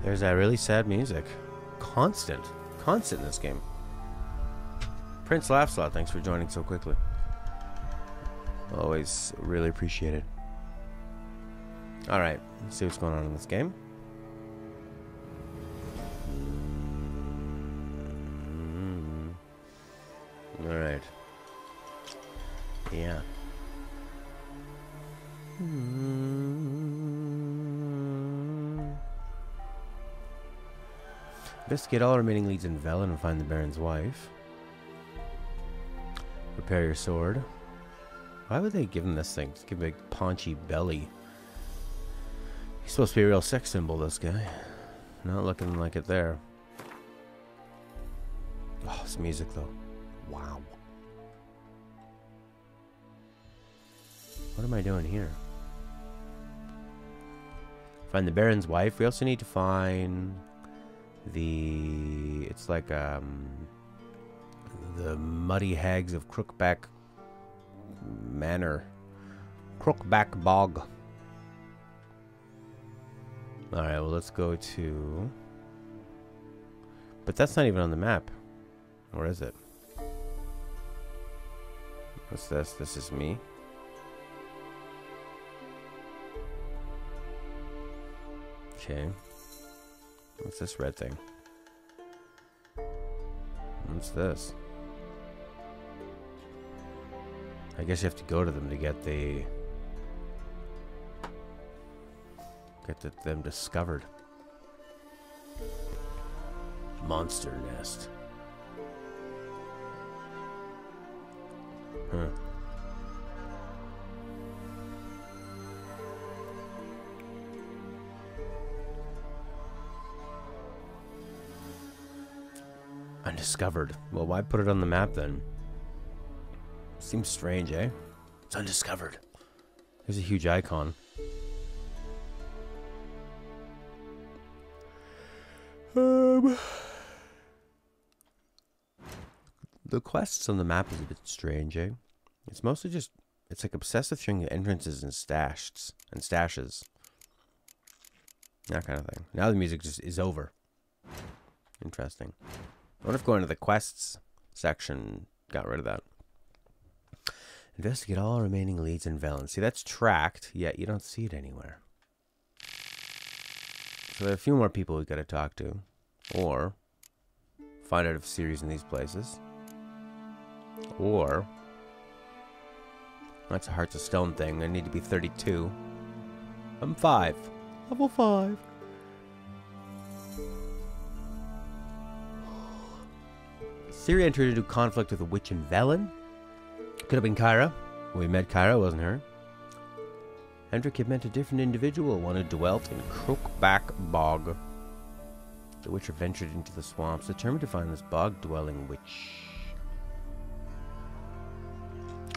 There's that really sad music. Constant in this game. Prince Laughslot, thanks for joining so quickly. Always really appreciate it. Alright, let's see what's going on in this game. Alright. Yeah. Investigate all remaining leads in Velen and find the Baron's wife. Repair your sword. Why would they give him this thing? Just give him a big paunchy belly. He's supposed to be a real sex symbol, this guy. Not looking like it there. Oh, this music though. Wow. What am I doing here? Find the Baron's wife. We also need to find the... It's like, the Muddy Hags of Crookback Manor. Crookback Bog. Alright, well, let's go to... But that's not even on the map. Or is it? What's this? This is me. Okay. What's this red thing? What's this? I guess you have to go to them to get the... them discovered. Monster nest. Huh. Undiscovered. Well, why put it on the map then? Seems strange, eh? It's undiscovered. There's a huge icon. The quests on the map is a bit strange, eh? It's mostly just... It's like obsessed with showing entrances and stashes. That kind of thing. Now the music just is over. Interesting. I wonder if going to the quests section got rid of that. Investigate all remaining leads in Velen. See, that's tracked, yet you don't see it anywhere. So there are a few more people we gotta talk to. Or find out if Ciri's in these places. Or that's a Hearts of Stone thing. I need to be 32. I'm 5. Level 5. Ciri entered into conflict with a witch in Velen. Could have been Kyra. We met Kyra, wasn't her. Hendrik had meant a different individual, one who dwelt in Crookback Bog. The Witcher ventured into the swamps, determined to find this bog-dwelling witch.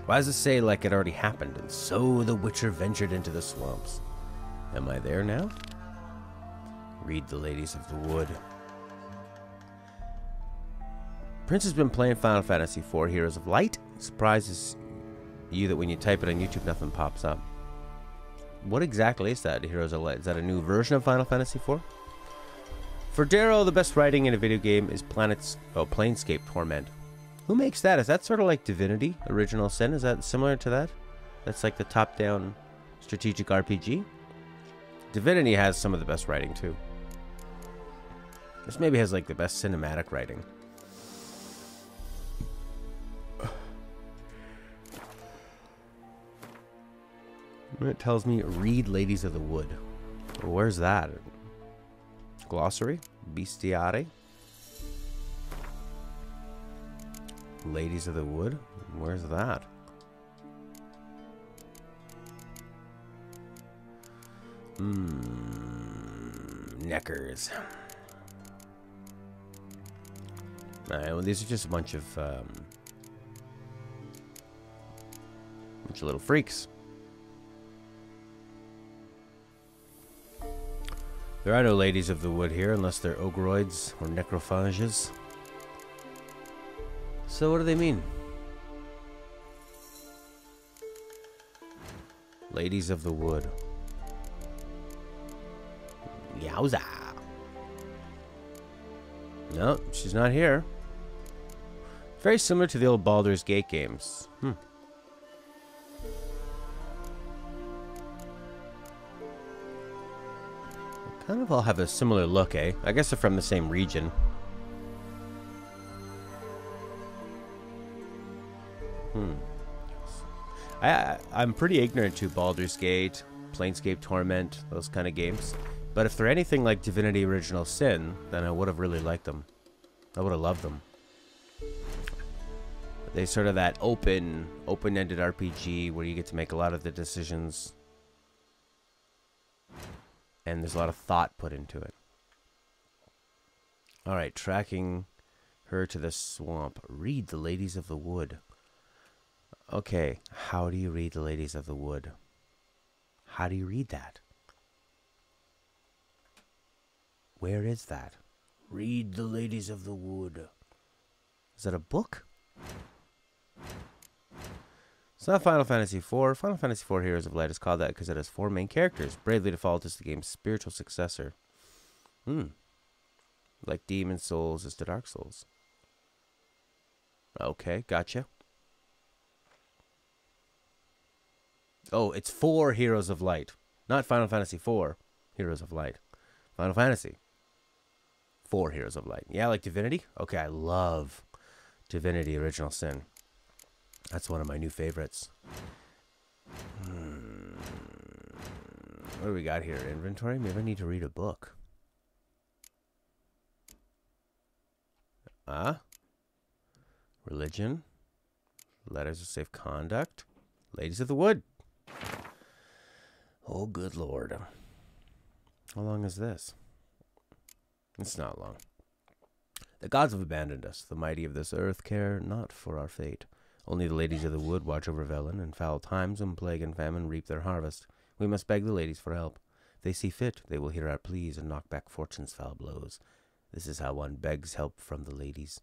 Why does it say like it already happened? And so the Witcher ventured into the swamps. Am I there now? Read the Ladies of the Wood. Prince has been playing Final Fantasy IV Heroes of Light. Surprises you that when you type it on YouTube, nothing pops up. What exactly is that, Heroes of Light? Is that a new version of Final Fantasy IV? For Darrow, the best writing in a video game is Planescape Torment. Who makes that? Is that sort of like Divinity, Original Sin? Is that similar to that? That's like the top-down strategic RPG? Divinity has some of the best writing, too. This maybe has like the best cinematic writing. It tells me, read Ladies of the Wood. Where's that? Glossary? Bestiary? Ladies of the Wood? Where's that? Neckers. Alright, well, these are just a bunch of little freaks. There are no Ladies of the Wood here, unless they're Ogroids or Necrophages. So what do they mean? Ladies of the Wood. Yowza. No, she's not here. Very similar to the old Baldur's Gate games. Kind of all have a similar look, eh? I guess they're from the same region. I'm pretty ignorant to Baldur's Gate, Planescape Torment, those kind of games. But if they're anything like Divinity Original Sin, then I would have really liked them. I would have loved them. They sort of that open-ended RPG where you get to make a lot of the decisions. And there's a lot of thought put into it. Alright, tracking her to the swamp. Read the Ladies of the Wood. Okay, how do you read the Ladies of the Wood? How do you read that? Where is that? Read the Ladies of the Wood. Is that a book? It's not Final Fantasy IV. Final Fantasy IV Heroes of Light is called that because it has 4 main characters. Bravely Default is the game's spiritual successor. Like Demon Souls is to Dark Souls. Okay, gotcha. Oh, it's 4 Heroes of Light. Not Final Fantasy IV Heroes of Light. Final Fantasy 4 Heroes of Light. Yeah, like Divinity? Okay, I love Divinity Original Sin. That's one of my new favorites. What do we got here? Inventory? Maybe I need to read a book. Religion. Letters of Safe Conduct. Ladies of the Wood. Oh, good Lord. How long is this? It's not long. The gods have abandoned us. The mighty of this earth care not for our fate. Only the ladies of the wood watch over Velen. In foul times when plague and famine reap their harvest. We must beg the ladies for help. If they see fit, they will hear our pleas and knock back fortune's foul blows. This is how one begs help from the ladies.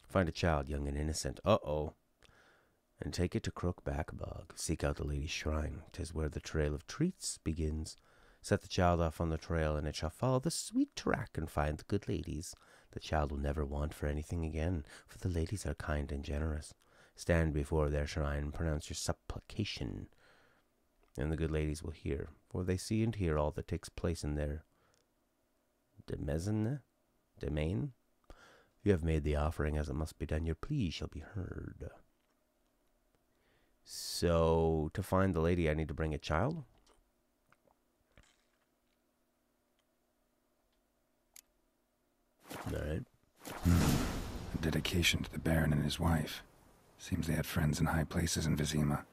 Find a child, young and innocent. And take it to Crookback Bog. Seek out the lady's shrine. 'Tis where the trail of treats begins. Set the child off on the trail, and it shall follow the sweet track and find the good ladies. The child will never want for anything again, for the ladies are kind and generous. Stand before their shrine and pronounce your supplication, and the good ladies will hear, for they see and hear all that takes place in their domain. You have made the offering as it must be done. Your plea shall be heard. So, to find the lady, I need to bring a child? Alright. A dedication to the Baron and his wife. Seems they had friends in high places in Vizima.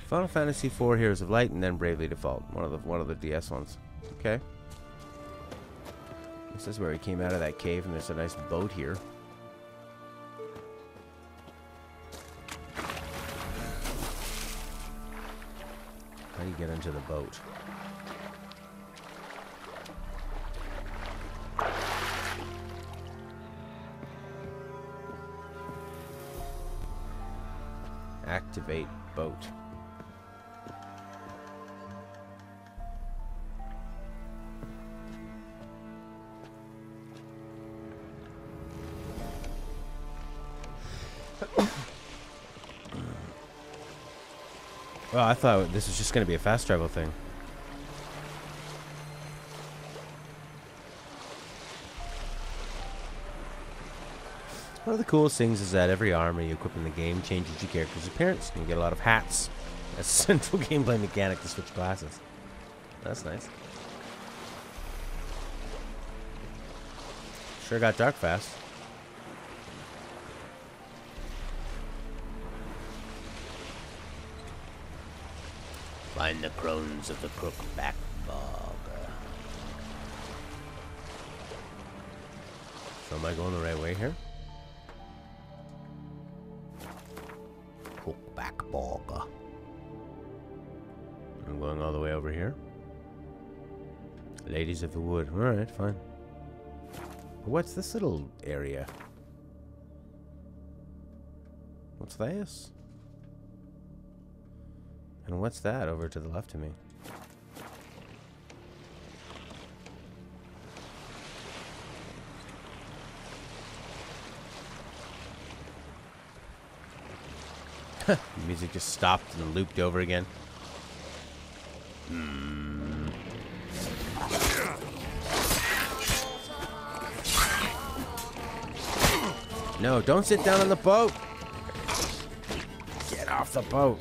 Final Fantasy IV Heroes of Light and then Bravely Default. One of the DS ones. Okay. This is where he came out of that cave, and there's a nice boat here. How do you get into the boat? Activate boat. Well, I thought this was just going to be a fast travel thing. One of the coolest things is that every armor you equip in the game changes your character's appearance. You get a lot of hats. That's a central gameplay mechanic to switch classes. That's nice. Sure got dark fast. Find the crones of the Crookback Bog. So am I going the right way here? Crookback Bog. I'm going all the way over here. Ladies of the Wood. Alright, fine. What's this little area? What's this? And what's that over to the left of me? Music just stopped and looped over again. No, don't sit down on the boat. Get off the boat.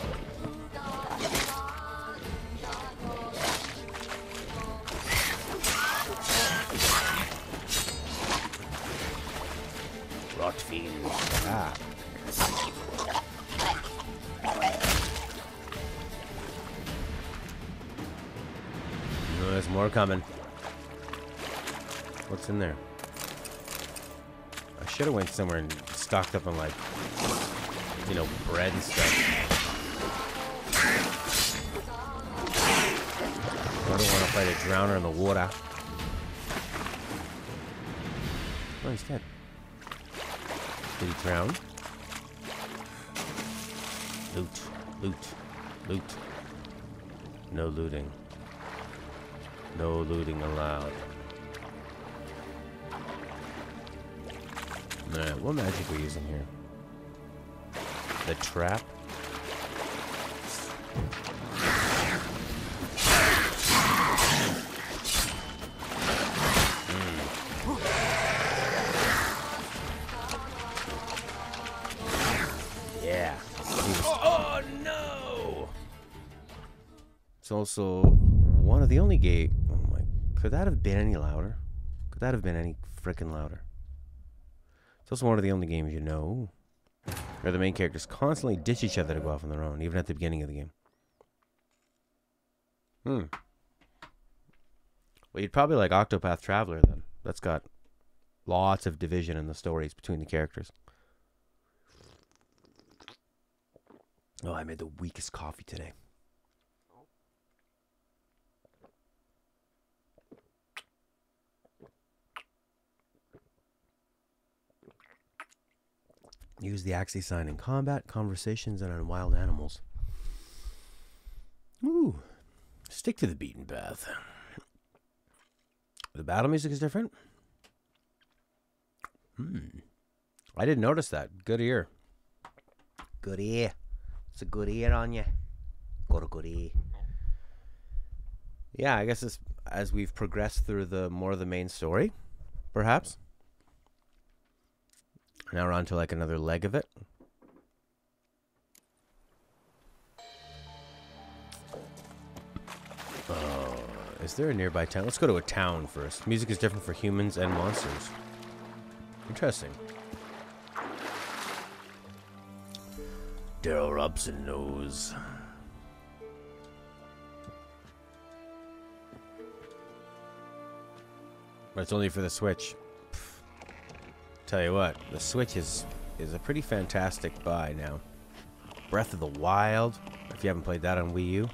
Rotfield. Ah. No, there's more coming. What's in there? I should have went somewhere and stocked up on, like, you know, bread and stuff. I don't want to fight a drowner in the water. Oh, he's dead. Did he drown? Loot. Loot. Loot. No looting. No looting allowed. Alright, what magic are we using here? The trap? Yeah. Oh no! It's also one of the only gate. Oh my. Could that have been any louder? Could that have been any frickin' louder? It's also one of the only games you know where the main characters constantly ditch each other to go off on their own, even at the beginning of the game. Well, you'd probably like Octopath Traveler then. That's got lots of division in the stories between the characters. Oh, I made the weakest coffee today. Use the Axii sign in combat, conversations, and on wild animals. Ooh. Stick to the beaten path. The battle music is different? I didn't notice that. Good ear. Good ear. It's a good ear on you. Got a good ear. Yeah, I guess it's as we've progressed through the more of the main story, perhaps. Now we're on to like another leg of it. Is there a nearby town? Let's go to a town first. Music is different for humans and monsters. Interesting. Daryl Robson knows. But it's only for the Switch. Tell you what, the Switch is a pretty fantastic buy now. Breath of the Wild, if you haven't played that on Wii U.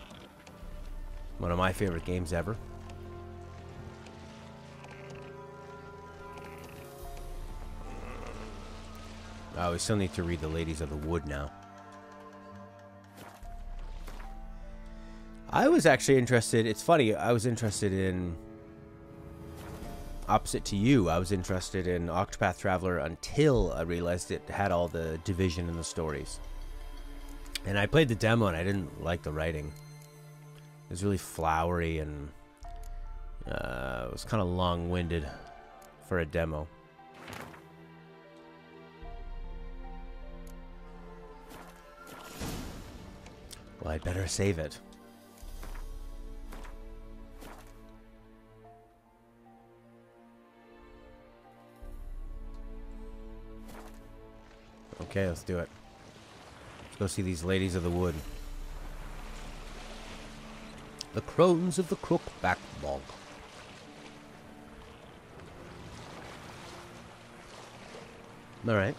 One of my favorite games ever. Oh, we still need to read the Ladies of the Wood now. I was actually interested, it's funny, I was interested in... Opposite to you, I was interested in Octopath Traveler until I realized it had all the division in the stories. And I played the demo and I didn't like the writing. It was really flowery and it was kind of long-winded for a demo. Well, I'd better save it. Okay, let's do it. Let's go see these Ladies of the Wood. The Crones of the Crookback Bog. Alright.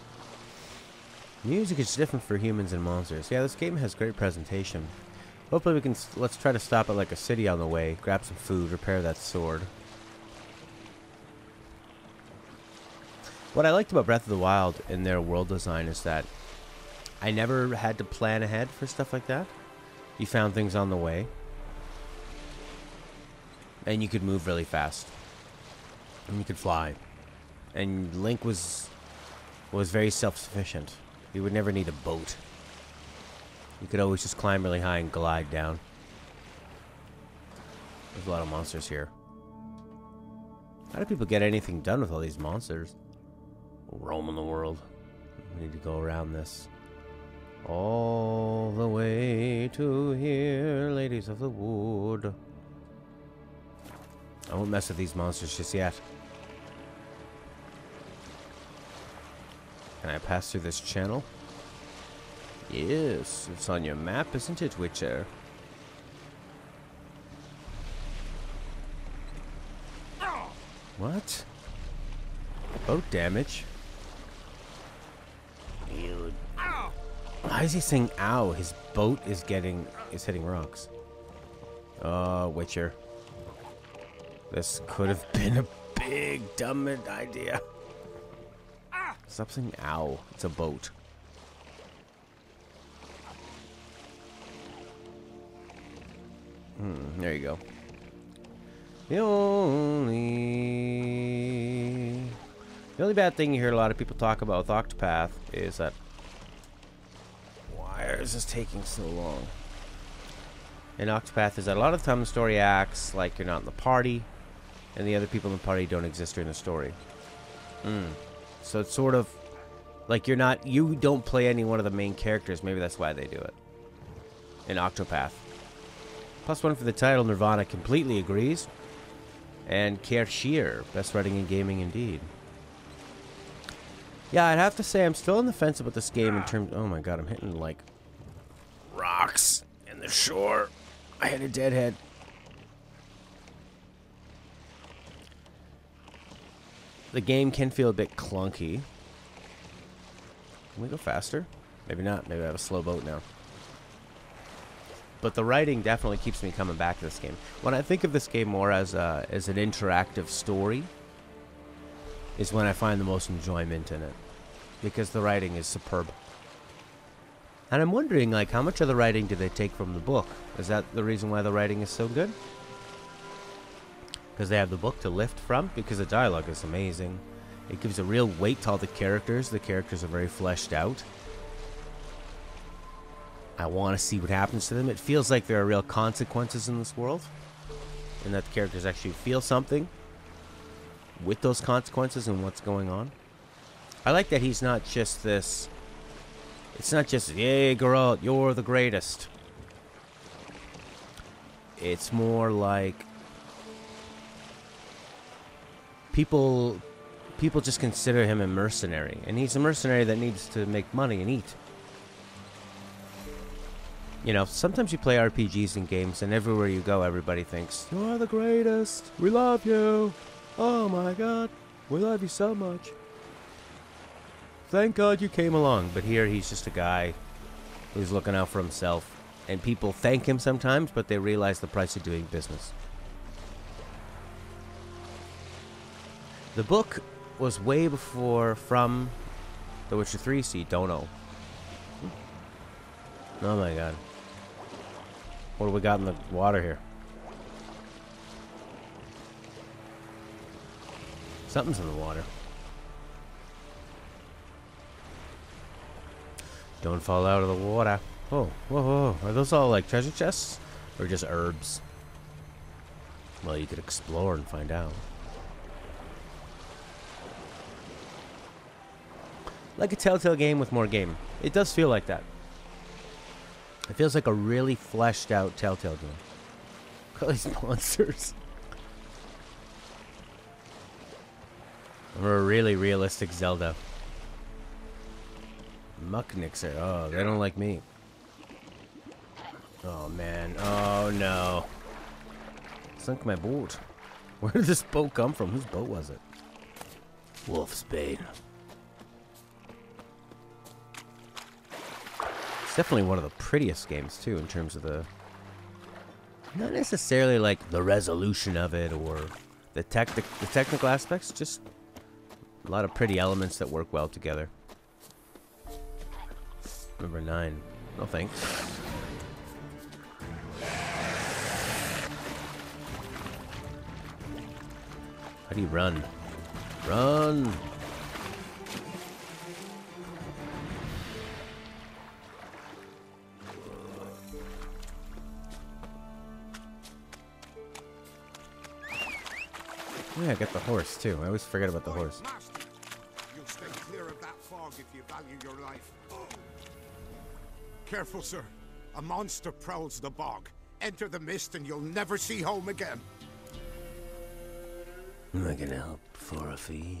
Music is different for humans and monsters. Yeah, this game has great presentation. Hopefully we can... Let's try to stop at like a city on the way. Grab some food. Repair that sword. What I liked about Breath of the Wild in their world design is that I never had to plan ahead for stuff like that. You found things on the way. And you could move really fast. And you could fly. And Link was very self-sufficient. You would never need a boat. You could always just climb really high and glide down. There's a lot of monsters here. How do people get anything done with all these monsters? Roaming the world. We need to go around this. All the way to here, ladies of the wood. I won't mess with these monsters just yet. Can I pass through this channel? Yes, it's on your map, isn't it, Witcher? What? Boat damage? Why is he saying ow? His boat is hitting rocks. Oh, Witcher. This could have been a big dumb idea. Stop saying ow. It's a boat. There you go. The only bad thing you hear a lot of people talk about with Octopath is that why is this taking so long? In Octopath is that a lot of the time the story acts like you're not in the party, and the other people in the party don't exist during the story. So it's sort of like you don't play any one of the main characters. Maybe that's why they do it in Octopath. +1 for the title. Nirvana completely agrees. And Kershir, best writing in gaming indeed. Yeah, I'd have to say I'm still on the fence about this game in terms... Oh my god, I'm hitting like rocks in the shore. I hit a deadhead. The game can feel a bit clunky. Can we go faster? Maybe not. Maybe I have a slow boat now. But the writing definitely keeps me coming back to this game. When I think of this game more as an interactive story, is when I find the most enjoyment in it, because the writing is superb. And I'm wondering, like, how much of the writing did they take from the book? Is that the reason why the writing is so good? Because they have the book to lift from? Because the dialogue is amazing. It gives a real weight to all the characters. The characters are very fleshed out. I want to see what happens to them. It feels like there are real consequences in this world, and that the characters actually feel something with those consequences and what's going on. I like that he's not just this... It's not just, yay, Geralt, you're the greatest. It's more like... People just consider him a mercenary, and he's a mercenary that needs to make money and eat. You know, sometimes you play RPGs and games, and everywhere you go, everybody thinks, you're the greatest, we love you, oh my god, we love you so much. Thank God you came along. But here he's just a guy who's looking out for himself, and people thank him sometimes, but they realize the price of doing business. The book was way before from The Witcher 3, so you don't know. Oh my god. What do we got in the water here? Something's in the water. Don't fall out of the water. Oh, whoa, whoa. Are those all like treasure chests? Or just herbs? Well, you could explore and find out. Like a Telltale game with more game. It does feel like that. It feels like a really fleshed out Telltale game. Look at all these monsters. Or a really realistic Zelda. Mucknicks are... Oh, they don't like me. Oh, man. Oh, no. Sunk my boat. Where did this boat come from? Whose boat was it? Wolfsbane. It's definitely one of the prettiest games, too, in terms of the... Not necessarily, like, the resolution of it or the technical aspects. Just a lot of pretty elements that work well together. Number 9. No thanks. How do you run? Run! Yeah, I got the horse too. I always forget about the horse. Master, you'll stay clear of that fog if you value your life. Careful, sir. A monster prowls the bog. Enter the mist and you'll never see home again. I can help for a fee.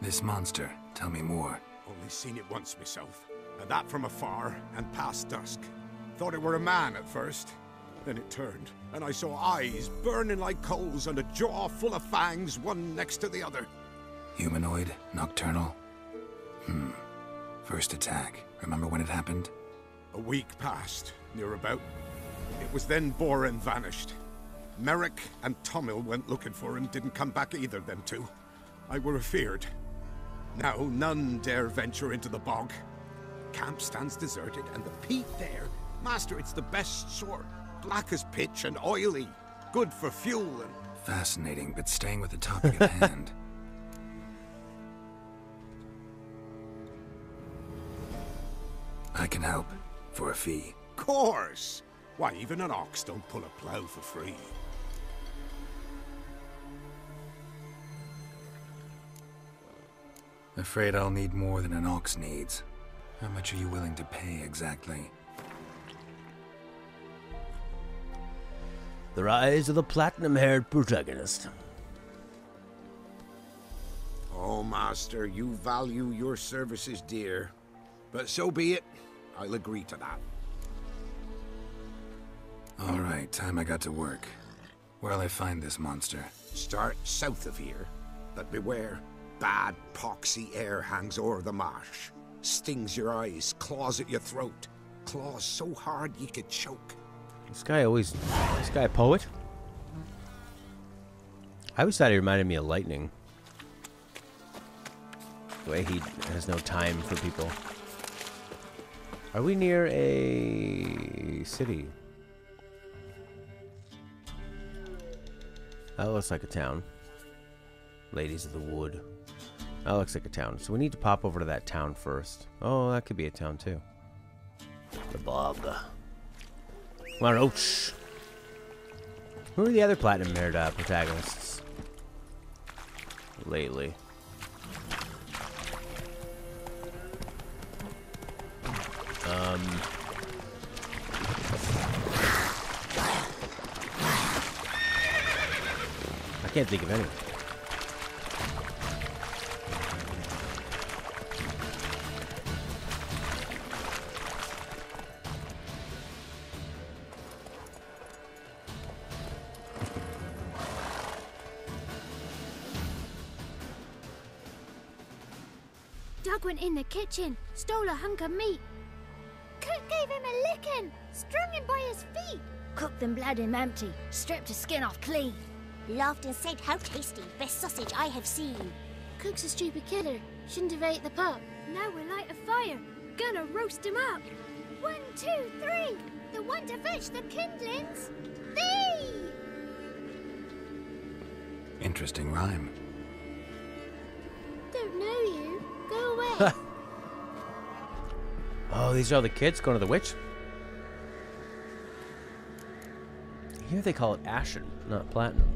This monster, tell me more. Only seen it once myself, and that from afar and past dusk. Thought it were a man at first. Then it turned, and I saw eyes burning like coals and a jaw full of fangs, one next to the other. Humanoid? Nocturnal? First attack. Remember when it happened? A week passed, near about. It was then Boren vanished. Merrick and Tomil went looking for him, didn't come back either, them two. I were afeard. Now none dare venture into the bog. Camp stands deserted, and the peat there, master, it's the best sort. Black as pitch and oily. Good for fuel and... Fascinating, but staying with the topic at hand. I can help. For a fee. Course! Why, even an ox don't pull a plough for free. Afraid I'll need more than an ox needs. How much are you willing to pay exactly? The rise of the platinum-haired protagonist. Oh, master, you value your services dear. But so be it. I'll agree to that. All right, time I got to work. Where'll I find this monster? Start south of here. But beware. Bad, poxy air hangs o'er the marsh. Stings your eyes, claws at your throat. Claws so hard you could choke. This guy a poet? I always thought he reminded me of Lightning. The way he has no time for people. Are we near a city? That looks like a town. Ladies of the Wood. That looks like a town. So we need to pop over to that town first. Oh, that could be a town too. The bog. Come on, Roach. Who are the other platinum-haired protagonists lately? I can't think of any. Doug went in the kitchen, stole a hunk of meat. Cook gave him a licking, strung him by his feet. Cooked and bled him empty, stripped his skin off clean. Laughed and said, "How tasty, best sausage I have seen." Cook's a stupid killer, shouldn't have ate the pup. Now we'll light a fire, gonna roast him up. 1, 2, 3, the one to fetch the kindlings. Thee! Interesting rhyme. Don't know you. Go away. Oh, these are all the kids going to the witch? Here they call it ashen, not platinum.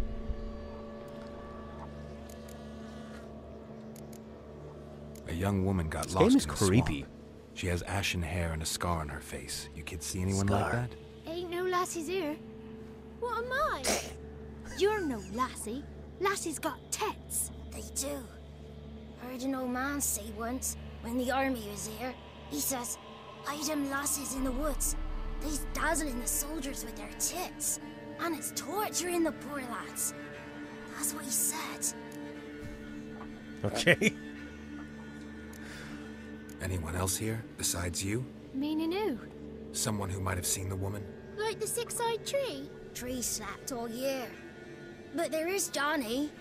A young woman got This lost game is in the creepy. swamp. She has ashen hair and a scar on her face. You kids see anyone like Scar. that? Ain't no lassies here. What am I? You're no lassie. Lassies got tits. They do. Heard an old man say once, when the army was here, he says, "I them lasses in the woods. They's dazzling the soldiers with their tits. And it's torturing the poor lads." That's what he said. Okay. Anyone else here besides you? Meaning who? Someone who might have seen the woman? Like the six-eyed tree? Tree slapped all year. But there is Johnny.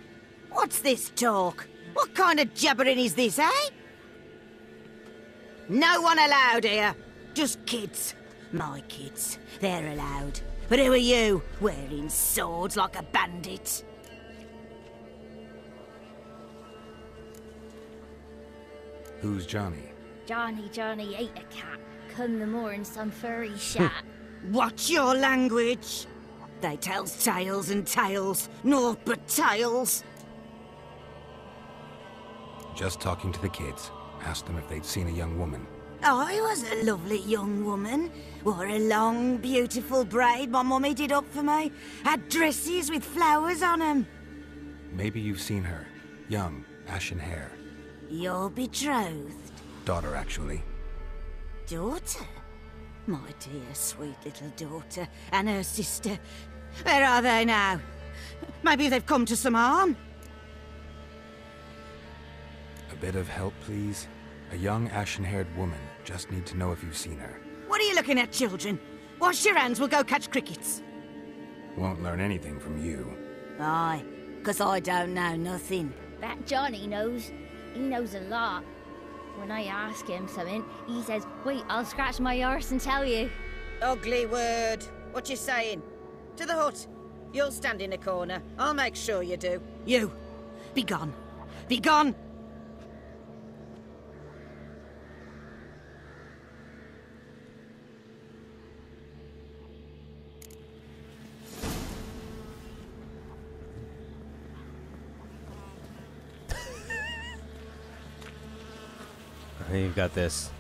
What's this talk? What kind of jabbering is this, eh? No one allowed here. Just kids. My kids. They're allowed. But who are you, wearing swords like a bandit? Who's Johnny? Johnny ate a cat. Come the more in some furry shat. Watch your language. They tells tales and tales, naught but tales. Just talking to the kids. Asked them if they'd seen a young woman. I was a lovely young woman. Wore a long, beautiful braid my mummy did up for me. Had dresses with flowers on 'em. Maybe you've seen her. Young, ashen hair. Your betrothed Daughter, actually. daughter? My dear, sweet little daughter and her sister. Where are they now? Maybe they've come to some harm. A bit of help, please? A young, ashen-haired woman. Just need to know if you've seen her. What are you looking at, children? Wash your hands, we'll go catch crickets. Won't learn anything from you. Aye, 'cause I don't know nothing. That Johnny knows. He knows a lot. When I ask him something, he says, wait, I'll scratch my arse and tell you. Ugly word. What you saying? To the hut. You'll stand in a corner. I'll make sure you do. You, be gone. Be gone! You've got this.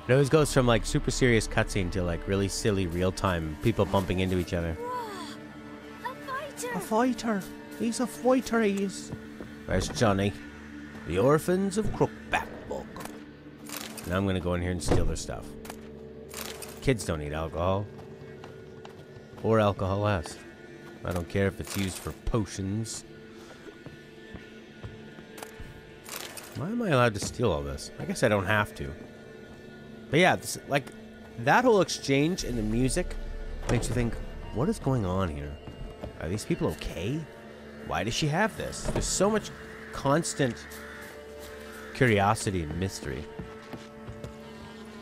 It always goes from like super serious cutscene to like really silly real-time people bumping into each other. A fighter! A fighter. He's a fighter, he is. Where's Johnny? The Orphans of Crookback Book. Now I'm gonna go in here and steal their stuff. Kids don't need alcohol. Or alcohol S. I don't care if it's used for potions. Why am I allowed to steal all this? I guess I don't have to. But yeah, this, like, that whole exchange in the music makes you think, what is going on here? Are these people okay? Why does she have this? There's so much constant curiosity and mystery.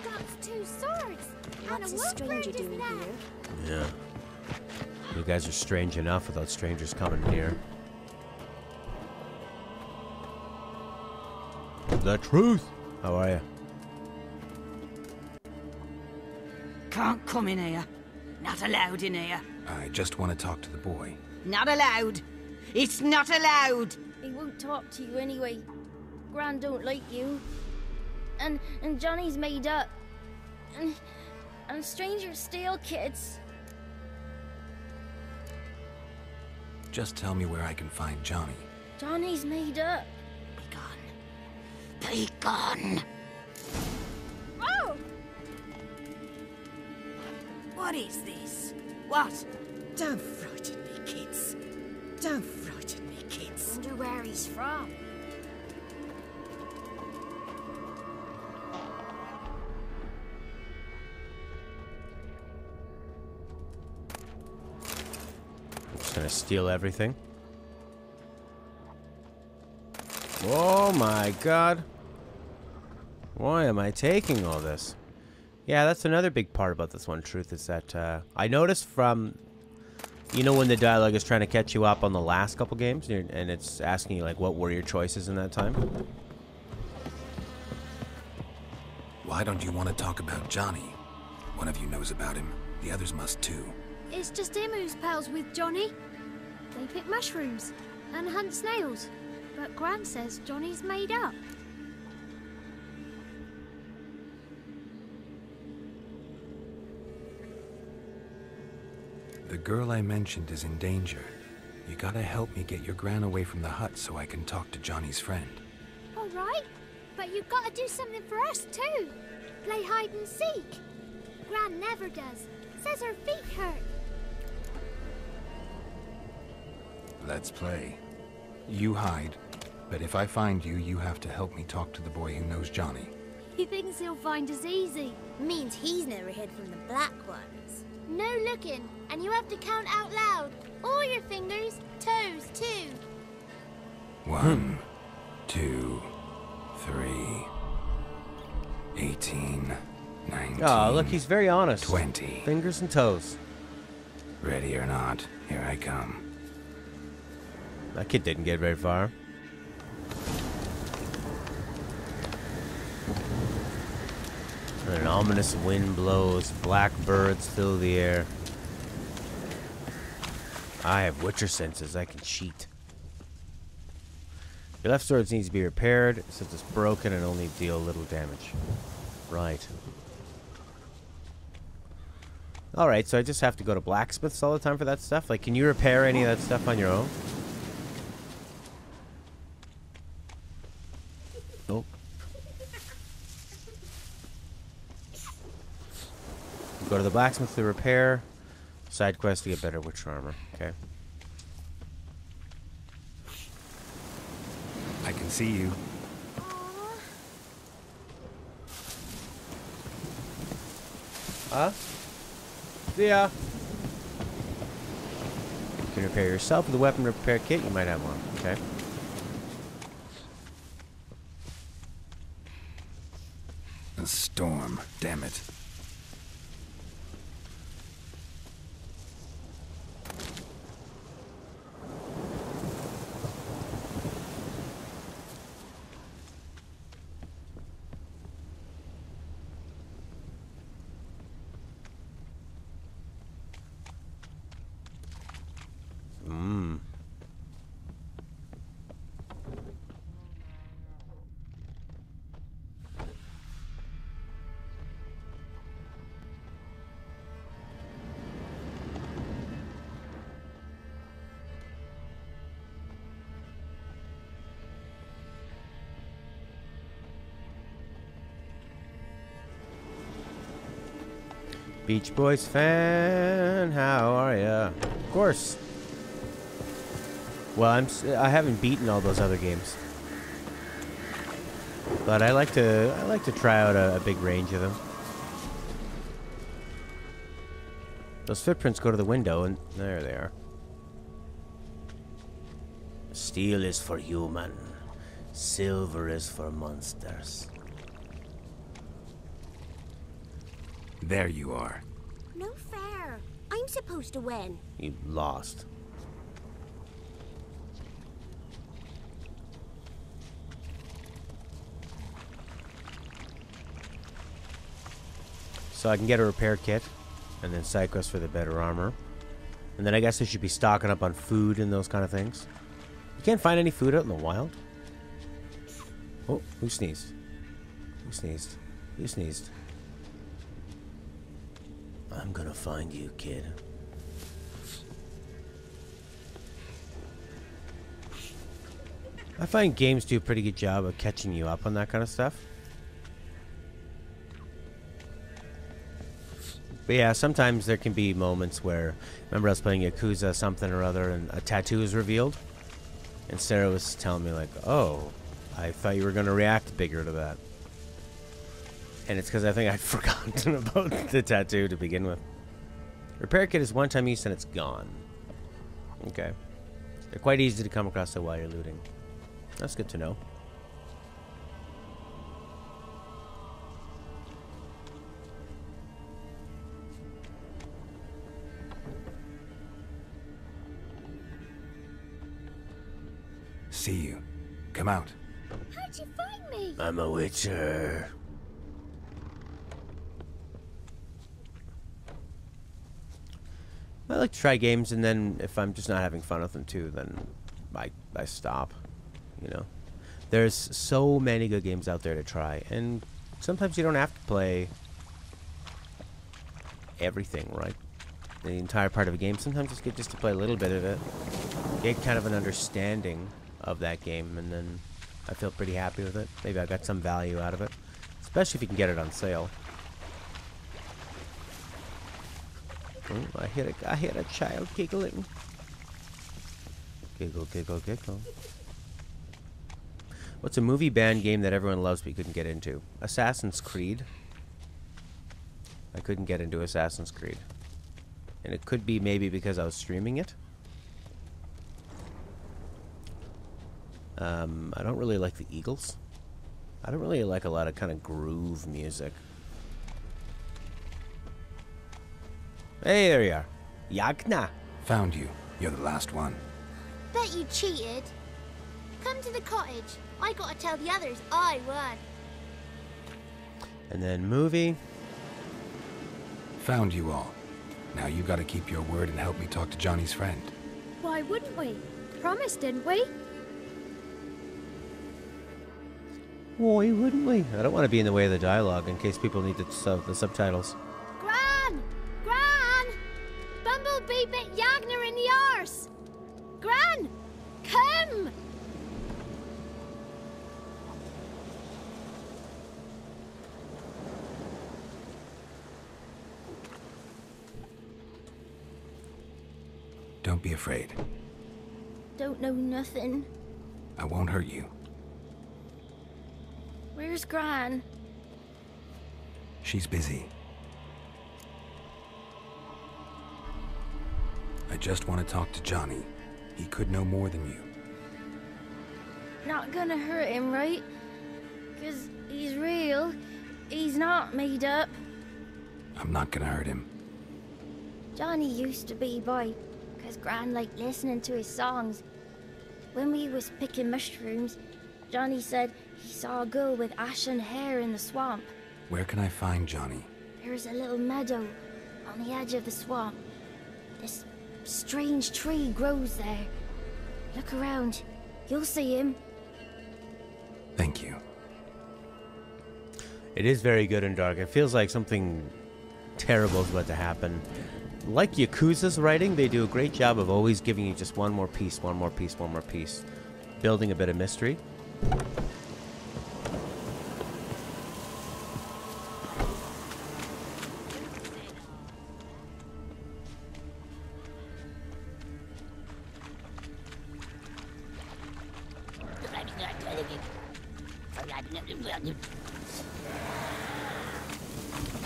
That's 2 swords! What's a stranger doing here? Yeah. You guys are strange enough without strangers coming near. The truth! How are you? Can't come in here. Not allowed in here. I just want to talk to the boy. Not allowed. It's not allowed. He won't talk to you anyway. Gran don't like you. And Johnny's made up. And strangers steal kids. Just tell me where I can find Johnny. Johnny's made up. Be gone. Be gone. Oh! What is this? What? Don't frighten me, kids. Don't frighten me, kids. Wonder where he's from. I'm just gonna steal everything. Oh my god. Why am I taking all this? Yeah, that's another big part about this one, Truth, is that I noticed from, you know, when the dialogue is trying to catch you up on the last couple games, and it's asking you, like, what were your choices in that time? Why don't you want to talk about Johnny? One of you knows about him. The others must too. It's just him who's pals with Johnny. They pick mushrooms and hunt snails. But Gran says Johnny's made up. The girl I mentioned is in danger. You gotta help me get your gran away from the hut so I can talk to Johnny's friend. All right, but you've got to do something for us too. Play hide and seek. Gran never does. Says her feet hurt. Let's play. You hide, but if I find you, you have to help me talk to the boy who knows Johnny. He thinks he'll find us easy. Means he's never hid from the black ones. No looking, and you have to count out loud. All your fingers, toes too. 1, 2, 3. 18, 19. Oh, look, he's very honest. 20. Fingers and toes. Ready or not, here I come. That kid didn't get very far. And an ominous wind blows. Black birds fill the air. I have Witcher senses. I can cheat. Your left sword needs to be repaired since it's broken and only deal little damage. Right. Alright, so I just have to go to blacksmiths all the time for that stuff? Like, can you repair any of that stuff on your own? Nope. Go to the blacksmith to repair. Side quest to get better witch armor. Okay. I can see you. Huh? See ya. You can repair yourself with a weapon repair kit. You might have one. Okay. A storm, damn it. Beach Boys fan, how are ya? Of course. Well, I haven't beaten all those other games, but I like to try out a big range of them. Those footprints go to the window, and there they are. Steel is for human, silver is for monsters. There you are. No fair. I'm supposed to win. You lost. So I can get a repair kit, and then side quest for the better armor. And then I guess I should be stocking up on food and those kind of things. You can't find any food out in the wild? Oh, who sneezed? Who sneezed? Who sneezed? I'm gonna find you, kid. I find games do a pretty good job of catching you up on that kind of stuff. But yeah, sometimes there can be moments where, remember I was playing Yakuza something or other and a tattoo is revealed? And Sarah was telling me like, oh, I thought you were gonna react bigger to that. And it's because I think I'd forgotten about the tattoo to begin with. Repair kit is one-time use and it's gone. Okay. They're quite easy to come across while you're looting. That's good to know. See you. Come out. How'd you find me? I'm a witcher. I like to try games, and then if I'm just not having fun with them too, then I stop. You know, there's so many good games out there to try, and sometimes you don't have to play everything, right? The entire part of a game. Sometimes it's good just to play a little bit of it, get kind of an understanding of that game, and then I feel pretty happy with it. Maybe I got some value out of it, especially if you can get it on sale. Oh, I hear a child giggling. Giggle, giggle, giggle. What's a movie banned game that everyone loves but you couldn't get into? Assassin's Creed. I couldn't get into Assassin's Creed. And it could be maybe because I was streaming it. I don't really like the Eagles. I don't really like a lot of kind of groove music. Hey, there you are. Yagna. Found you. You're the last one. Bet you cheated. Come to the cottage. I gotta tell the others I won. And then movie. Found you all. Now you gotta keep your word and help me talk to Johnny's friend. Why wouldn't we? Promised, didn't we? Why wouldn't we? I don't want to be in the way of the dialogue in case people need the subtitles. Gran! Gran! Bumblebee bit Yagna in the arse! Gran! Come! Don't be afraid. Don't know nothing. I won't hurt you. Where's Gran? She's busy. I just want to talk to Johnny. He could know more than you. Not gonna hurt him, right? 'Cause he's real. He's not made up. I'm not gonna hurt him. Johnny used to be boy, 'cause Gran liked listening to his songs. When we was picking mushrooms, Johnny said he saw a girl with ashen hair in the swamp. Where can I find Johnny? There's a little meadow on the edge of the swamp. This strange tree grows there. Look around. You'll see him. Thank you. It is very good and dark. It feels like something terrible is about to happen. Like Yakuza's writing, they do a great job of always giving you just one more piece, one more piece, one more piece. Building a bit of mystery.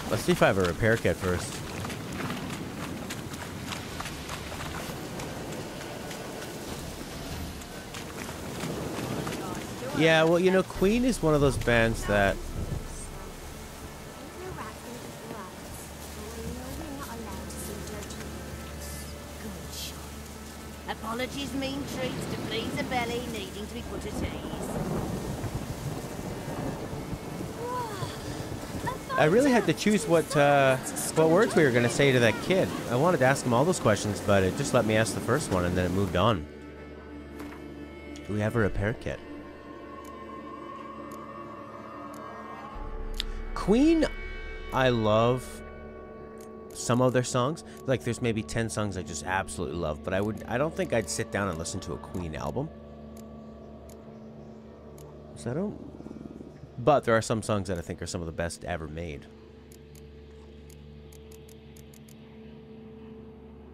Let's see if I have a repair kit first. Yeah, well, you know, Queen is one of those bands that... Apologies mean treats to please a belly needing to be put at ease. I really had to choose what words we were going to say to that kid. I wanted to ask him all those questions, but it just let me ask the first one, and then it moved on. Do we have a repair kit? Queen, I love some of their songs. Like, there's maybe 10 songs I just absolutely love, but I don't think I'd sit down and listen to a Queen album. So but there are some songs that I think are some of the best ever made.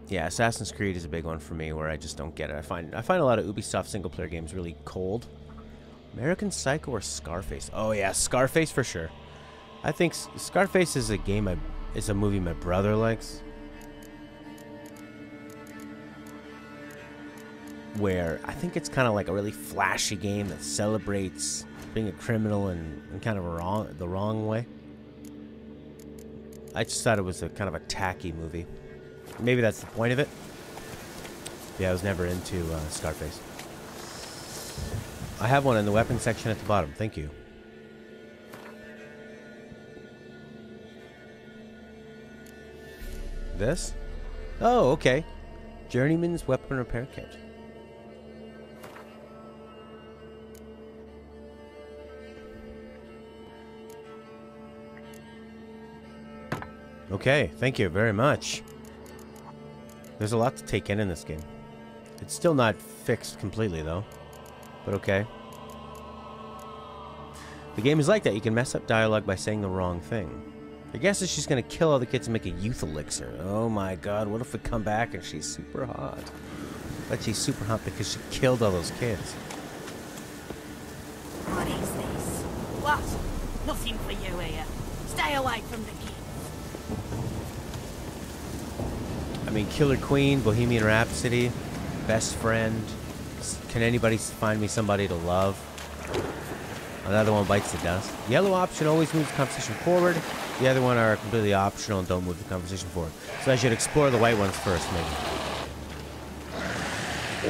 Yeah, Assassin's Creed is a big one for me where I just don't get it. I find a lot of Ubisoft single-player games really cold. American Psycho or Scarface? Oh yeah, Scarface for sure. I think Scarface is a movie my brother likes. Where I think it's kind of like a really flashy game that celebrates being a criminal in kind of the wrong way. I just thought it was a kind of a tacky movie. Maybe that's the point of it. Yeah, I was never into Scarface. I have one in the weapons section at the bottom. Thank you. This? Oh, okay. Journeyman's Weapon Repair Kit. Okay, thank you very much. There's a lot to take in this game. It's still not fixed completely, though. But okay. The game is like that. You can mess up dialogue by saying the wrong thing. I guess that she's going to kill all the kids and make a youth elixir. Oh my god, what if we come back and she's super hot? But she's super hot because she killed all those kids. What is this? What? Nothing for you here. Stay away from the kids. I mean, Killer Queen, Bohemian Rhapsody, Best Friend. Can anybody find me somebody to love? Another one bites the dust. Yellow option always moves the conversation forward. The other one are completely optional and don't move the conversation forward. So I should explore the white ones first, maybe.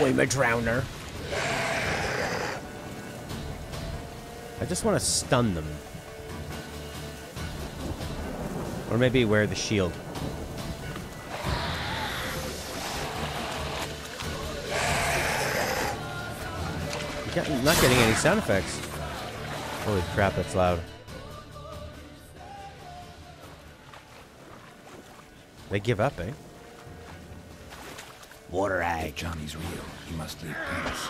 Oi, my drowner. I just want to stun them. Or maybe wear the shield. I'm not getting any sound effects. Holy crap, that's loud. They give up, eh? Water eye. If Johnny's real, he must leave peace.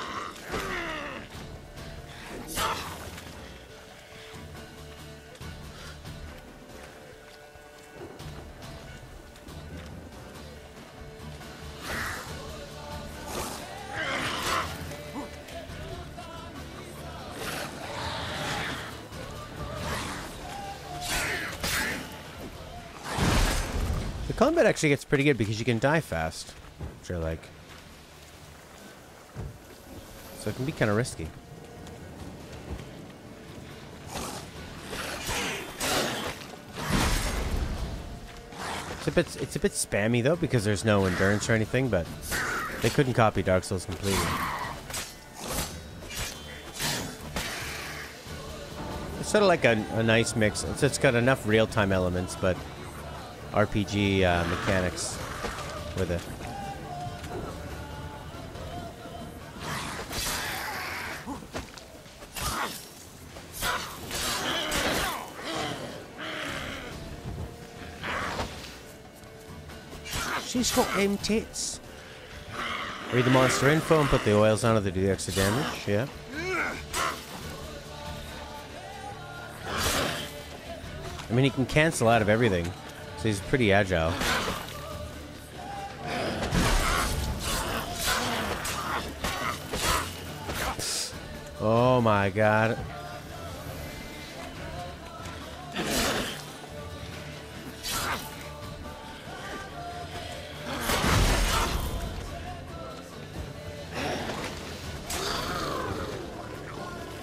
The combat actually gets pretty good because you can die fast, which I like. So it can be kind of risky. It's a bit spammy though because there's no endurance or anything, but they couldn't copy Dark Souls completely. It's sort of like a nice mix. It's got enough real-time elements, but RPG mechanics with it. She's got them tits. Read the monster info and put the oils on it to do the extra damage. Yeah. I mean, he can cancel out of everything, so he's pretty agile. Oh my god.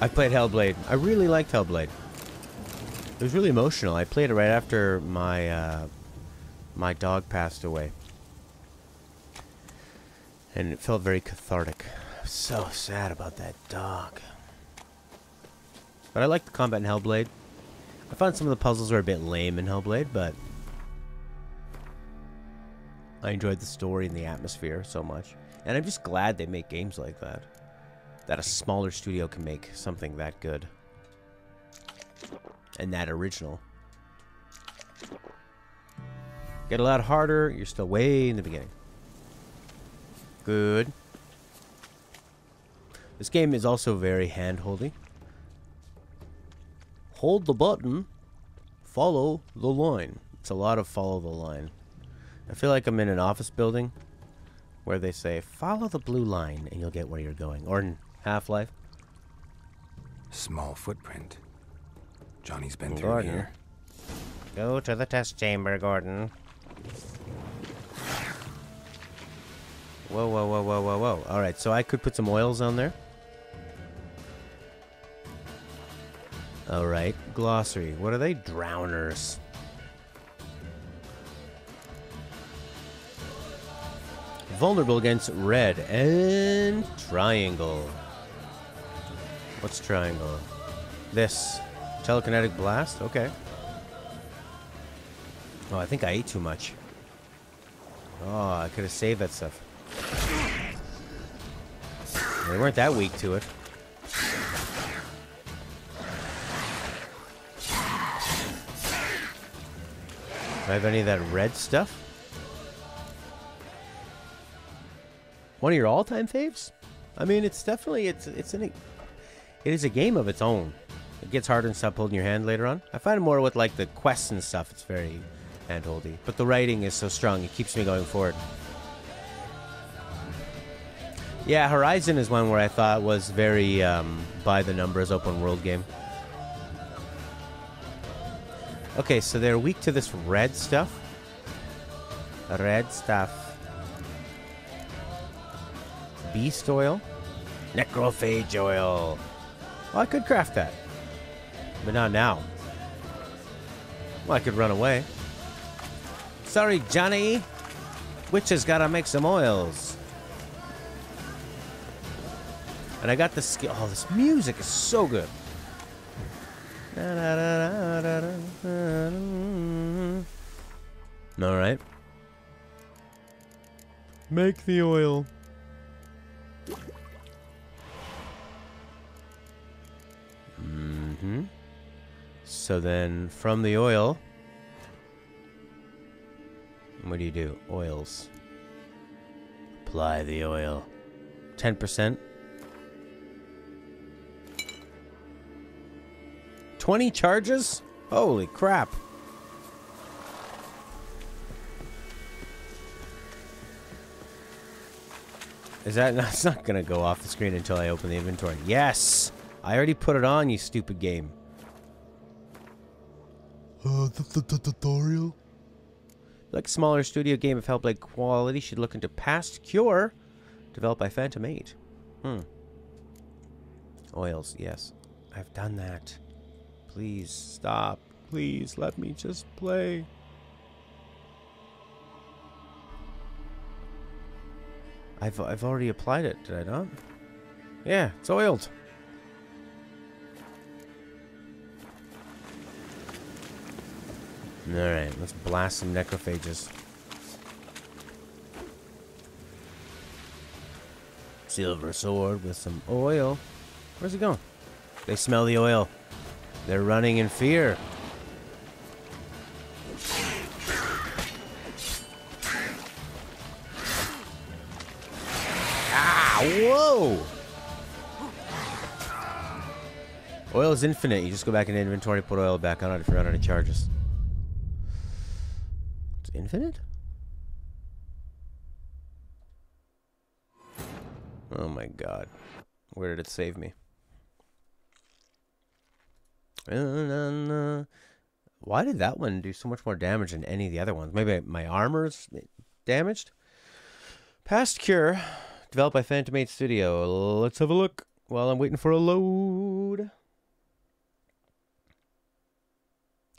I played Hellblade. I really liked Hellblade. It was really emotional. I played it right after my my dog passed away, and it felt very cathartic. I was so sad about that dog. But I liked the combat in Hellblade. I found some of the puzzles were a bit lame in Hellblade, but I enjoyed the story and the atmosphere so much. And I'm just glad they make games like that. That a smaller studio can make something that good. And that original. Get a lot harder. You're still way in the beginning. Good. This game is also very hand-holdy. Hold the button. Follow the line. It's a lot of follow the line. I feel like I'm in an office building where they say, follow the blue line and you'll get where you're going. Or in Half-Life. Small footprint. Johnny's been through Gordon. here. Go to the test chamber, Gordon. Whoa, whoa, whoa, whoa, whoa, whoa. Alright, so I could put some oils on there. Alright, glossary. What are they? Drowners. Vulnerable against red and triangle. What's triangle? This. Telekinetic blast? Okay. Oh, I think I ate too much. Oh, I could have saved that stuff. They weren't that weak to it. Do I have any of that red stuff? One of your all-time faves? I mean, it's definitely it is a game of its own. It gets harder and stop holding your hand later on. I find it more with like the quests and stuff. It's very hand-holdy, but the writing is so strong. It keeps me going forward. Yeah, Horizon is one where I thought was very by the numbers open world game. Okay, so they're weak to this red stuff. Red stuff. Beast oil. Necrophage oil. Well, I could craft that. But not now. Well, I could run away. Sorry, Johnny. Witches gotta make some oils. And I got the skill. Oh, this music is so good. Alright. Make the oil. So then, from the oil, what do? Oils. Apply the oil. 10%. 20 charges? Holy crap. Is that... It's not gonna go off the screen until I open the inventory. Yes! I already put it on, you stupid game. The tutorial? Like a smaller studio game of Hellblade quality, should look into Past Cure, developed by Phantom 8. Oils, yes. I've done that. Please, stop. Please, let me just play. I've already applied it, did I not? Yeah, it's oiled. Alright, let's blast some necrophages. Silver sword with some oil. Where's it going? They smell the oil. They're running in fear. Ah, whoa! Oil is infinite. You just go back in inventory, put oil back on it if you run out of charges. It's infinite? Oh my god. Where did it save me? Why did that one do so much more damage than any of the other ones? Maybe my armor's damaged? Past Cure, developed by Phantom 8 Studio. Let's have a look while I'm waiting for a load.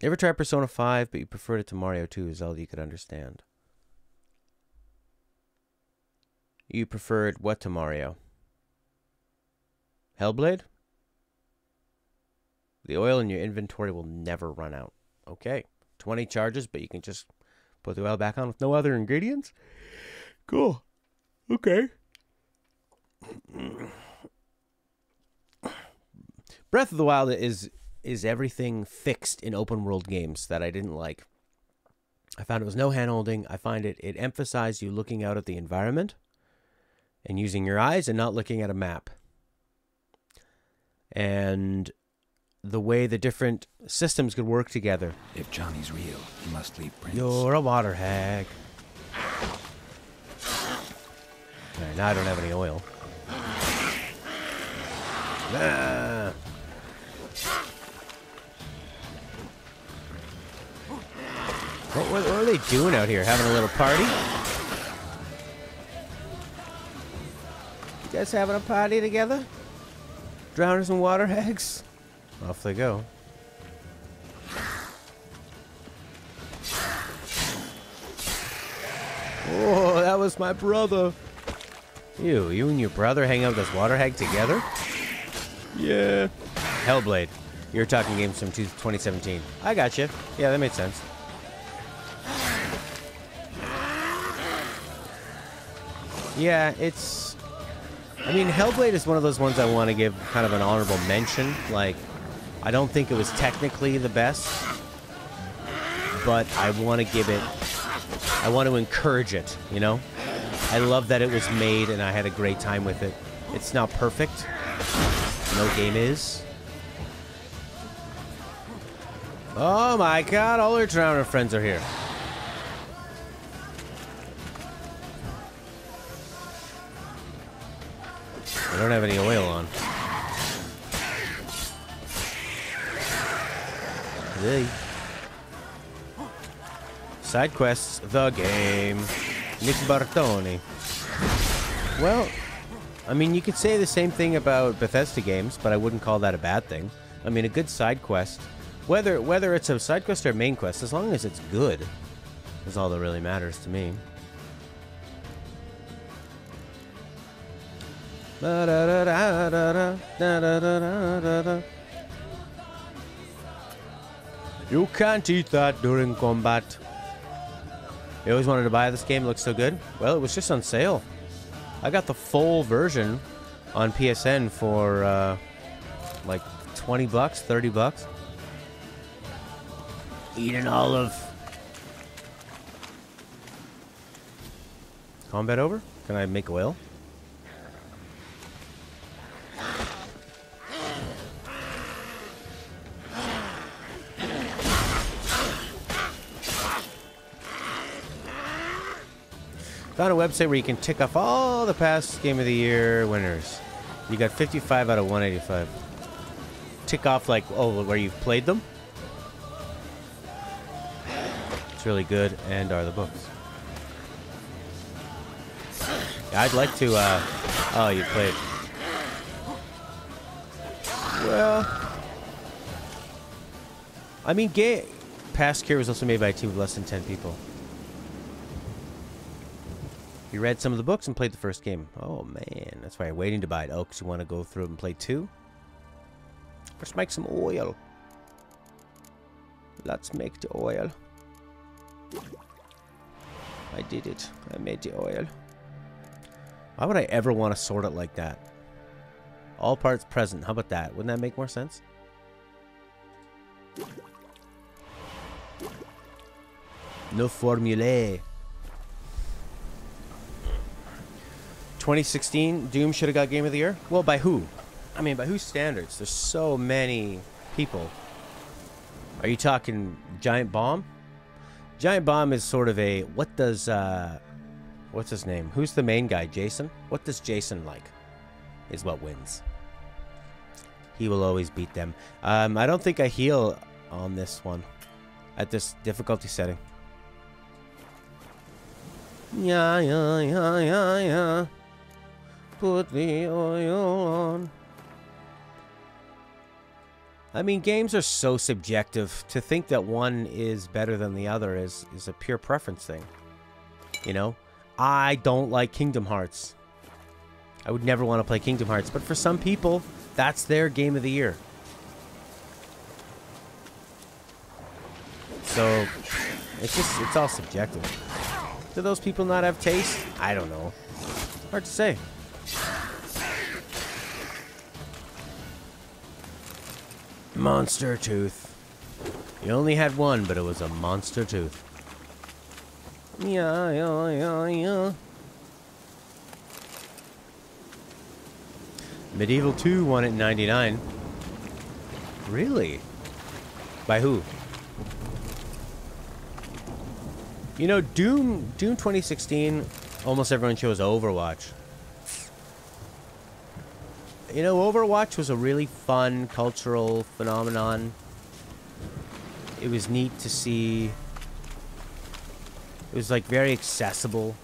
You ever tried Persona 5, but you preferred it to Mario 2 is all you could understand? You preferred what to Mario? Hellblade? The oil in your inventory will never run out. Okay. 20 charges, but you can just put the oil back on with no other ingredients? Cool. Okay. Breath of the Wild is everything fixed in open world games that I didn't like. I found it was no hand-holding. I find it emphasized you looking out at the environment and using your eyes and not looking at a map. And the way the different systems could work together. If Johnny's real, he must leave prints. You're a water hag. Alright, now I don't have any oil. Ah. What are they doing out here? Having a little party? You guys having a party together? Drowners and water hags? Off they go. Oh, that was my brother. You and your brother hang out with this water hag together? Yeah. Hellblade. You're talking games from 2017. I got you. Yeah, that made sense. Yeah, it's... I mean, Hellblade is one of those ones I want to give kind of an honorable mention. Like, I don't think it was technically the best, but I want to give it... I want to encourage it, you know? I love that it was made and I had a great time with it. It's not perfect. No game is. Oh my god, all our Drowner friends are here. I don't have any oil on. Hey. Side quests, the game. Nick Bartoni. Well, I mean, you could say the same thing about Bethesda games, but I wouldn't call that a bad thing. I mean, a good side quest, whether it's a side quest or a main quest, as long as it's good, is all that really matters to me. You can't eat that during combat. You always wanted to buy this game, it looks so good. Well, it was just on sale. I got the full version on PSN for like 20 bucks, 30 bucks. Eat an olive. Combat over? Can I make oil? Found a website where you can tick off all the past Game of the Year winners. You got 55 out of 185. Tick off, like, oh, where you've played them. It's really good, and are the books. Yeah, I'd like to, oh, you played. Well, I mean, Past Cure was also made by a team of less than 10 people. You read some of the books and played the first game. Oh, man. That's why you're waiting to buy it. Oh, because you want to go through it and play 2? Let's make some oil. Let's make the oil. I did it. I made the oil. Why would I ever want to sort it like that? All parts present. How about that? Wouldn't that make more sense? No formulae. 2016, Doom should have got Game of the Year? Well, by who? I mean, by whose standards? There's so many people. Are you talking Giant Bomb? Giant Bomb is sort of a... What does... what's his name? Who's the main guy? Jason? What does Jason like? Is what wins. He will always beat them. I don't think I heal on this one. At this difficulty setting. Yeah. Put the oil on. I mean, games are so subjective. To think that one is better than the other is a pure preference thing. You know? I don't like Kingdom Hearts. I would never want to play Kingdom Hearts. But for some people, that's their Game of the Year. So, it's all subjective. Do those people not have taste? I don't know. Hard to say. Monster tooth. You only had one, but it was a monster tooth. Yeah. Medieval 2 won it in 99. Really? By who? You know, Doom 2016, almost everyone chose Overwatch. You know, Overwatch was a really fun cultural phenomenon. It was neat to see. It was like very accessible.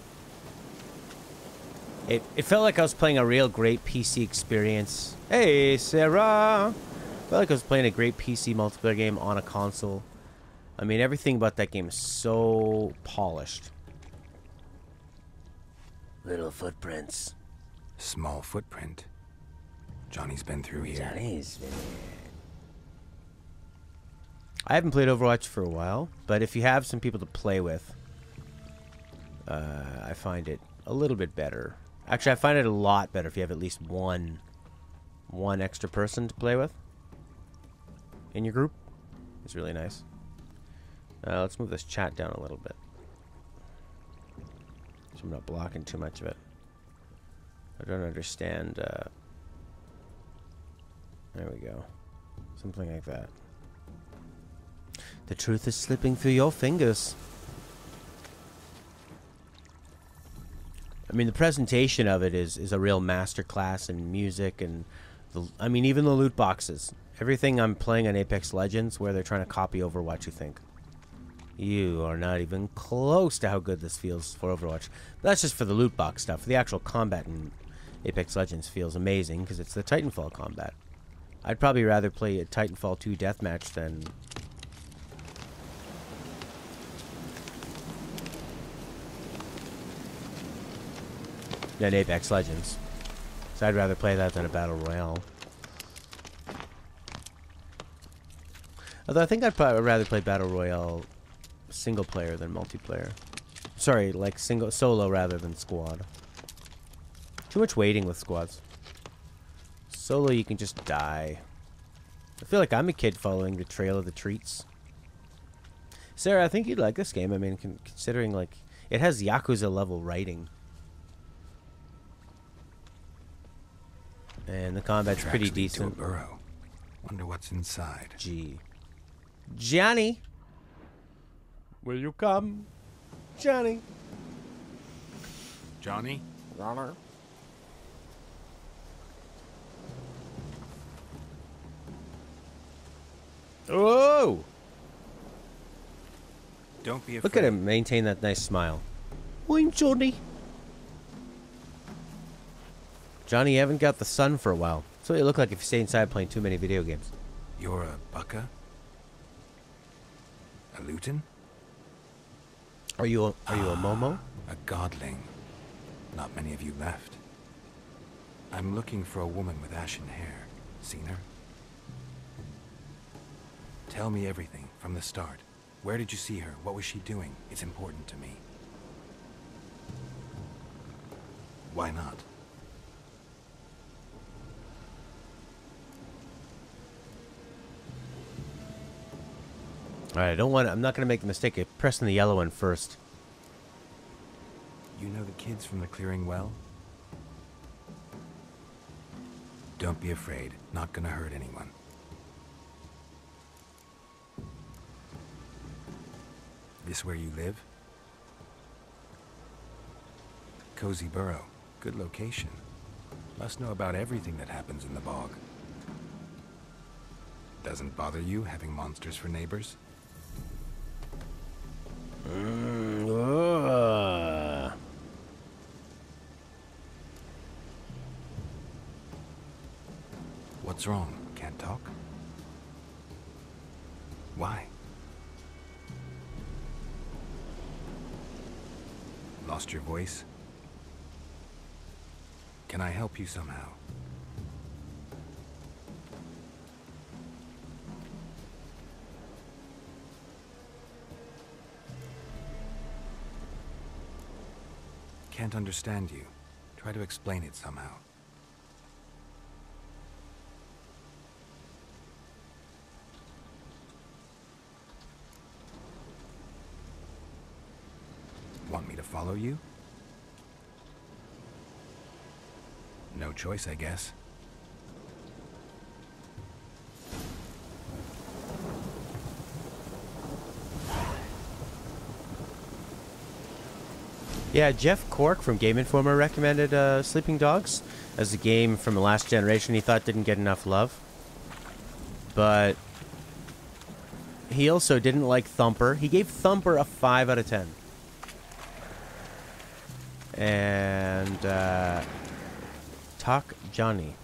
It felt like I was playing a real great PC experience. Hey, Sarah! It felt like I was playing a great PC multiplayer game on a console. I mean, everything about that game is so polished. Little footprints. Small footprint. Johnny's been through here. Johnny's been here. I haven't played Overwatch for a while, but if you have some people to play with, I find it a little bit better. Actually, I find it a lot better if you have at least one extra person to play with in your group. It's really nice. Let's move this chat down a little bit, so I'm not blocking too much of it. I don't understand. There we go. Something like that. The truth is slipping through your fingers. I mean, the presentation of it is a real masterclass in music and, I mean, even the loot boxes. Everything I'm playing on Apex Legends where they're trying to copy Overwatch, you think. You are not even close to how good this feels for Overwatch. But that's just for the loot box stuff. The actual combat in Apex Legends feels amazing because it's the Titanfall combat. I'd probably rather play a Titanfall 2 deathmatch than Apex Legends. So I'd rather play that than a Battle Royale. Although I think I'd probably rather play Battle Royale single player than multiplayer. Sorry, like solo rather than squad. Too much waiting with squads. Solo, you can just die. I feel like I'm a kid following the trail of the treats. Sarah, I think you'd like this game. I mean, considering like it has Yakuza level writing. And the combat's pretty decent. To a burrow. Wonder what's inside. Gee. Johnny! Will you come? Johnny! Johnny? Runner. Oh! Don't be afraid. Look at him maintain that nice smile. I'm Johnny. Johnny, you haven't got the sun for a while. That's what you look like if you stay inside playing too many video games. You're a Bukka? A Luton? Are you a Momo? A godling. Not many of you left. I'm looking for a woman with ashen hair. Seen her? Tell me everything from the start. Where did you see her? What was she doing? It's important to me. Why not? Alright, I'm not gonna make the mistake of pressing the yellow one first. You know the kids from the clearing well? Don't be afraid. Not gonna hurt anyone. This where you live? Cozy Burrow. Good location. Must know about everything that happens in the bog. Doesn't bother you having monsters for neighbors? What's wrong? Can't talk? Why? Lost your voice? Can I help you somehow? Can't understand you. Try to explain it somehow. Want me to follow you? No choice, I guess. Yeah, Jeff Cork from Game Informer recommended Sleeping Dogs as a game from the last generation he thought didn't get enough love. But he also didn't like Thumper. He gave Thumper a 5 out of 10. And Talk Johnny.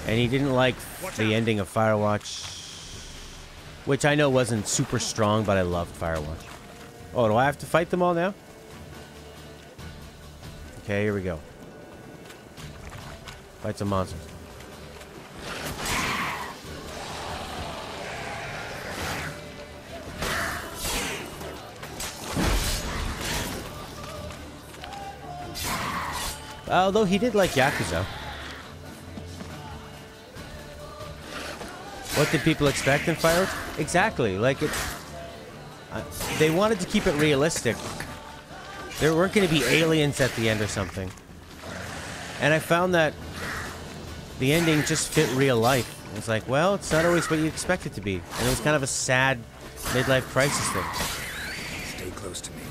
And he didn't like the ending of Firewatch, which I know wasn't super strong, but I loved Firewatch. Oh, do I have to fight them all now? Okay, here we go. Fight some monsters. Although he did like Yakuza. What did people expect in Firewatch? Exactly, like it. They wanted to keep it realistic. There weren't going to be aliens at the end or something. And I found that the ending just fit real life. It's like, well, it's not always what you expect it to be. And it was kind of a sad midlife crisis thing. Stay close to me.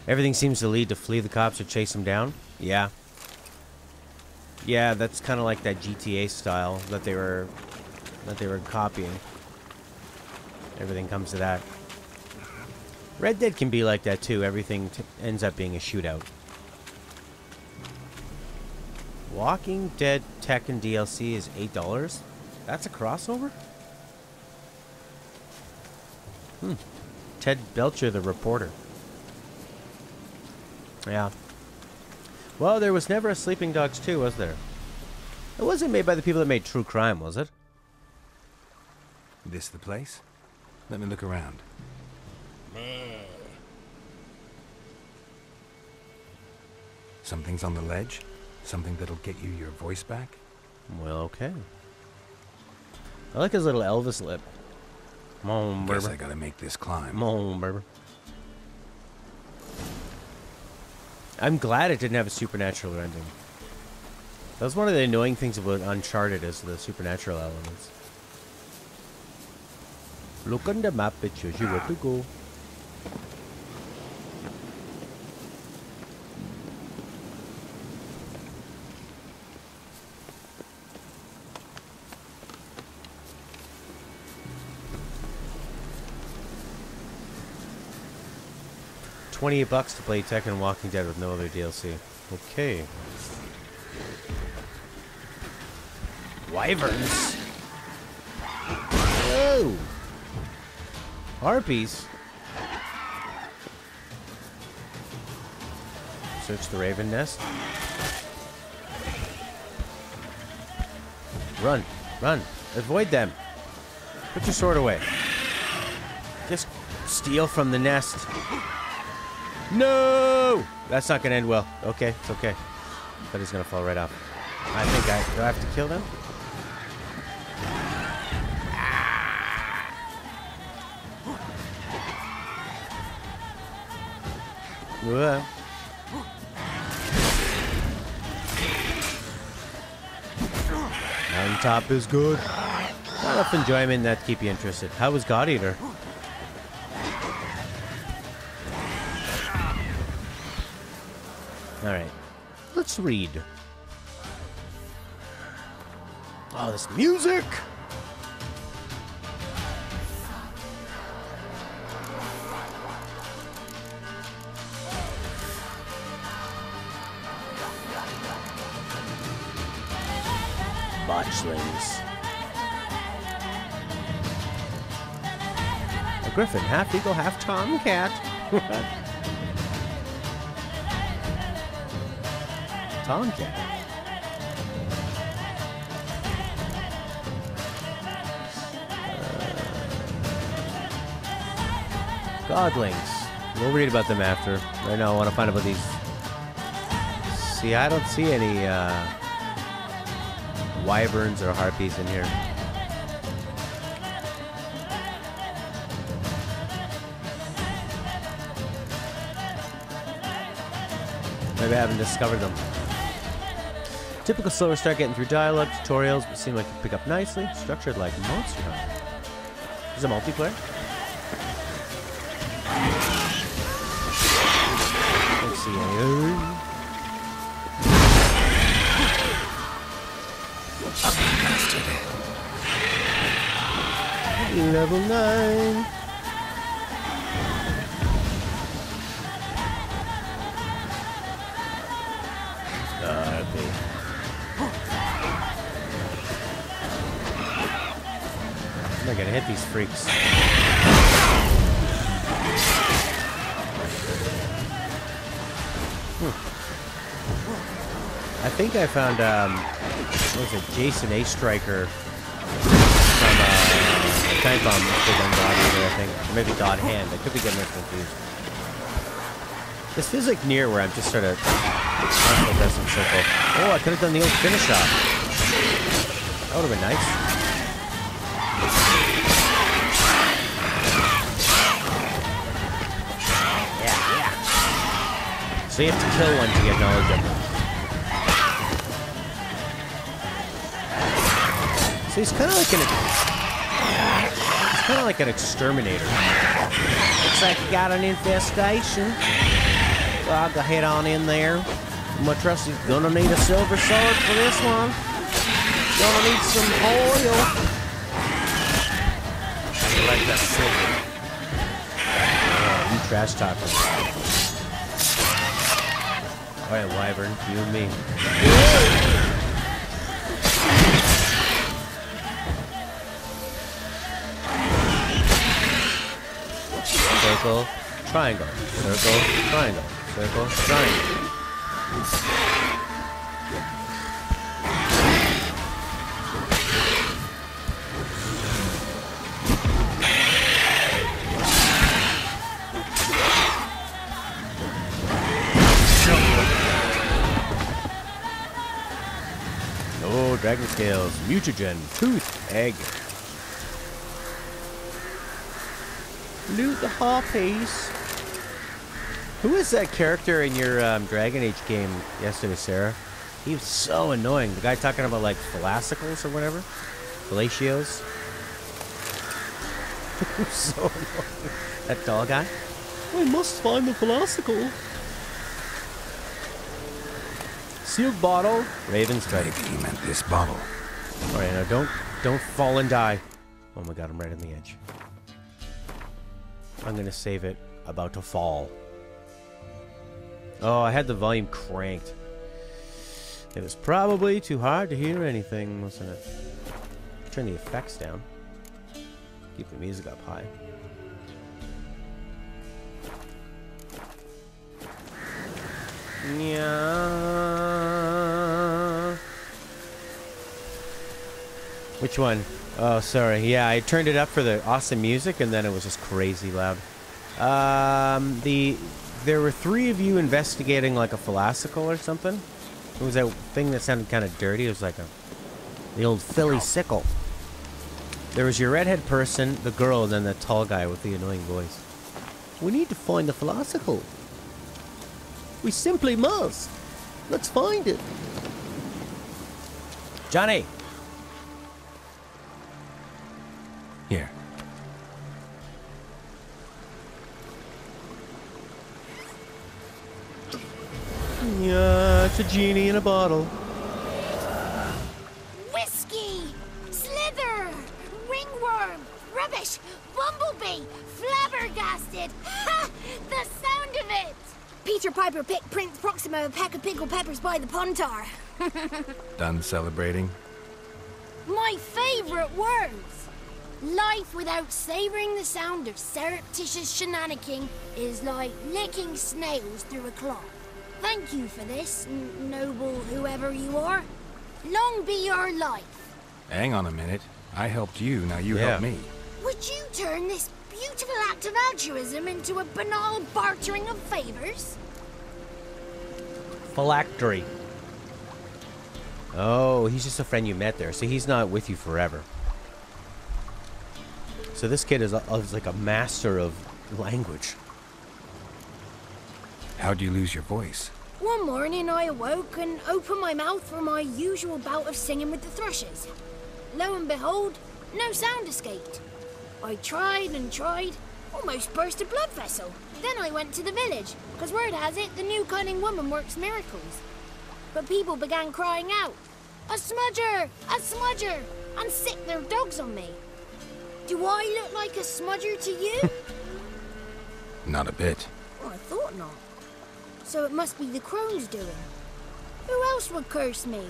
Everything seems to lead to flee the cops or chase them down. Yeah. Yeah, that's kind of like that GTA style that they were copying. Everything comes to that. Red Dead can be like that too. Everything ends up being a shootout. Walking Dead Tekken DLC is $8. That's a crossover? Ted Belcher, the reporter. Yeah. Well, there was never a Sleeping Dogs 2, was there? It wasn't made by the people that made True Crime, was it? This the place? Let me look around. Something's on the ledge? Something that'll get you your voice back? Well, okay. I like his little Elvis lip. Come on, Guess Berber. I gotta make this climb. Come on, Berber. I'm glad it didn't have a supernatural ending. That was one of the annoying things about Uncharted is the supernatural elements. Look on the map, it shows you where to go. $28 to play Tekken Walking Dead with no other DLC. Okay. Wyverns. Whoa. Harpies. Search the Raven Nest. Run. Run. Avoid them. Put your sword away. Just steal from the nest. No! That's not gonna end well. Okay, it's okay. But he's gonna fall right off. I think do I have to kill them? Whoa. On top is good. Not enough enjoyment that keep you interested. How was God Eater? Alright. Let's read. Oh, this music! Botchlings. A griffin, half eagle, half tomcat. Tomcat. Godlings. We'll read about them after. Right now I want to find out about these. See, I don't see any wyverns or harpies in here. Maybe I haven't discovered them. Typical slower start getting through dialogue, tutorials, but seem like you pick up nicely. Structured like Monster Hunter. Is it multiplayer? Let's see any. Level 9. I'm not gonna hit these freaks. I think I found, what was it, Jason A. Striker from, Time Bomb, God Eater, I think. Or maybe God Hand. I could be getting it confused. This feels like near where I'm just sort of pressing circle. Oh, I could have done the old finish off. That would have been nice. Yeah. So you have to kill one to get knowledge of them. So he's kind of like an exterminator. Looks like you got an infestation. So I'll go head on in there. My trusty's gonna need a silver sword for this one. Gonna need some oil. I like that silver. You trash talking. Alright, wyvern, you and me. circle, triangle, circle, triangle, circle, triangle. Oh, dragon scales, mutagen, tooth, egg. Loot the harpies. Who is that character in your Dragon Age game yesterday, Sarah? He was so annoying. The guy talking about like fellasicals or whatever? Fellatios? So annoying. That tall guy? I must find the fellacical. Sealed bottle, Raven's Strike. Maybe he meant this bottle. Alright, now don't fall and die. Oh my god, I'm right on the edge. I'm gonna save it. About to fall. Oh, I had the volume cranked. It was probably too hard to hear anything, wasn't it? Turn the effects down. Keep the music up high. Yeah. Which one? Oh, sorry. Yeah, I turned it up for the awesome music, and then it was just crazy loud. There were 3 of you investigating like a fellacical or something. It was that thing that sounded kind of dirty. It was like the old Philly sickle. There was your redhead person, the girl, and then the tall guy with the annoying voice. We need to find the fellacical. We simply must. Let's find it. Johnny! Here. Yeah, it's a genie in a bottle. Whiskey! Slither! Ringworm! Rubbish! Bumblebee! Flabbergasted! Ha! The sound of it! Peter Piper picked Prince Proximo a pack of pickled peppers by the Pontar. Done celebrating? My favorite words! Life without savoring the sound of surreptitious shenanigans is like licking snails through a cloth. Thank you for this, noble whoever you are. Long be your life. Hang on a minute. I helped you, now you help me. Would you turn this beautiful act of altruism into a banal bartering of favors? Phylactery. Oh, he's just a friend you met there, so he's not with you forever. So this kid is like a master of language. How'd you lose your voice? One morning I awoke and opened my mouth for my usual bout of singing with the thrushes. Lo and behold, no sound escaped. I tried and tried, almost burst a blood vessel. Then I went to the village, because word has it the new cunning woman works miracles. But people began crying out, "A smudger! A smudger!" and sick their dogs on me. Do I look like a smudger to you? Not a bit. Oh, I thought not. So it must be the crone's doing. Who else would curse me?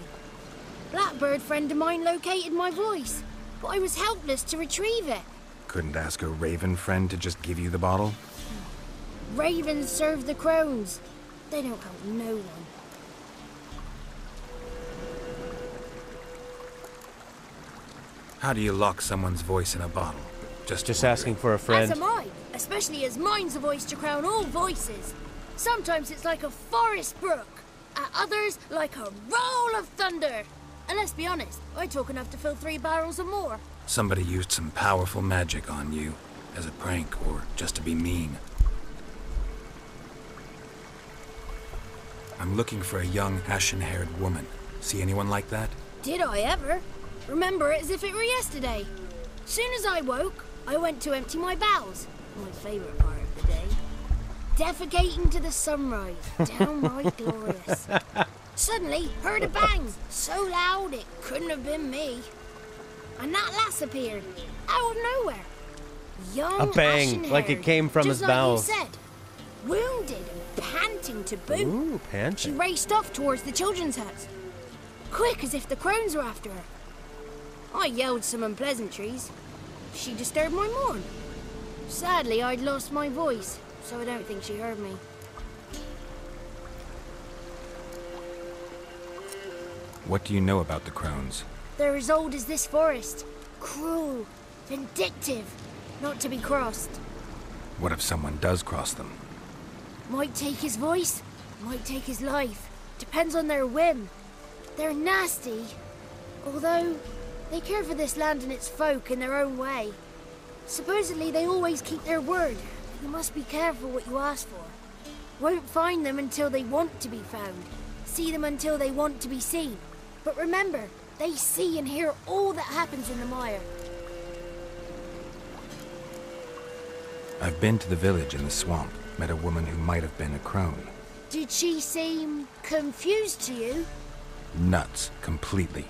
Blackbird friend of mine located my voice, but I was helpless to retrieve it. Couldn't ask a raven friend to just give you the bottle? Ravens serve the crones. They don't help no one. How do you lock someone's voice in a bottle? Just asking for a friend. As am I, especially as mine's a voice to crown all voices. Sometimes it's like a forest brook, at others like a roll of thunder. And let's be honest, I talk enough to fill 3 barrels or more. Somebody used some powerful magic on you, as a prank or just to be mean. I'm looking for a young, ashen-haired woman. See anyone like that? Did I ever? Remember it as if it were yesterday. Soon as I woke, I went to empty my bowels. My favourite part of the day. Defecating to the sunrise. Downright glorious. Suddenly, heard a bang. So loud it couldn't have been me. And that lass appeared. Out of nowhere. Young, A bang, ashen-haired, like it came from just his like bowels. you said. Wounded and panting to boot. Ooh, She panting. raced off towards the children's huts. Quick as if the crones were after her. I yelled some unpleasantries. She disturbed my morn. Sadly, I'd lost my voice, so I don't think she heard me. What do you know about the crones? They're as old as this forest. Cruel, vindictive, not to be crossed. What if someone does cross them? Might take his voice, might take his life. Depends on their whim. They're nasty, although they care for this land and its folk in their own way. Supposedly they always keep their word. You must be careful what you ask for. Won't find them until they want to be found. See them until they want to be seen. But remember, they see and hear all that happens in the mire. I've been to the village in the swamp, met a woman who might have been a crone. Did she seem confused to you? Nuts, completely.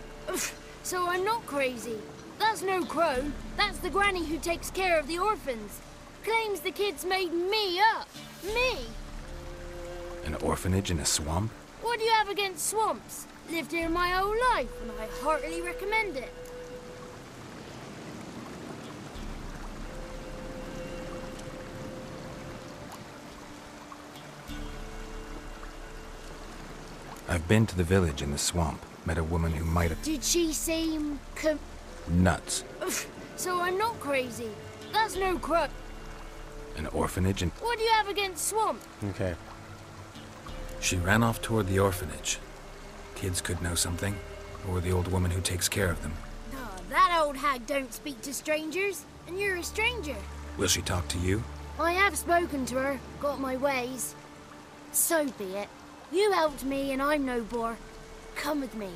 So I'm not crazy. That's no crone. That's the granny who takes care of the orphans. Claims the kids made me up. Me! An orphanage in a swamp? What do you have against swamps? Lived here my whole life, and I heartily recommend it. I've been to the village in the swamp, met a woman who might have... Did she seem Nuts. So I'm not crazy. That's no crone. An orphanage in... What do you have against swamp? Okay. She ran off toward the orphanage. Kids could know something, or the old woman who takes care of them. Oh, that old hag don't speak to strangers, and you're a stranger. Will she talk to you? I have spoken to her, got my ways. So be it. You helped me, and I'm no bore. Come with me.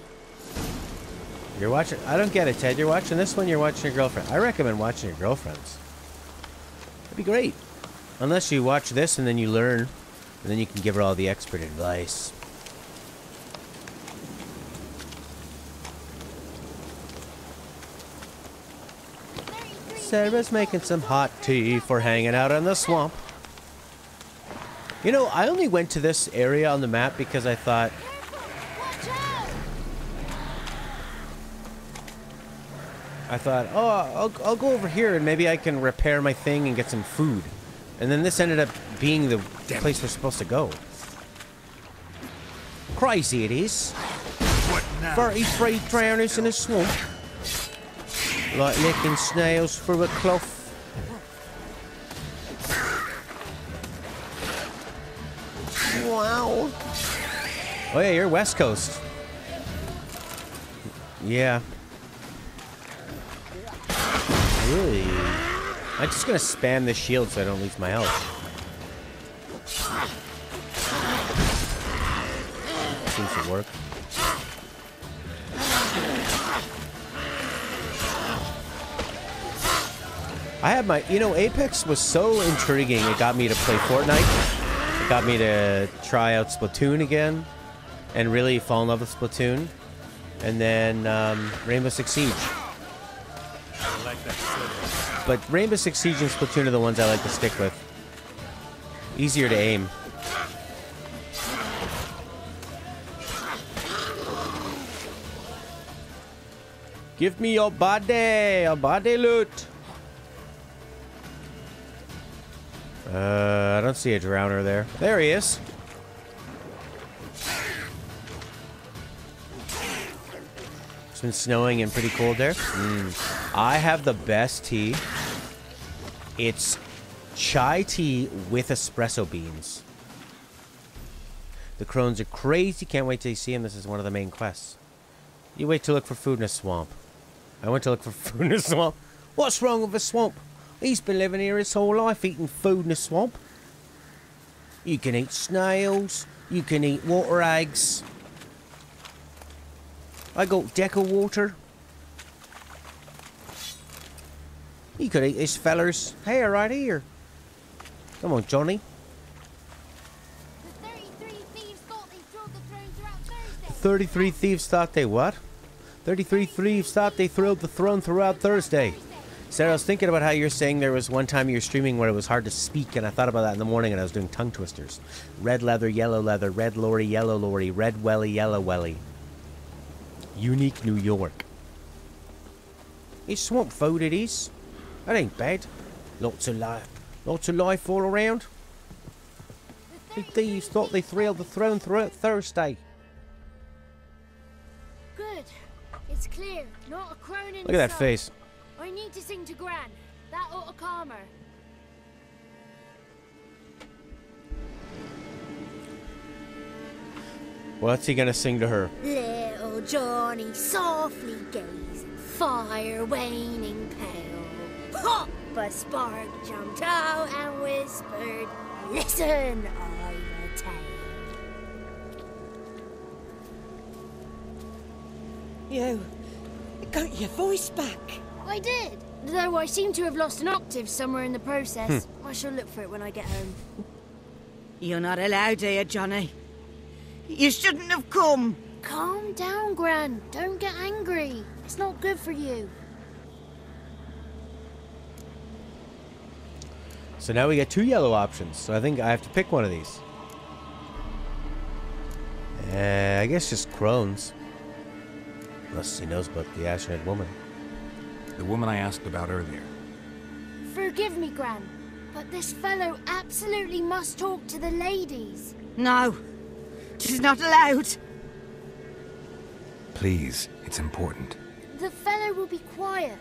You're watching... I don't get it, Ted. You're watching this one, you're watching your girlfriend. I recommend watching your girlfriends. That'd be great. Unless you watch this and then you learn, and then you can give her all the expert advice. Sarah's making some hot tea for hanging out in the swamp. You know, I only went to this area on the map because I thought... oh, I'll go over here and maybe I can repair my thing and get some food. And then this ended up being the place we're supposed to go. Crazy it is. 33 drowners in a swamp. Like licking snails through a cloth. Wow. Oh yeah, you're West Coast. Yeah. Really? I'm just gonna spam this shield so I don't lose my health. Seems to work. I had my... You know, Apex was so intriguing, it got me to play Fortnite. It got me to try out Splatoon again. And really fall in love with Splatoon. And then, Rainbow Six Siege. But Rainbow Six Siege and Splatoon are the ones I like to stick with. Easier to aim. Give me your body loot. I don't see a drowner there. There he is. It's been snowing and pretty cold there. I have the best tea. It's chai tea with espresso beans. The crones are crazy. Can't wait till you see them. This is one of the main quests. You wait to look for food in a swamp. I went to look for food in a swamp. What's wrong with a swamp? He's been living here his whole life eating food in a swamp. You can eat snails. You can eat water eggs. I got deco water. You could eat this, fellers. Hey, right here. Come on, Johnny. The 33 thieves thought they drove the throne throughout Thursday. 33 thieves thought they what? 33 thieves thought they thrilled the throne throughout Thursday. Sarah, I was thinking about how you're saying there was one time you were streaming where it was hard to speak, and I thought about that in the morning and I was doing tongue twisters. Red leather, red lorry, yellow lorry, red welly, yellow welly. Unique New York. It's swamp food, it is. That ain't bad. Lots of life all around. The thieves thought they thrilled the throne Thursday. Good. It's clear. Not a crone in Look at that sight. face. I need to sing to Gran. That ought to calm her. What's he gonna sing to her? Little Johnny softly gazing, fire waning pale. Pop! A spark jumped out and whispered, "Listen, I've a tale." You got your voice back. I did, though I seem to have lost an octave somewhere in the process. I shall look for it when I get home. You're not allowed here, Johnny. You shouldn't have come. Calm down, Gran. Don't get angry. It's not good for you. So now we get 2 yellow options. So I think I have to pick one of these. I guess just crones. Unless he knows about the ash-haired woman. The woman I asked about earlier. Forgive me, Gran, but this fellow absolutely must talk to the ladies. No, she's not allowed. Please, it's important. The fellow will be quiet.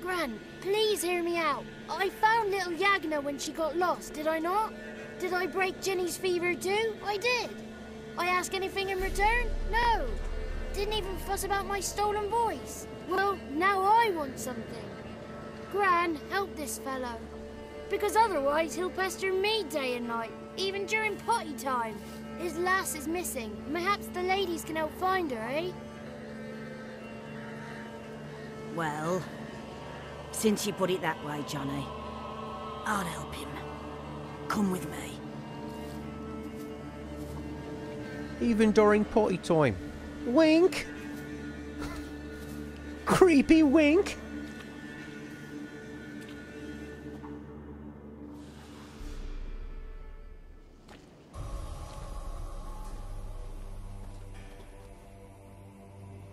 Gran, please hear me out. I found little Yagna when she got lost, did I not? Did I break Ginny's fever too? I did. I ask anything in return? No. Didn't even fuss about my stolen voice. Well, now I want something. Gran, help this fellow. Because otherwise he'll pester me day and night, even during potty time. His lass is missing. Perhaps the ladies can help find her, eh? Well, since you put it that way, Johnny, I'll help him. Come with me. Even during potty time. Wink. Creepy wink.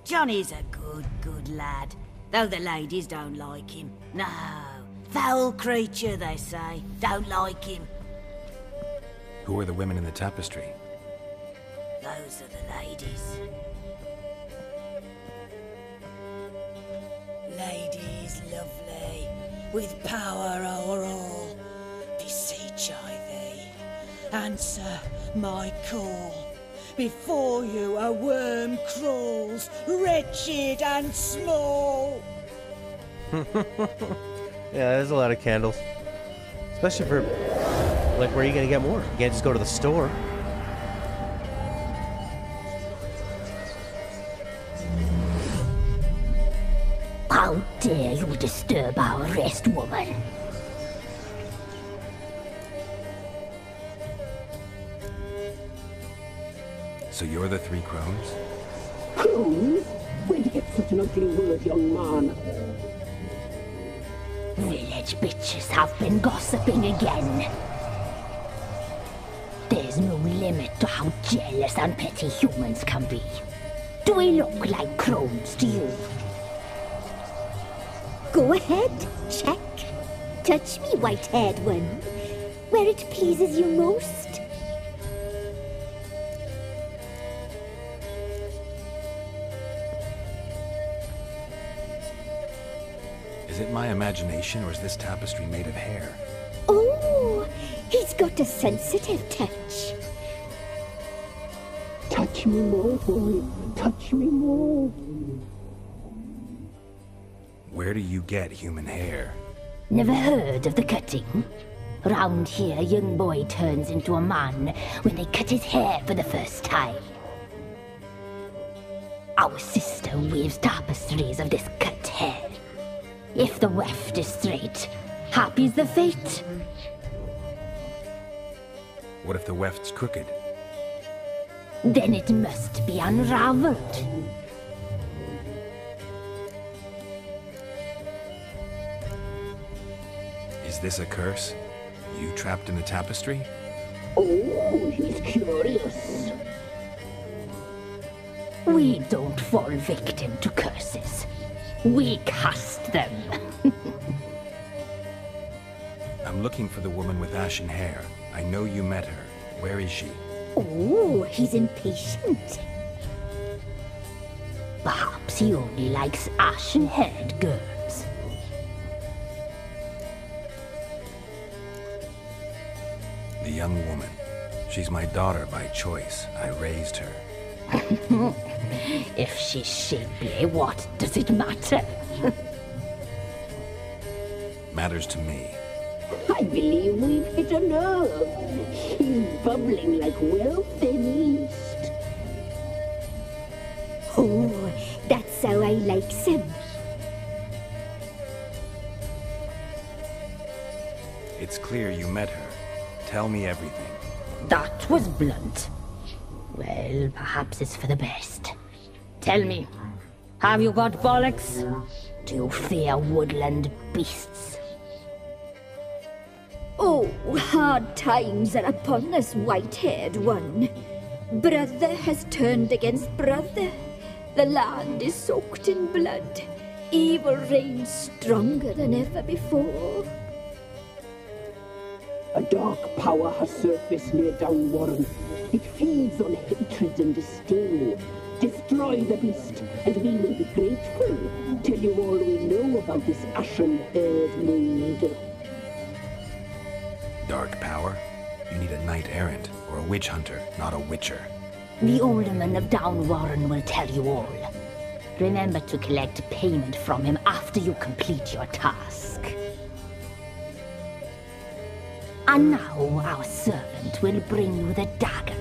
Johnny's a good lad, though the ladies don't like him. No, foul creature, they say. Don't like him. Who are the women in the tapestry? Those are the ladies. Ladies lovely, with power o'er all, beseech I thee, answer my call. Before you a worm crawls, wretched and small. Yeah, there's a lot of candles. Especially for, like, where are you gonna get more? You can't just go to the store. How dare you disturb our rest, woman? So you're the 3 crones? Crones? Where'd you get such an ugly word, young man? Village bitches have been gossiping again. There's no limit to how jealous and petty humans can be. Do we look like crones to you? Go ahead, check. Touch me, white-haired one, where it pleases you most. Is it my imagination, or is this tapestry made of hair? Oh, he's got a sensitive touch. Touch me more, boy. Touch me more. Where do you get human hair? Never heard of the cutting? Round here, a young boy turns into a man when they cut his hair for the first time. Our sister weaves tapestries of this cut hair. If the weft is straight, happy's the fate. What if the weft's crooked? Then it must be unraveled. Is this a curse? You trapped in the tapestry? Oh, he's curious. We don't fall victim to curses. We cast them. I'm looking for the woman with ashen hair. I know you met her. Where is she? Oh, he's impatient. Perhaps he only likes ashen-haired girls. The young woman. She's my daughter by choice. I raised her. If she's shapely, what does it matter? Matters to me. I believe we've hit a nerve. He's bubbling like well-fed yeast. Oh, that's how I like him. It's clear you met her. Tell me everything. That was blunt. Well, perhaps it's for the best. Tell me, have you got bollocks? Do you fear woodland beasts? Oh, hard times are upon us, white-haired one. Brother has turned against brother. The land is soaked in blood. Evil reigns stronger than ever before. A dark power has surfaced near Downwarren. It feeds on hatred and disdain. Destroy the beast, and we will be grateful. Tell you all we know about this ashen-haired maid. Dark power? You need a knight-errant or a witch hunter, not a witcher. The alderman of Downwarren will tell you all. Remember to collect payment from him after you complete your task. And now our servant will bring you the dagger.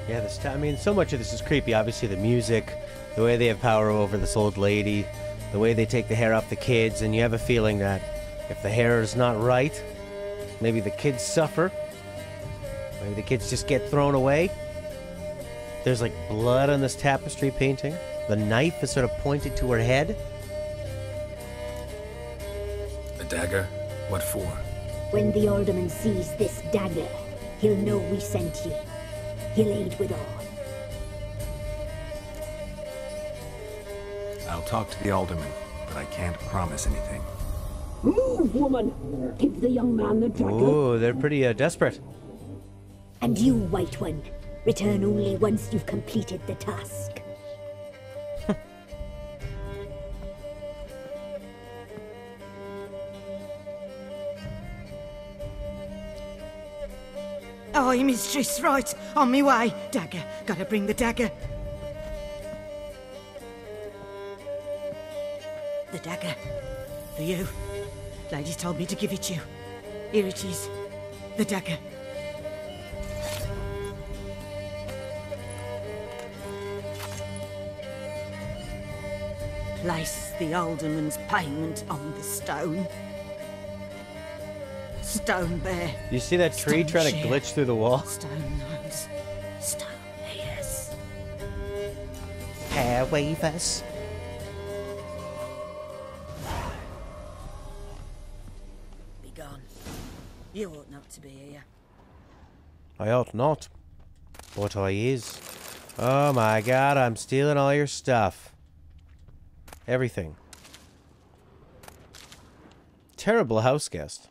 Yeah, I mean, so much of this is creepy. Obviously, the music, the way they have power over this old lady, the way they take the hair off the kids, and you have a feeling that if the hair is not right, maybe the kids suffer. Maybe the kids just get thrown away. There's like blood on this tapestry painting. The knife is sort of pointed to her head. A dagger? What for? When the alderman sees this dagger, he'll know we sent you. He'll aid with all. I'll talk to the alderman, but I can't promise anything. Move, woman! Give the young man the dagger. Oh, they're pretty desperate. And you, White One, return only once you've completed the task. Aye, mistress, right. On me way. Dagger. Gotta bring the dagger. The dagger. For you. Ladies told me to give it you. Here it is. The dagger. Place the alderman's payment on the stone. Stone bear. You see that tree Stone trying to shear. glitch through the wall? Stone nose. Stone ears. Hair wavers. Be gone. You ought not to be here. I ought not, but I is. Oh my god, I'm stealing all your stuff. Everything. Terrible house guest.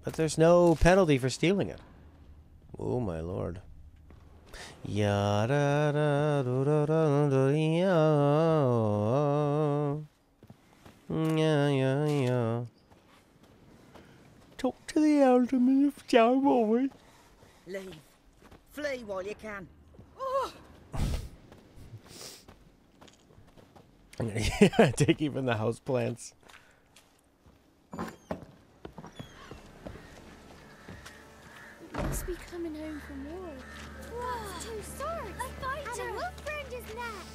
But there's no penalty for stealing it. Oh my lord. Ya da da do da da da ya. Yeah. Talk to the alderman of Downwarren. Leave. Flee while you can. I'm gonna take even the house plants. Must be coming home from war. Whoa, 2 swords! A fighter! And a wolf round his neck!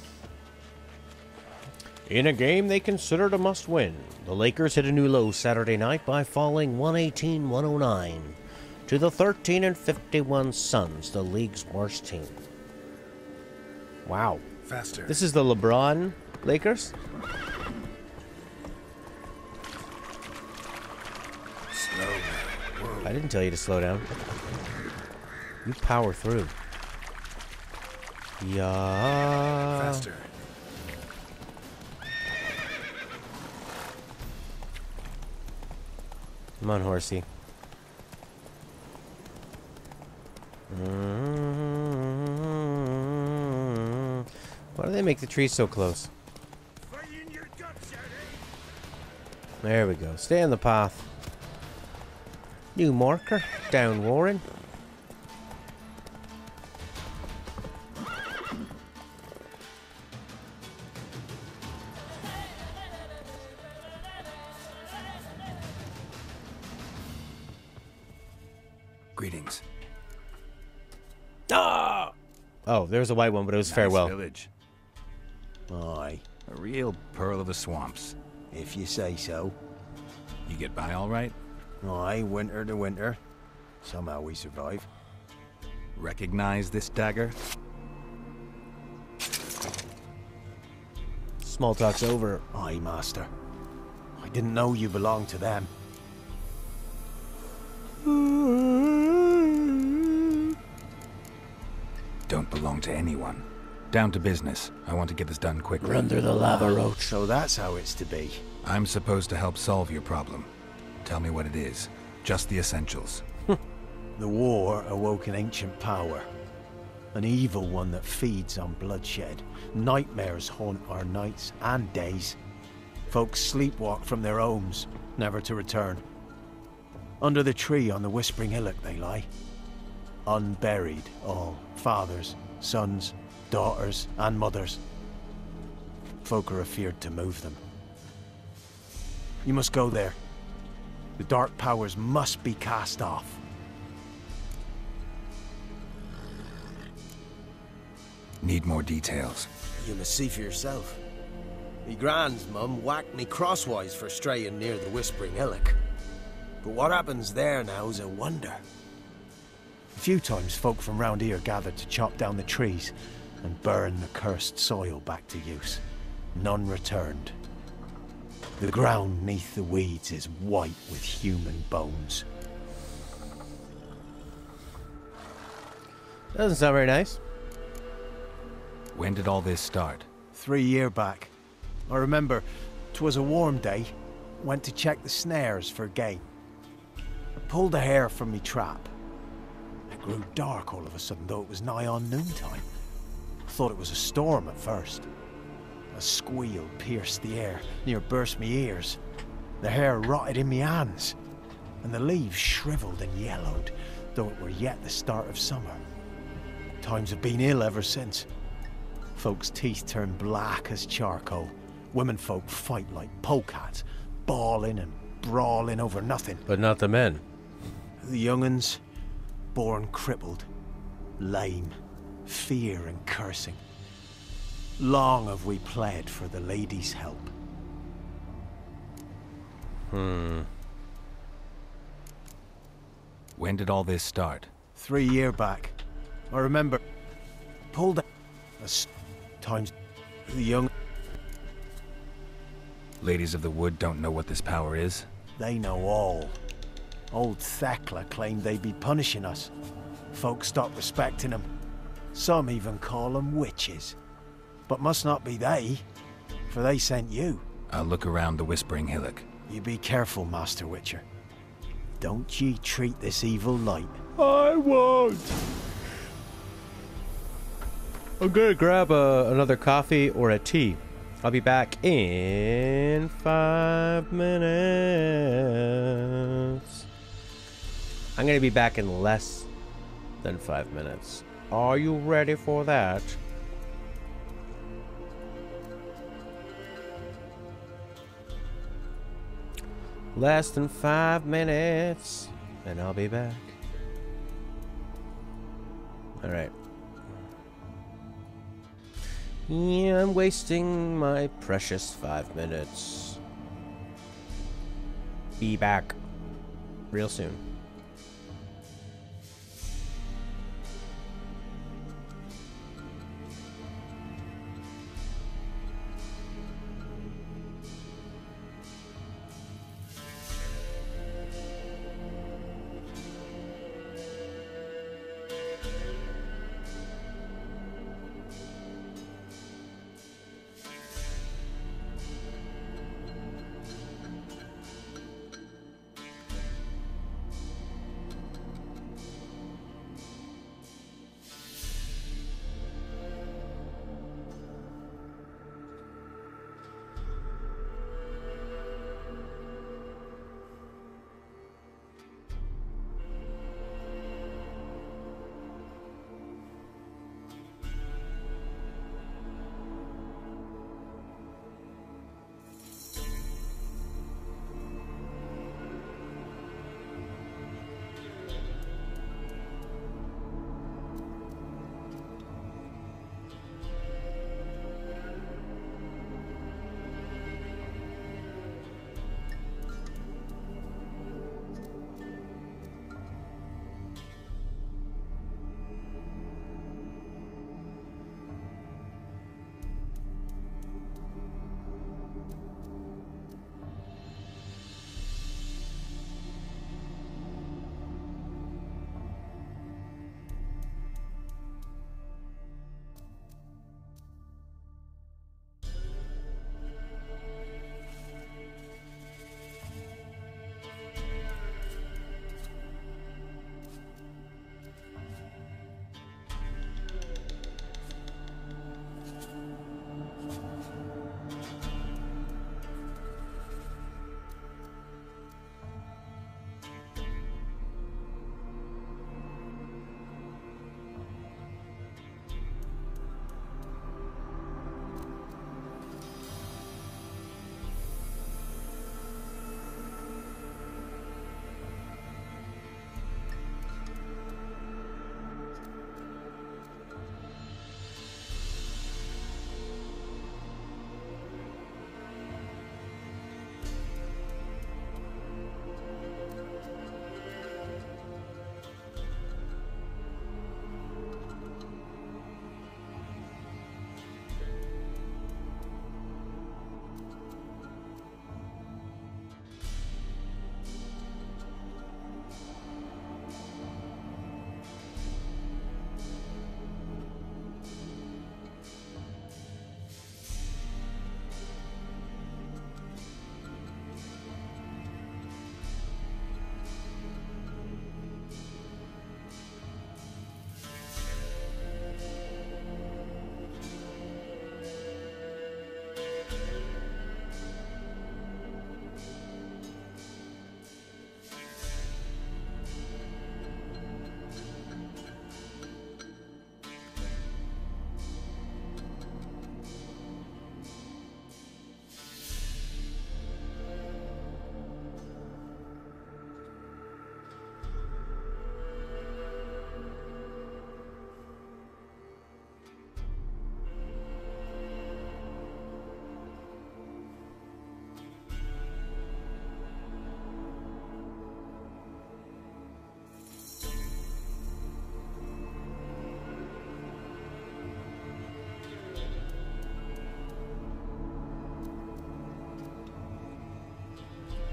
In a game they considered a must-win, the Lakers hit a new low Saturday night by falling 118-109 to the 13-51 Suns, the league's worst team. Wow. Faster. This is the LeBron Lakers? Slow now. Whoa. I didn't tell you to slow down. You power through. Yeah. Faster. Come on, horsey. Why do they make the trees so close? There we go. Stay on the path. New marker. Down, Warren. Greetings. Ah! Oh, there was a white one, but it was Nice farewell. Village. Aye, A real pearl of the swamps. if you say so. You get by all right? Aye, winter to winter. Somehow we survive. Recognize this dagger? Small talk's over. Aye, master. I didn't know you belonged to them. Don't belong to anyone. Down to business. I want to get this done quickly. Under the lava roach. So that's how it's to be. I'm supposed to help solve your problem. Tell me what it is. Just the essentials. The war awoke an ancient power. An evil one that feeds on bloodshed. Nightmares haunt our nights and days. Folks sleepwalk from their homes, never to return. Under the tree on the Whispering Hillock they lie. Unburied, all. Fathers, sons, daughters, and mothers. Folk are afeared to move them. You must go there. The dark powers must be cast off. Need more details. You must see for yourself. Me grand's mum whacked me crosswise for straying near the Whispering Hillock. But what happens there now's a wonder. A few times folk from round here gathered to chop down the trees and burn the cursed soil back to use. None returned. The ground neath the weeds is white with human bones. Doesn't sound very nice. When did all this start? 3 year back. I remember 'twas a warm day. Went to check the snares for game. I pulled a hare from me trap. It grew dark all of a sudden, though it was nigh on noontime. I thought it was a storm at first. A squeal pierced the air, near burst me ears. The hair rotted in me hands, and the leaves shriveled and yellowed, though it were yet the start of summer. Times have been ill ever since. Folks' teeth turn black as charcoal. Womenfolk fight like polecats, bawling and brawling over nothing. But not the men. The young'uns, born crippled, lame, fear and cursing. Long have we pled for the lady's help. When did all this start? 3 year back. I remember pulled a times the young Ladies of the Wood don't know what this power is? they know all. Old Thekla claimed they'd be punishing us. Folks stopped respecting them. Some even call them witches. But must not be they, for they sent you. I'll look around the Whispering Hillock. You be careful, Master Witcher. Don't ye treat this evil light. I won't. I'm gonna grab another coffee or a tea. I'll be back in 5 minutes. I'm gonna be back in less than 5 minutes. Are you ready for that? Less than 5 minutes, and I'll be back. Alright. Yeah, I'm wasting my precious 5 minutes. Be back real soon.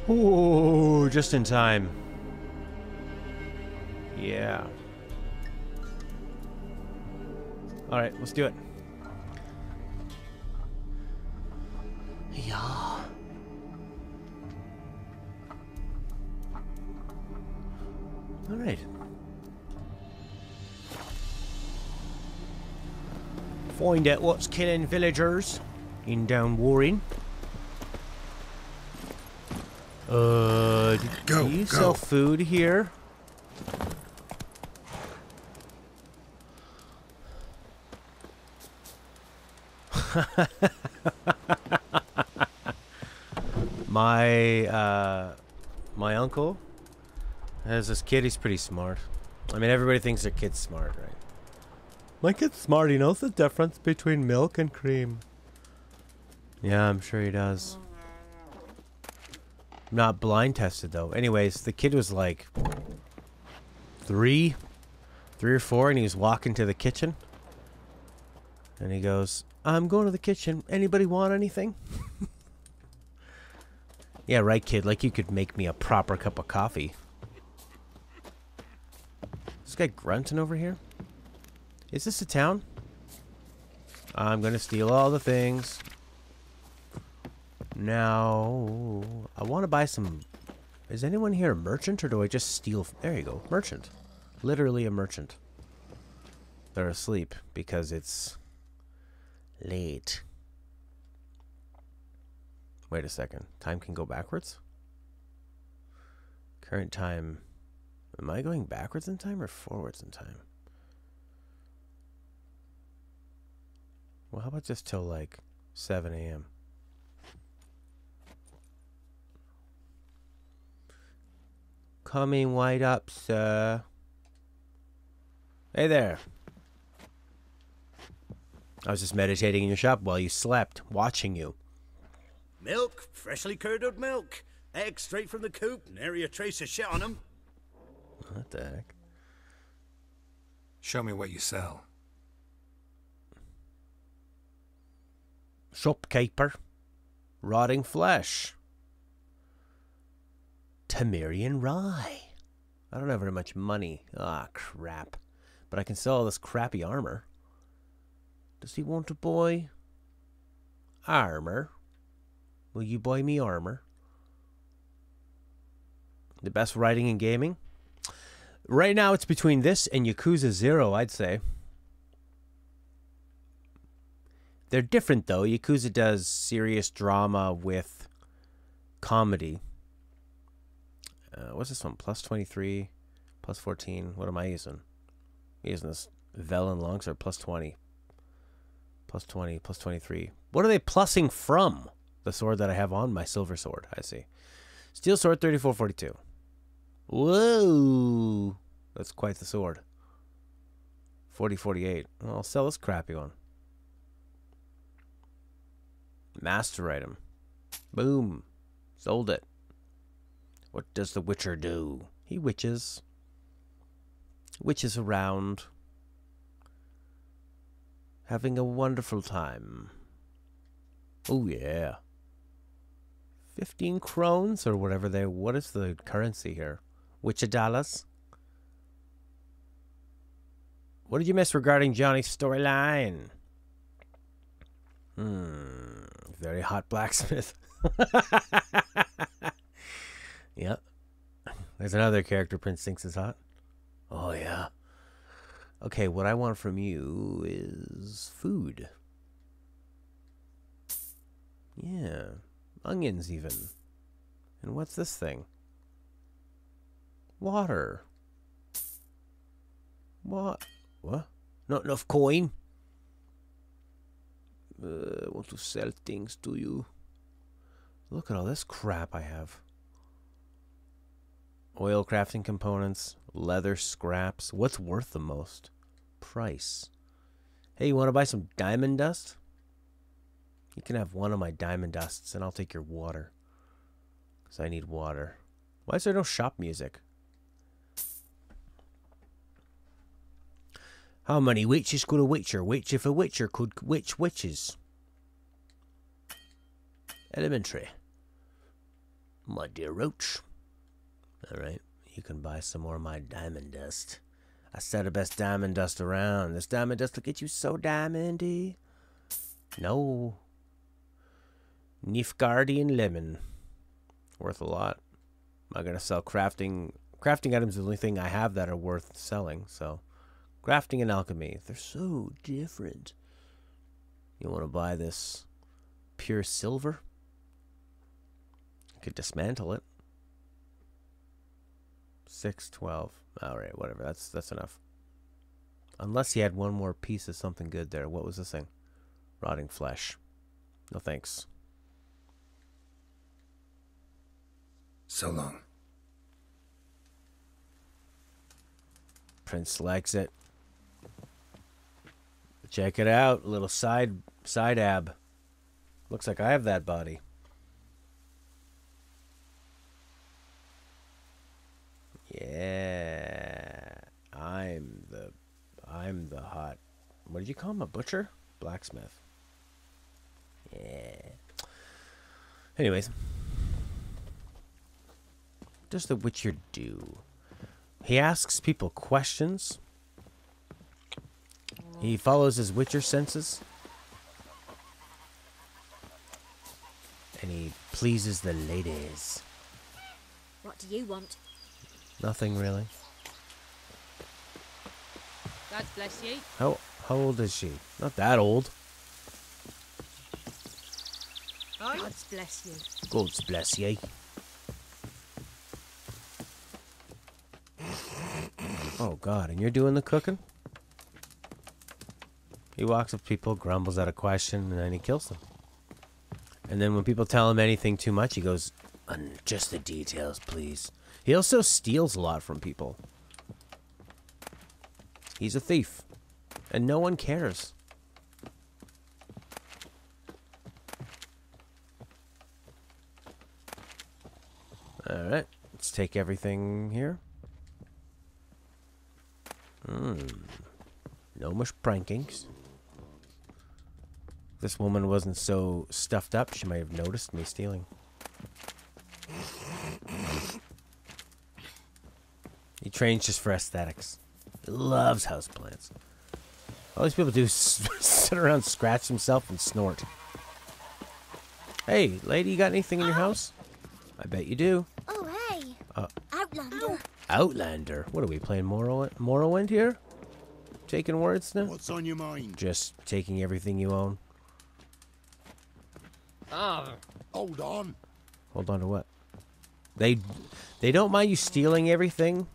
Ooh, just in time. Yeah. Alright, let's do it. Yeah. Alright. Find out what's killing villagers in Down Warren. Do you sell food here? My uncle has this kid. He's pretty smart. I mean, everybody thinks their kid's smart, right? My kid's smart. He knows the difference between milk and cream. Yeah, I'm sure he does. Not blind tested though. Anyways, the kid was like 3 or 4, and he was walking to the kitchen, and he goes, "I'm going to the kitchen. Anybody want anything?" Yeah, right, kid. Like you could make me a proper cup of coffee. This guy grunting over here? Is this a town? I'm gonna steal all the things. Now, I want to buy some... Is anyone here a merchant, or do I just steal... There you go, merchant. Literally a merchant. They're asleep because it's late. Wait a second. Time can go backwards? Current time... Am I going backwards in time or forwards in time? Well, how about just till like 7 a.m.? Coming right up, sir. Hey there. I was just meditating in your shop while you slept, watching you. Milk, freshly curdled milk. Eggs straight from the coop, nary a trace of shit on them. What the heck? Show me what you sell. Shopkeeper. Rotting flesh. Temerian rye. I don't have very much money. Ah, crap. But I can sell all this crappy armor. Does he want to buy armor? Will you buy me armor? The best writing in gaming? Right now it's between this and Yakuza 0, I'd say. They're different though. Yakuza does serious drama with comedy. What's this one? Plus 23, plus 14. What am I using? I'm using this Velen Longsword, plus 20. Plus 20, plus 23. What are they plussing from? The sword that I have on, my silver sword, I see. Steel sword, 3442. Whoa! That's quite the sword. 4048. Well, I'll sell this crappy one. Master item. Boom. Sold it. What does the Witcher do? He witches. Witches around. Having a wonderful time. Oh yeah. 15 crones or whatever they... What is the currency here? Witchadalas? What did you miss regarding Johnny's storyline? Very hot blacksmith. Yep. There's another character Prince thinks is hot. Oh, yeah. Okay, what I want from you is food. Yeah. Onions, even. And what's this thing? Water. What? What? Not enough coin? I want to sell things to you. Look at all this crap I have. Oil crafting components, leather scraps. What's worth the most? Price. Hey, you want to buy some diamond dust? You can have one of my diamond dusts, and I'll take your water. Because I need water. Why is there no shop music? How many witches could a witcher witch if a witcher could witch witches? Elementary. My dear Roach. Alright, you can buy some more of my diamond dust. I sell the best diamond dust around. This diamond dust will get you so diamondy. No. Nilfgaardian lemon. Worth a lot. I'm not gonna sell crafting. Crafting items is the only thing I have that are worth selling, so. Crafting and alchemy. They're so different. You want to buy this pure silver? You could dismantle it. 612. Alright, whatever. That's enough. Unless he had one more piece of something good there. What was this thing? Rotting flesh. No thanks. So long. Prince likes it. Check it out. A little side ab. Looks like I have that body. Yeah. I'm the hot. What did you call him? A butcher? Blacksmith. Yeah. Anyways. What does the Witcher do? He asks people questions. He follows his Witcher senses. And he pleases the ladies. What do you want? Nothing really. God bless you. How old is she? Not that old. God bless you. God bless ye. Oh God, and you're doing the cooking? He walks up to people, grumbles at a question, and then he kills them. And then when people tell him anything too much, he goes, just the details, please. He also steals a lot from people. He's a thief. And no one cares. Alright, let's take everything here. No much prankings. If this woman wasn't so stuffed up, she might have noticed me stealing. He trains just for aesthetics. He loves houseplants. All these people do is sit around, scratch himself, and snort. Hey, lady, you got anything in your house? I bet you do. Oh, hey. Outlander. Outlander? What are we playing, Morrowind here? Taking words now? What's on your mind? Just taking everything you own. Hold on. Hold on to what? They don't mind you stealing everything,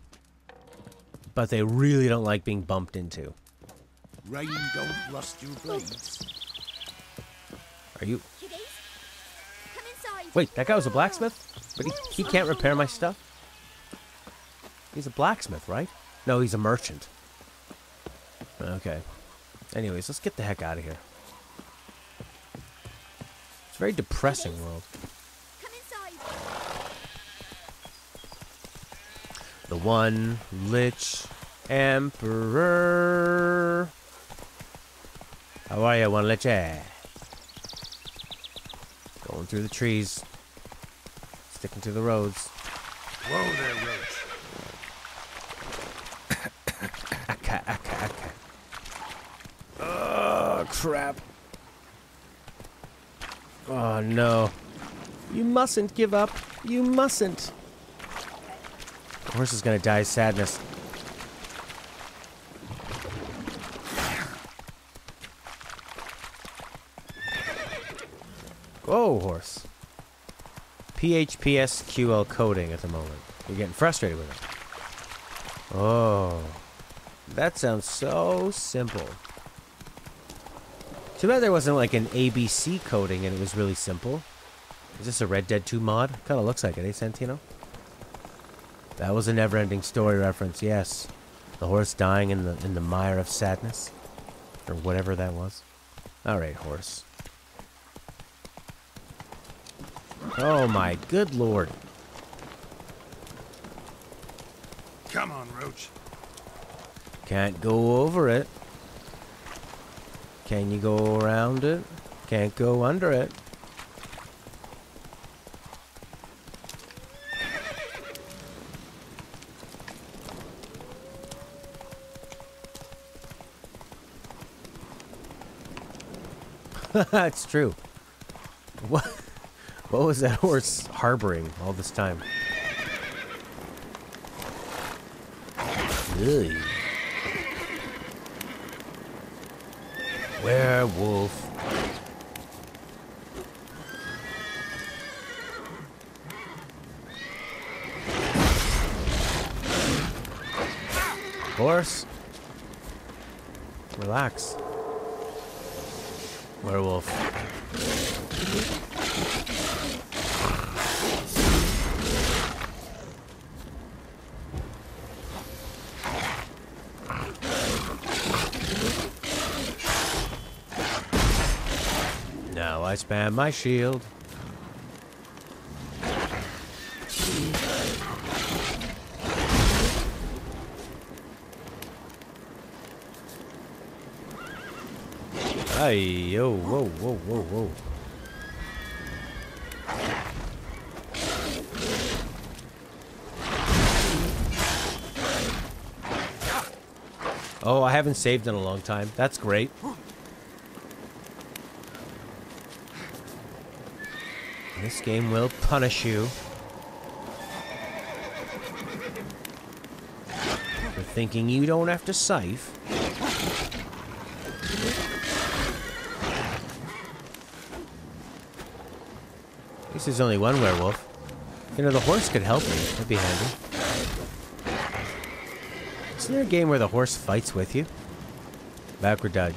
but they really don't like being bumped into. Rain don't rust your blades. Are you... Wait, that guy was a blacksmith? But he can't repair my stuff? He's a blacksmith, right? No, he's a merchant. Okay. Anyways, let's get the heck out of here. It's a very depressing world. The one Lich Emperor. How are you, one Lich? Going through the trees. Sticking to the roads. Whoa there, Roach. Akka. Oh, crap. Oh, no. You mustn't give up. You mustn't. The horse is gonna die of sadness. Whoa, horse. PHPSQL coding at the moment. You're getting frustrated with it. Oh. That sounds so simple. Too bad there wasn't like an ABC coding and it was really simple. Is this a Red Dead 2 mod? Kind of looks like it, eh, Santino? That was a never-ending story reference, yes. The horse dying in the mire of sadness. Or whatever that was. Alright, horse. Oh my good lord. Come on, Roach. Can't go over it. Can you go around it? Can't go under it. That's true. What was that horse harboring all this time? Ugh. Werewolf. Horse. Relax. Werewolf. Now I spam my shield. Ay, yo, whoa, whoa, whoa, whoa. Oh, I haven't saved in a long time. That's great. This game will punish you for thinking you don't have to save. At least there's only one werewolf. You know, the horse could help me. That'd be handy. Isn't there a game where the horse fights with you? Backward dodge.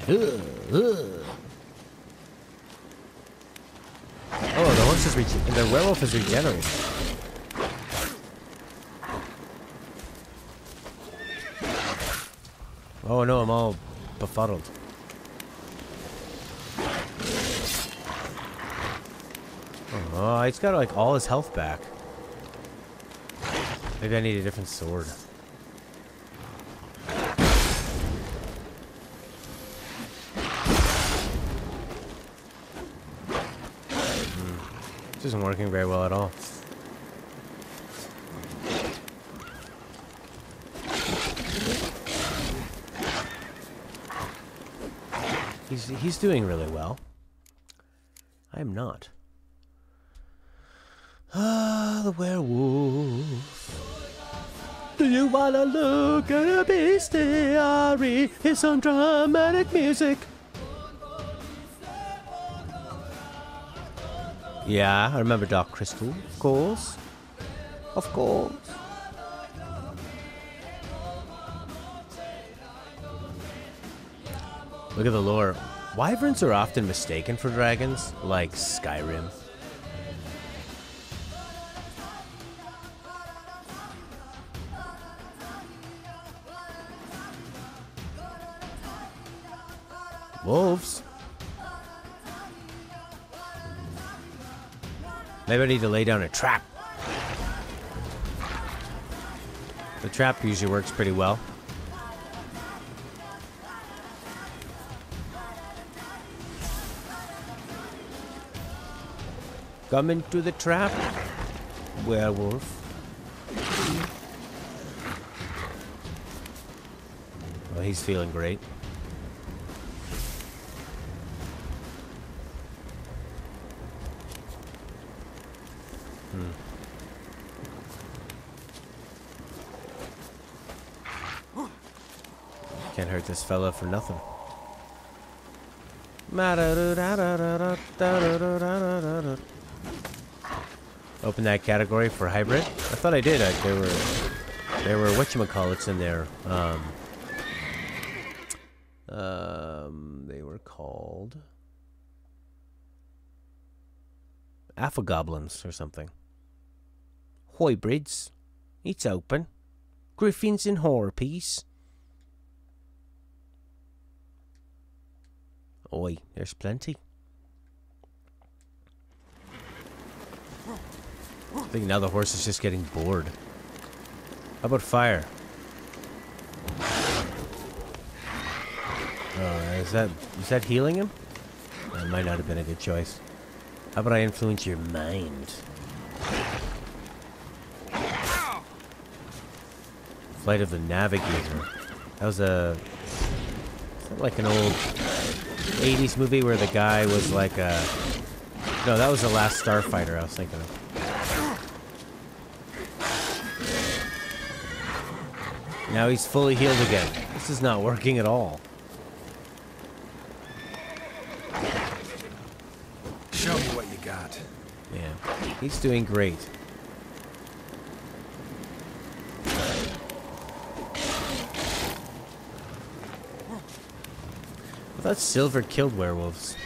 Oh, the horse is the werewolf is regenerating. Oh no, I'm all befuddled. Oh, he's got like all his health back. Maybe I need a different sword. This isn't working very well at all. He's doing really well. I am not. Ah, the werewolf. Do you wanna look at a bestiary? Here's some dramatic music. Yeah, I remember Dark Crystal, of course. Of course. Look at the lore. Wyverns are often mistaken for dragons, like Skyrim. Wolves. Maybe I need to lay down a trap. The trap usually works pretty well. Come into the trap, werewolf. Oh, he's feeling great. Can't hurt this fella for nothing. Open that category for hybrid. I thought I did. There were whatchamacallits in there. They were called Aphogoblins or something. Hybrids. It's open. Griffins and horror piece. Oi, there's plenty. I think now the horse is just getting bored. How about fire? Is that healing him? That might not have been a good choice. How about I influence your mind? Flight of the Navigator. That was a... Is that like an old 80s movie where the guy was like a... No, that was The Last Starfighter I was thinking of. Now he's fully healed again. This is not working at all. Show me what you got. Yeah, he's doing great. I thought Silver killed werewolves.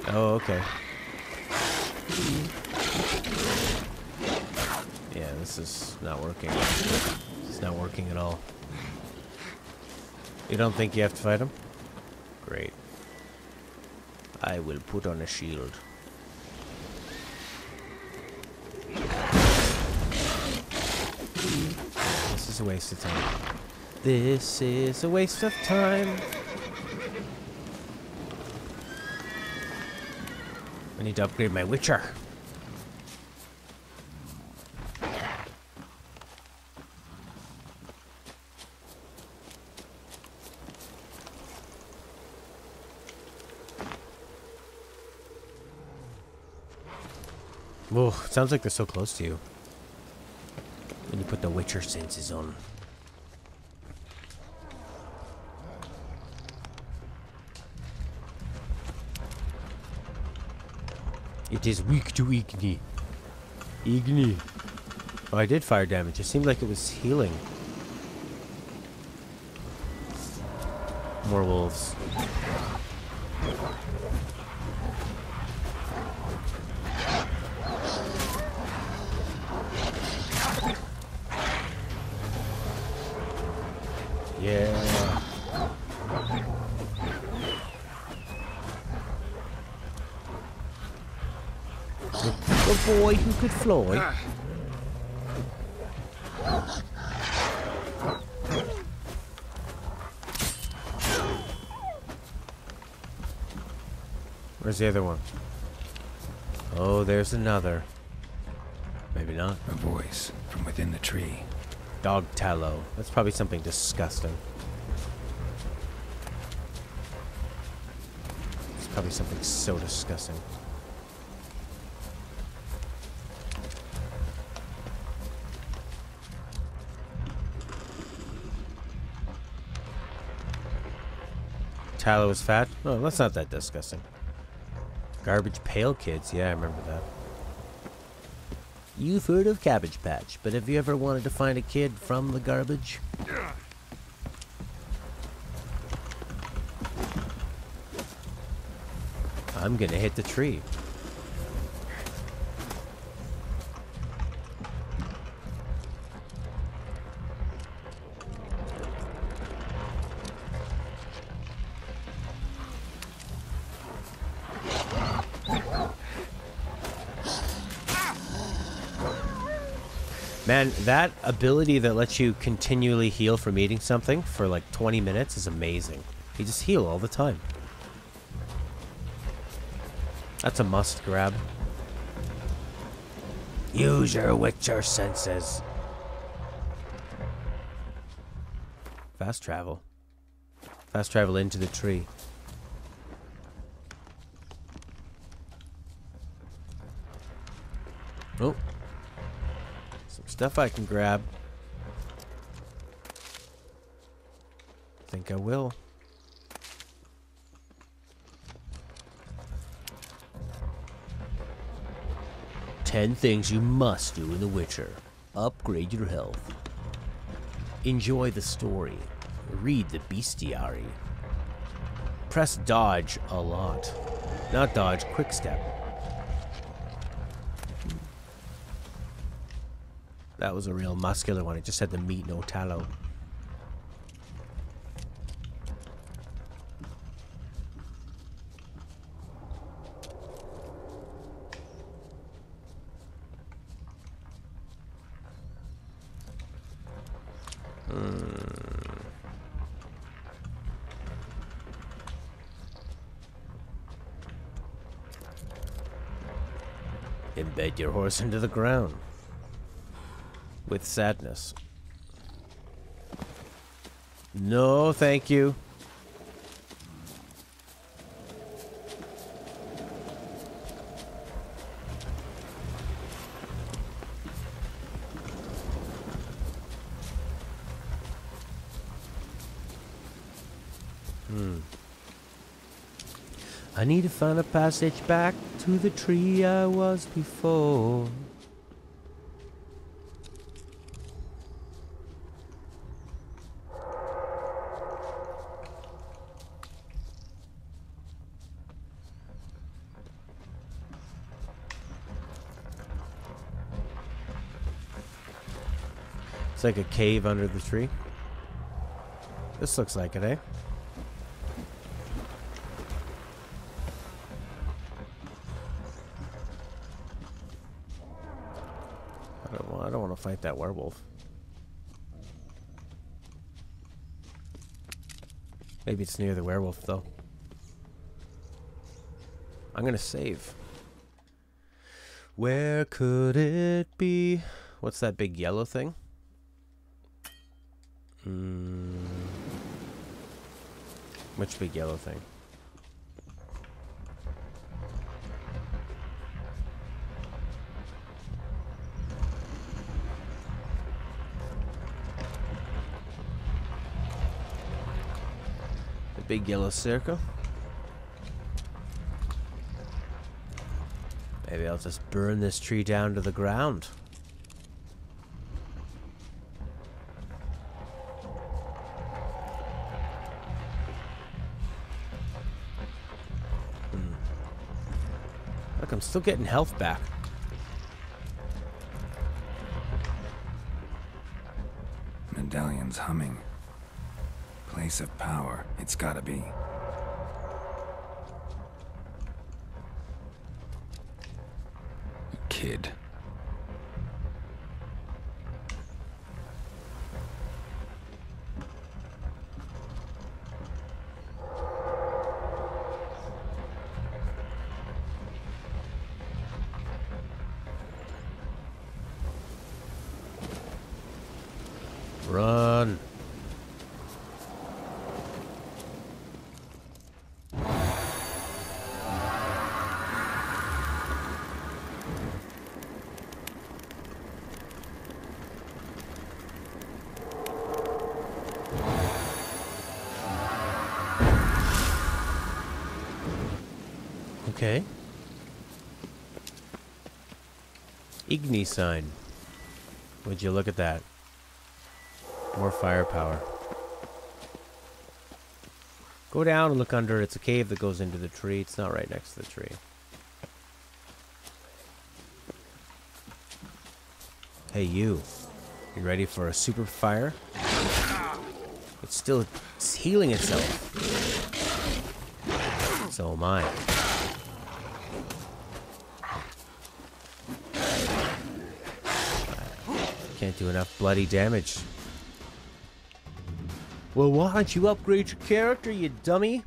Oh, okay. Yeah, this is not working. It's not working at all. You don't think you have to fight him? Great. I will put on a shield. This is a waste of time. This is a waste of time. I need to upgrade my Witcher. Whoa, it sounds like they're so close to you. When you put the Witcher senses on. It is weak to Igni. Igni. Oh, I did fire damage. It seemed like it was healing. More wolves. Yeah. The boy who could fly. Where's the other one? Oh, there's another. Maybe not. A voice from within the tree. Dog tallow. That's probably something disgusting. It's probably something so disgusting. Tallow is fat? Oh, that's not that disgusting. Garbage Pail Kids. Yeah, I remember that. You've heard of Cabbage Patch, but have you ever wanted to find a kid from the garbage? I'm gonna hit the tree. Man, that ability that lets you continually heal from eating something for like 20 minutes is amazing. You just heal all the time. That's a must grab. Use your Witcher senses. Fast travel. Fast travel into the tree. Oh. Stuff I can grab. Think I will. "10 things you must do in The Witcher. Upgrade your health. Enjoy the story. Read the bestiary. Press dodge a lot. Not dodge, quick step. That was a real muscular one. It just had the meat, no tallow. Embed your horse into the ground. With sadness. No, thank you. I need to find a passage back to the tree I was before. It's like a cave under the tree. This looks like it, eh? I don't want to fight that werewolf. Maybe it's near the werewolf, though. I'm gonna save. Where could it be? What's that big yellow thing? Which big yellow thing? The big yellow circle? Maybe I'll just burn this tree down to the ground. Look, I'm still getting health back. Medallion's humming. Place of power. It's gotta be. Kid. Run. Okay. Igni sign. Would you look at that? More firepower. Go down and look under. It's a cave that goes into the tree. It's not right next to the tree. Hey, you. You ready for a super fire? It's healing itself. So am I. Can't do enough bloody damage. Well, why don't you upgrade your character, you dummy?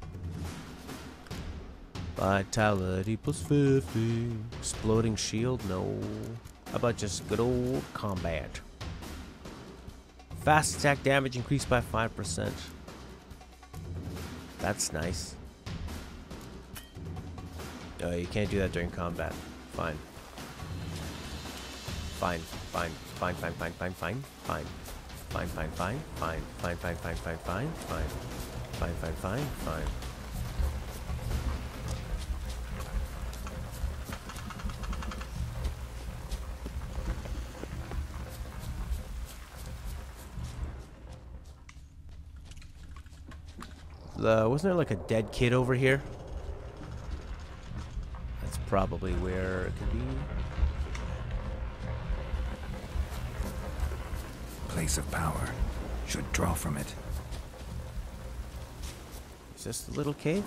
Vitality plus 50. Exploding shield? No. How about just good old combat? Fast attack damage increased by 5%. That's nice. Oh, you can't do that during combat. Fine. Fine. Fine. Fine. Fine. Fine. Fine. Fine. Fine. Fine, fine, fine, fine, fine, fine, fine, fine, fine, fine, fine, fine, fine, fine. Wasn't there like a dead kid over here? That's probably where it could be. Place of power. Should draw from it. Is this the little cave?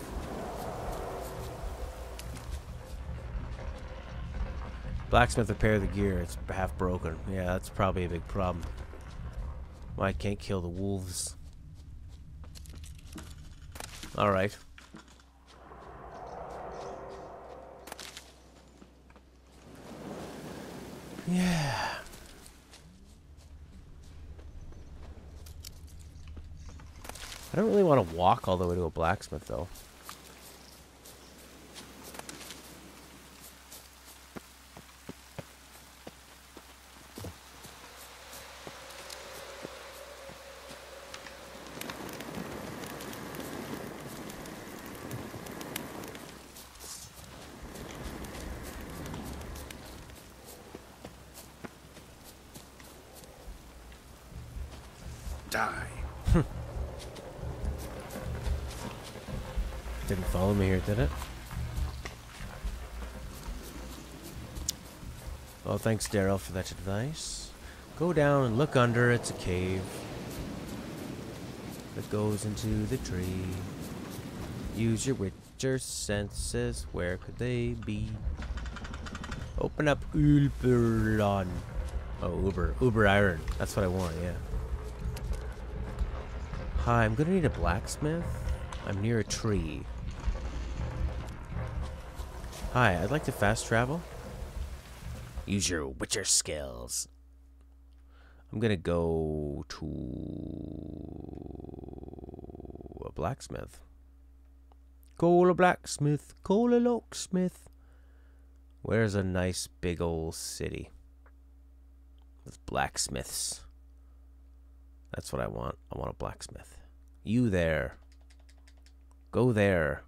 Blacksmith repair the gear. It's half broken. Yeah, that's probably a big problem. Why I can't kill the wolves. Alright. Yeah. I don't really want to walk all the way to a blacksmith, though. die. Didn't follow me here, did it? Well, thanks, Daryl, for that advice. Go down and look under. It's a cave that goes into the tree. Use your witcher senses. Where could they be? Open up Uberon. Oh, Uber Iron. That's what I want, yeah. Hi, I'm gonna need a blacksmith. I'm near a tree. Hi, I'd like to fast travel. Use your witcher skills. I'm gonna go to a blacksmith. Call a blacksmith, call a locksmith. Where's a nice big old city with blacksmiths? That's what I want. I want a blacksmith. You there. Go there.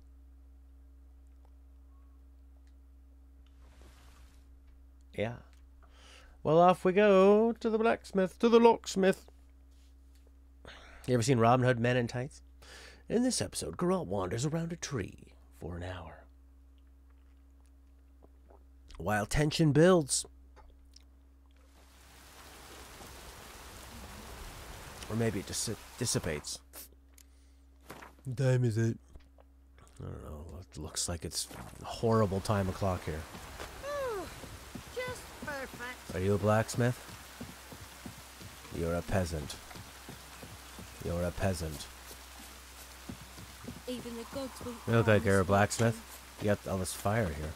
Yeah. Well, off we go to the blacksmith, to the locksmith. You ever seen Robin Hood Men in Tights? In this episode, Geralt wanders around a tree for an hour, while tension builds. Or maybe it just dissipates. What time is it? I don't know. It looks like it's a horrible time o'clock here. Just perfect. Are you a blacksmith? You're a peasant. You're a peasant. Even the gods won't. You look like you're a blacksmith. You got all this fire here.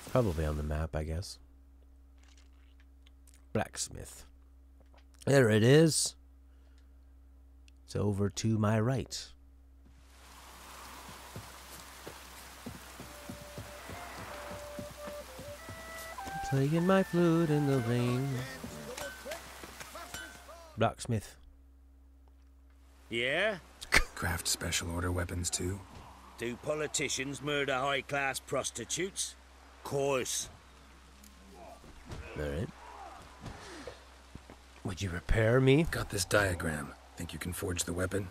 It's probably on the map, I guess. Blacksmith. There it is. It's over to my right. Playing my flute in the rain. Blacksmith. Yeah? Craft special order weapons too? Do politicians murder high-class prostitutes? Course. Alright. Would you repair me? Got this diagram. Think you can forge the weapon?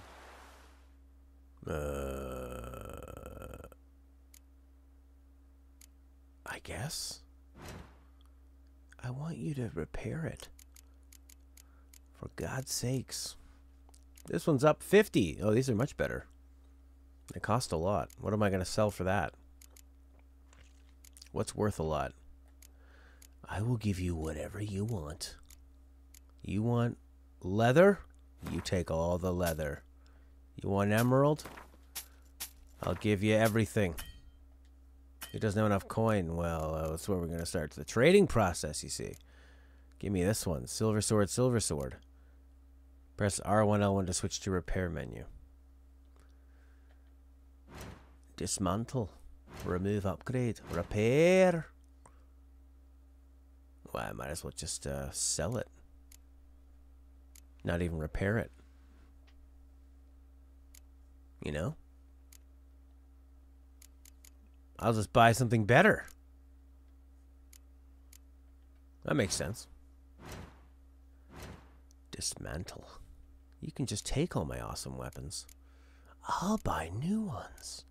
I guess. I want you to repair it. For God's sakes. This one's up 50. Oh, these are much better. They cost a lot. What am I going to sell for that? What's worth a lot? I will give you whatever you want. You want leather? You take all the leather. You want emerald? I'll give you everything. He doesn't have enough coin. Well, that's where we're going to start the trading process, you see. Give me this one. Silver sword, silver sword. Press R1, L1 to switch to repair menu. Dismantle. Remove, upgrade. Repair. Well, I might as well just sell it. Not even repair it. You know? I'll just buy something better. That makes sense. Dismantle. You can just take all my awesome weapons. I'll buy new ones.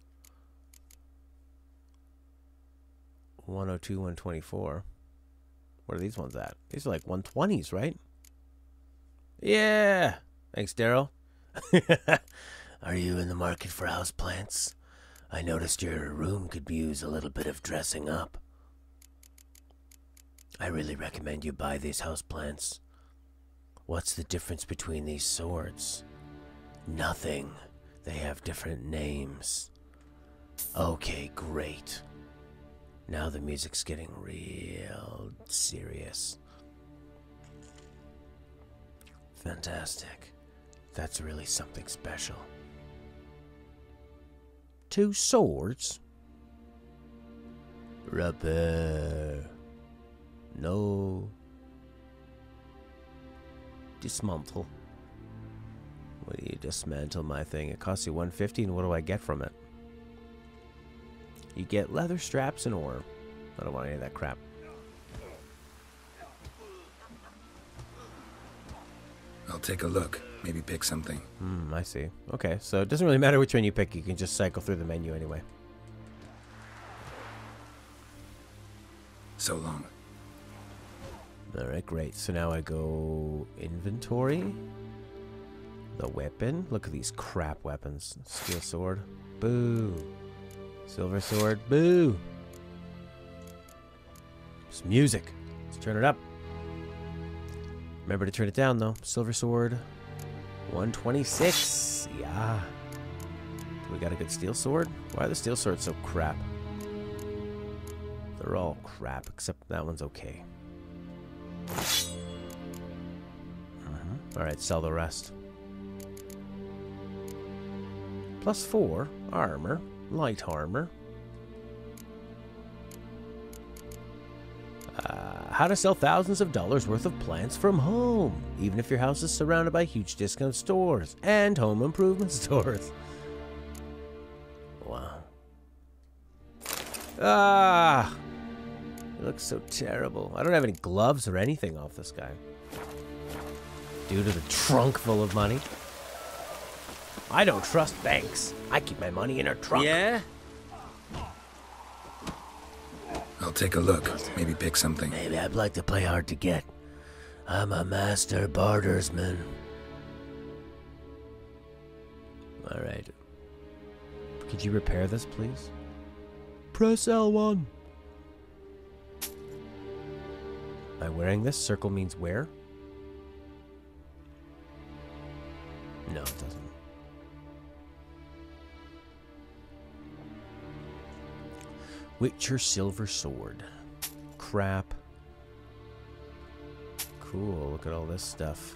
102, 124. What are these ones at? These are like 120s, right? Yeah. Thanks, Daryl. Are you in the market for houseplants? I noticed your room could use a little bit of dressing up. I really recommend you buy these houseplants. What's the difference between these swords? Nothing. They have different names. Okay, great. Now the music's getting real serious. Fantastic. That's really something special. 2 swords? Repair. No. Dismantle. What do you dismantle my thing? It costs you 150, and what do I get from it? You get leather straps and ore. I don't want any of that crap. I'll take a look. Maybe pick something. I see. Okay, so it doesn't really matter which one you pick. You can just cycle through the menu anyway. So long. Alright, great. So now I go inventory. The weapon. Look at these crap weapons. Steel sword. Boo. Silver sword. Boo. It's music. Let's turn it up. Remember to turn it down though. Silver sword. 126. Yeah. We got a good steel sword. Why are the steel swords so crap? They're all crap, except that one's okay. Alright, sell the rest. +4 armor, light armor. How to sell thousands of dollars worth of plants from home, even if your house is surrounded by huge discount stores and home improvement stores. Wow. Ah! It looks so terrible. I don't have any gloves or anything off this guy. Due to the trunk full of money. I don't trust banks. I keep my money in a trunk. Yeah? I'll take a look. Maybe pick something. Maybe I'd like to play hard to get. I'm a master bartersman. Alright. Could you repair this, please? Press L1. Am I wearing this? Circle means wear? No, it doesn't. Witcher Silver Sword. Crap. Cool, look at all this stuff.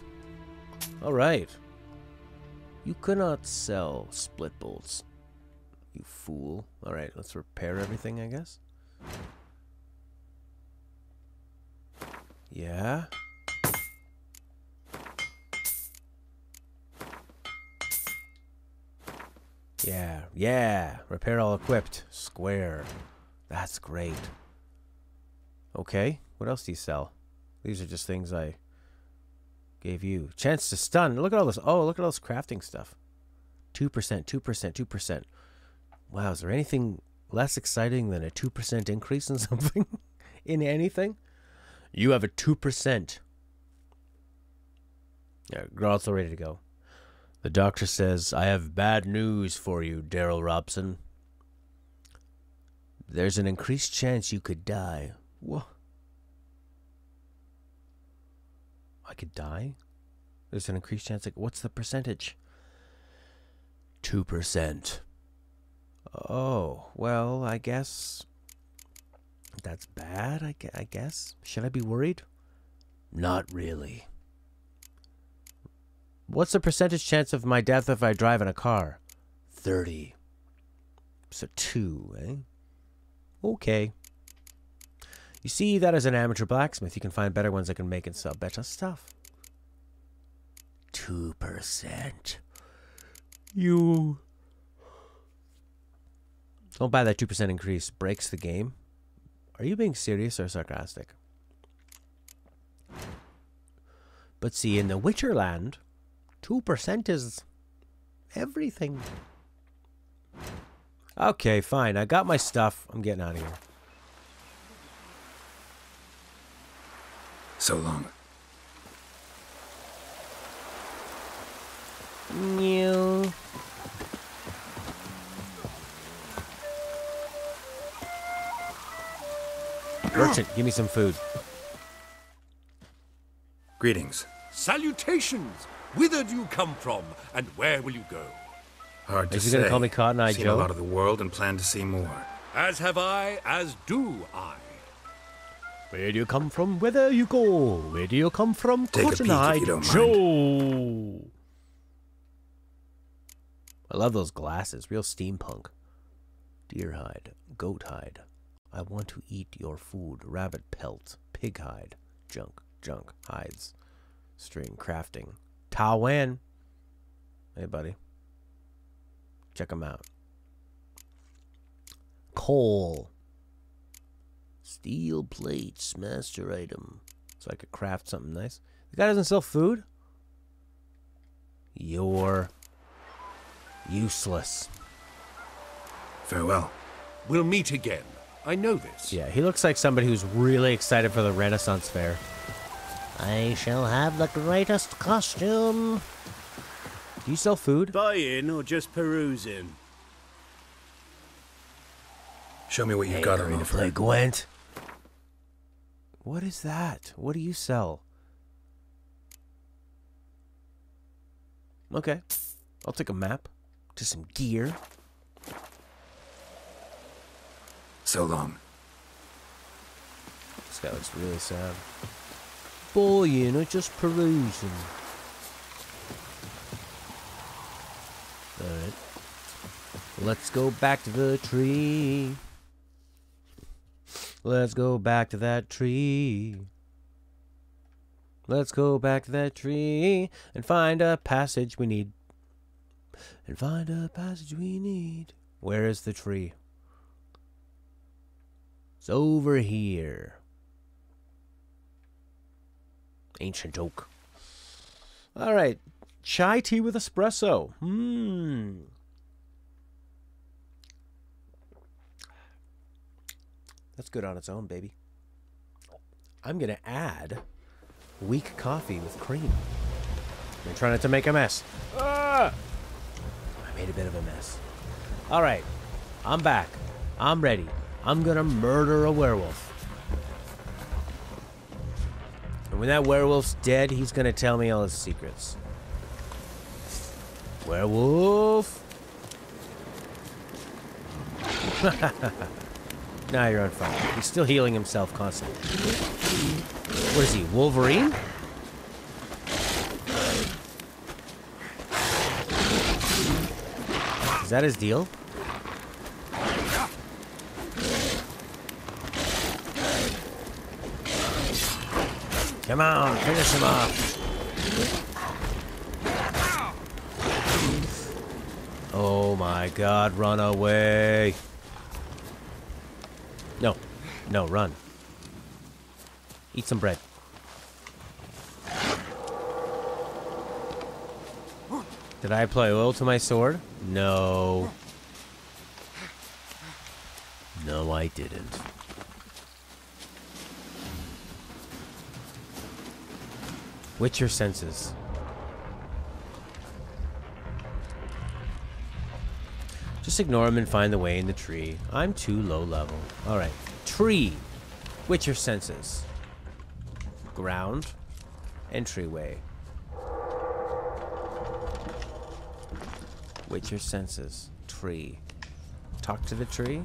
Alright. You cannot sell split bolts. You fool. Alright, let's repair everything, I guess. Yeah. Yeah. Repair all equipped. Square. That's great. Okay, what else do you sell? These are just things I gave you. Chance to stun. Look at all this. Oh, look at all this crafting stuff. 2%, 2%, 2%. Wow, is there anything less exciting than a 2% increase in something? In anything? You have a 2%. Yeah, we're also ready to go. The doctor says, I have bad news for you, Daryl Robson. There's an increased chance you could die. What? I could die? There's an increased chance. Like, what's the percentage? 2%. Oh, well, I guess that's bad, I guess. Should I be worried? Not really. What's the percentage chance of my death if I drive in a car? 30. So 2, eh? Okay. You see, that as an amateur blacksmith, you can find better ones that can make and sell better stuff. 2%. You... Don't buy that 2% increase. Breaks the game. Are you being serious or sarcastic? But see, in the Witcherland, 2% is everything. Okay, fine. I got my stuff. I'm getting out of here. So long. Mew. Merchant, give me some food. Greetings. Salutations! Whither do you come from, and where will you go? Hard to Is he say. gonna call me Cotton Eye Seen Joe? a lot of the world and plan to see more. As have I, as do I. Where do you come from? Where you go? Where do you come from? Take a peek if you don't Joe. I love those glasses. Real steampunk. Deer hide. Goat hide. I want to eat your food. Rabbit pelt. Pig hide. Junk. Junk. Hides. String. Crafting. Tawan. Hey, buddy. Check them out. Coal. Steel plates. Master item. So I could craft something nice. The guy doesn't sell food? You're useless. Farewell. We'll meet again. I know this. Yeah, he looks like somebody who's really excited for the Renaissance Fair. I shall have the greatest costume. Do you sell food? Buying or just perusing? Show me what you've got on offer. Play Gwent. What is that? What do you sell? Okay. I'll take a map. To some gear. So long. This guy looks really sad. Boy, or just perusing. Alright. Let's go back to the tree. Let's go back to that tree. Let's go back to that tree and find a passage we need. And find a passage we need. Where is the tree? It's over here. Ancient oak. Alright. Chai tea with espresso. That's good on its own, baby. I'm going to add weak coffee with cream. I'm trying not to make a mess. I made a bit of a mess. All right. I'm back. I'm ready. I'm going to murder a werewolf. And when that werewolf's dead, he's going to tell me all his secrets. Werewolf. Now you're on fire. He's still healing himself constantly. What is he, Wolverine? Is that his deal? Come on, finish him off. Oh my God, run away. No. No, run. Eat some bread. Did I apply oil to my sword? No. No, I didn't. What's your senses? Just ignore him and find the way in the tree. I'm too low level. Alright. Tree. What's your senses? Ground. Entryway. What's your senses? Tree. Talk to the tree.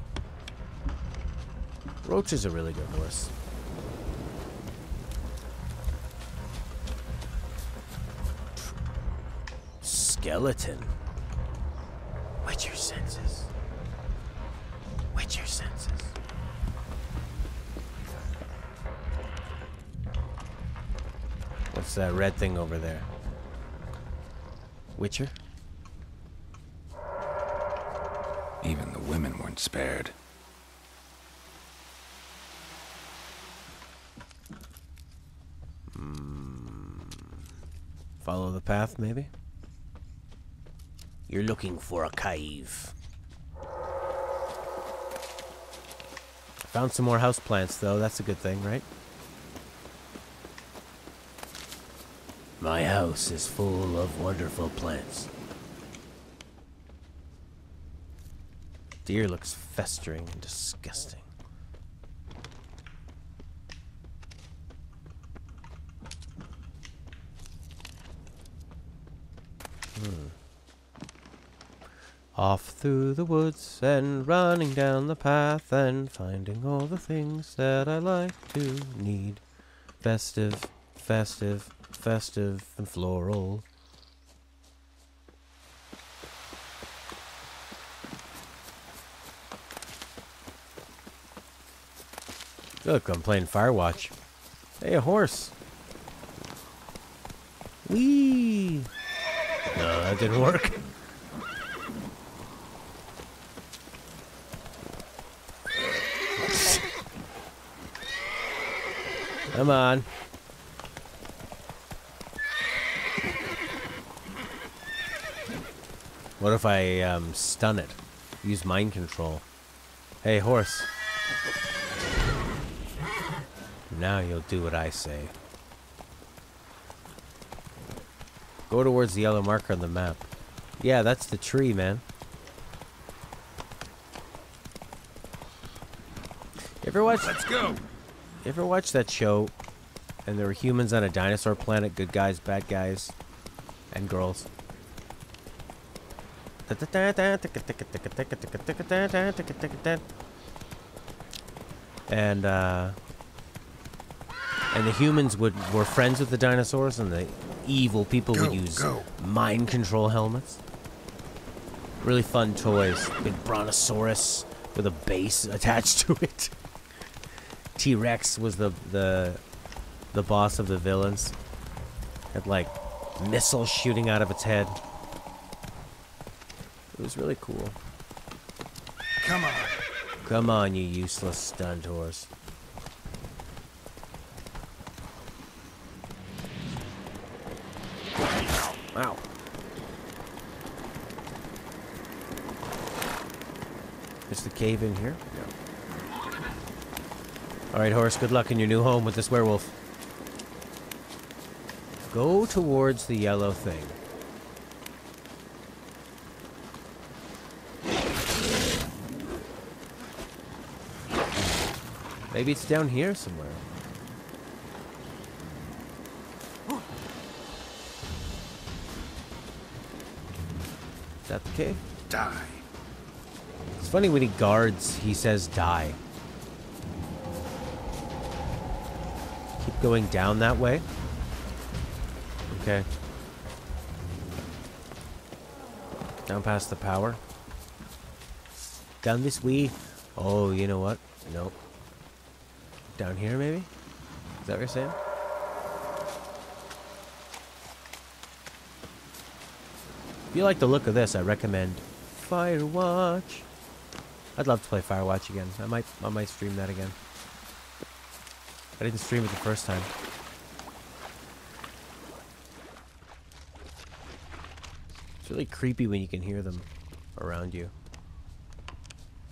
Roach is a really good horse. Skeleton. What's your senses? What's your senses? What's that red thing over there? Witcher? Even the women weren't spared. Follow the path, maybe? You're looking for a cave. Found some more houseplants, though. That's a good thing, right? My house is full of wonderful plants. Deer looks festering and disgusting. Off through the woods and running down the path and finding all the things that I like to need. Festive, festive, festive, and floral. Look, I'm playing Firewatch. Hey, a horse. Whee! No, that didn't work. Come on. What if I stun it? Use mind control. Hey, horse. Now you'll do what I say. Go towards the yellow marker on the map. Yeah, that's the tree, man. You ever watch? Let's go. You ever watch that show? And there were humans on a dinosaur planet, good guys, bad guys, and girls. And the humans were friends with the dinosaurs, and the evil people would use mind control helmets. Really fun toys. Big brontosaurus with a base attached to it. T-Rex was the boss of the villains. Had like missiles shooting out of its head. It was really cool. Come on. Come on, you useless stunt horse. Wow. Is the cave in here? No. Alright, horse, good luck in your new home with this werewolf. Go towards the yellow thing. Maybe it's down here somewhere. Is that the cave? Die. It's funny when he guards, he says die. Keep going down that way. Okay. Down past the power. Down this way. Oh, you know what? Nope. Down here, maybe? Is that what you're saying? If you like the look of this, I recommend Firewatch. I'd love to play Firewatch again. I might stream that again. I didn't stream it the first time. It's really creepy when you can hear them around you.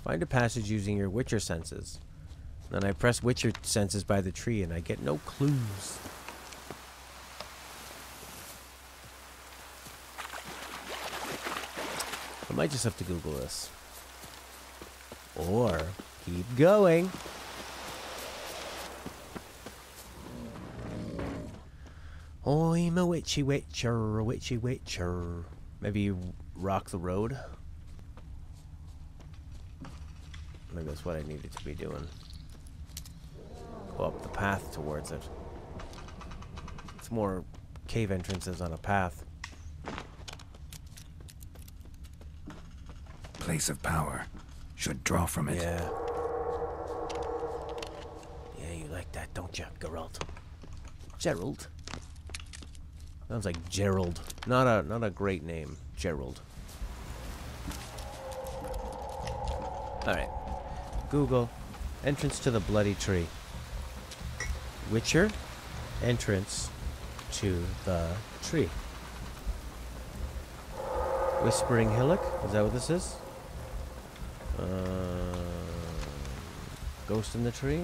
Find a passage using your Witcher senses. Then I press Witcher senses by the tree and I get no clues. I might just have to Google this. Or keep going. I'm a witchy witcher, a witchy witcher. Maybe rock the road. Maybe that's what I needed to be doing. Go up the path towards it. It's more cave entrances on a path. Place of power. Should draw from it. Yeah. Yeah, you like that, don't you, Geralt? Gerald. Sounds like Gerald. Not a great name, Gerald. Alright. Google. Entrance to the Bloody Tree. Witcher. Entrance to the tree. Whispering Hillock. Is that what this is? Ghost in the tree.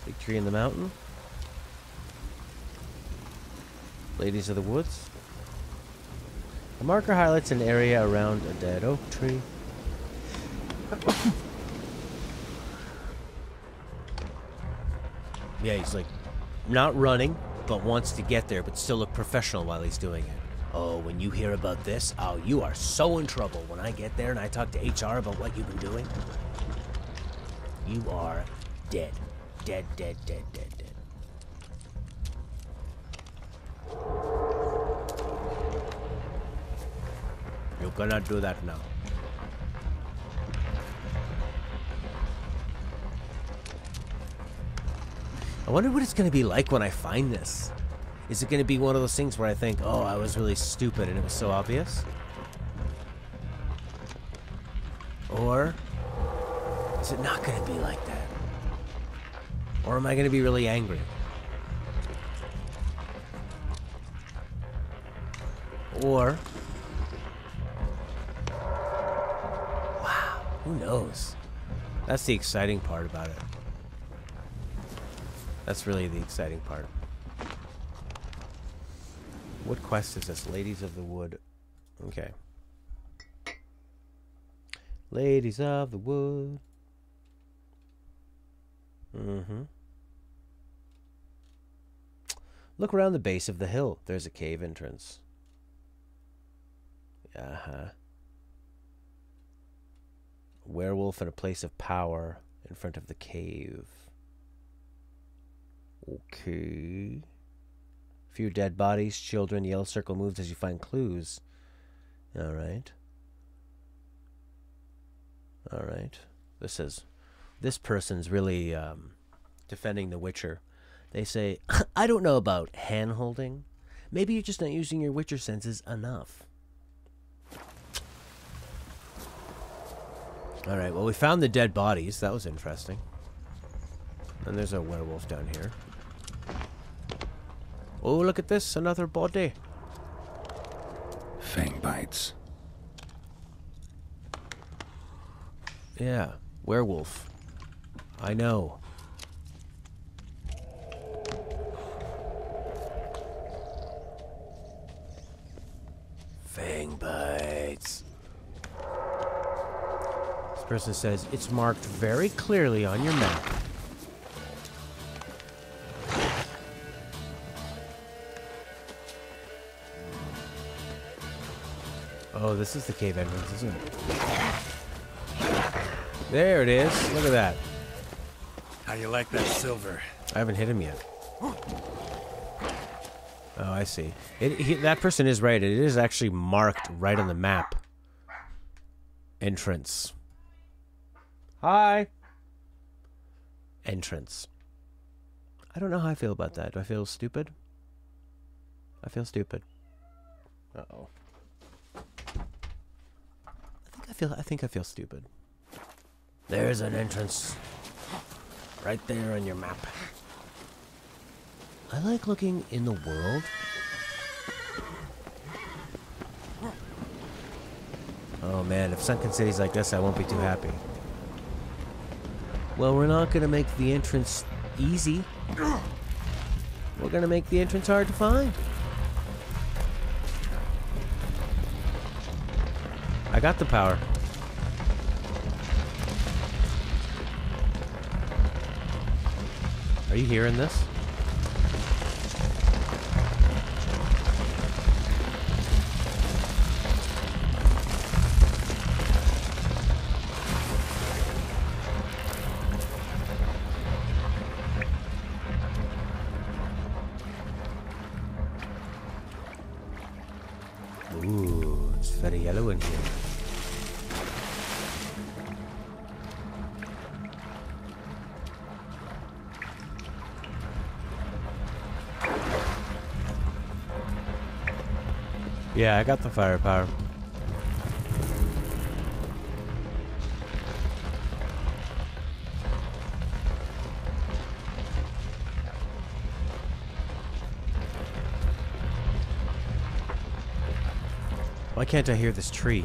Big tree in the mountain. Ladies of the woods. The marker highlights an area around a dead oak tree. Yeah, he's like not running, but wants to get there, but still look professional while he's doing it. Oh, when you hear about this, oh, you are so in trouble. When I get there and I talk to HR about what you've been doing, you are dead. Dead, dead, dead, dead, dead. You cannot do that now. I wonder what it's going to be like when I find this. Is it going to be one of those things where I think, oh, I was really stupid and it was so obvious? Or is it not going to be like that? Or am I going to be really angry? Or Who knows? That's the exciting part about it. That's really the exciting part. What quest is this? Ladies of the Wood. Okay. Ladies of the Wood. Mm-hmm. Look around the base of the hill. There's a cave entrance. Uh-huh. Werewolf in a place of power in front of the cave. Okay. Few dead bodies, children. Yellow circle moves as you find clues. Alright. Alright. This person's really defending The Witcher. They say, I don't know about hand-holding. Maybe you're just not using your Witcher senses enough. Alright, well, we found the dead bodies. That was interesting. And there's a werewolf down here. Oh, look at this. Another body. Fang bites. Yeah, werewolf. I know. Fang bites. This person says it's marked very clearly on your map. Oh, this is the cave entrance, isn't it? There it is. Look at that. How you like that silver? I haven't hit him yet. Oh, I see. That person is right. It is actually marked right on the map. Entrance. Hi. Entrance. I don't know how I feel about that. Do I feel stupid? I feel stupid. Uh-oh. I think I feel stupid. There's an entrance. Right there on your map. I like looking in the world. Oh man, if Sunken City's like this, I won't be too happy. Well, we're not gonna make the entrance easy. We're gonna make the entrance hard to find. I got the power. Are you hearing this? Ooh, it's very yellow in here. Yeah, I got the firepower. Why can't I hear this tree?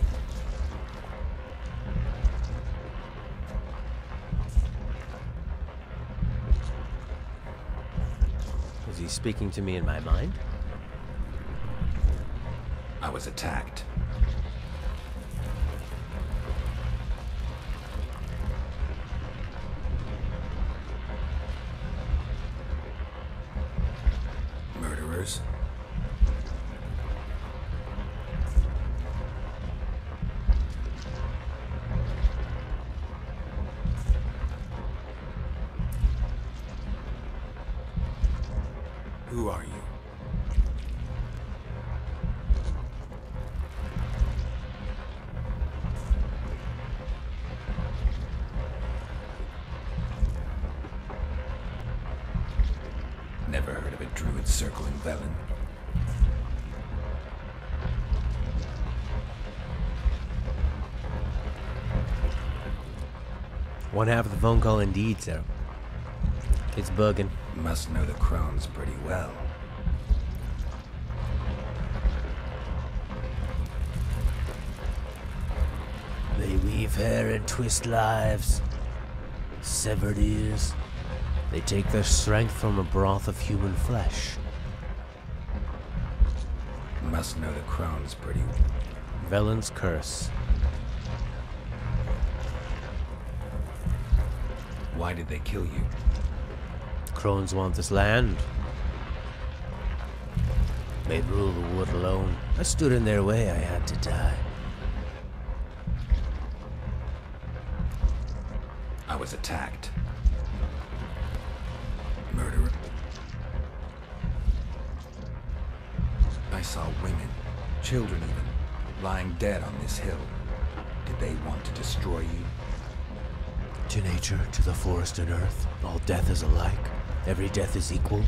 Is he speaking to me in my mind? I was attacked. Murderers? Who are you? Never heard of a druid circling Velen. One half of the phone call indeed, sir. It's bugging. Must know the crones pretty well. May we Leave hair and twist lives. Severed ears. They take their strength from a broth of human flesh. Must know the crone's pretty. Velen's curse. Why did they kill you? Crones want this land. They'd rule the wood alone. I stood in their way, I had to die. I was attacked. Murderer. I saw women, children even, lying dead on this hill. Did they want to destroy you? To nature, to the forest and earth, all death is alike. Every death is equal.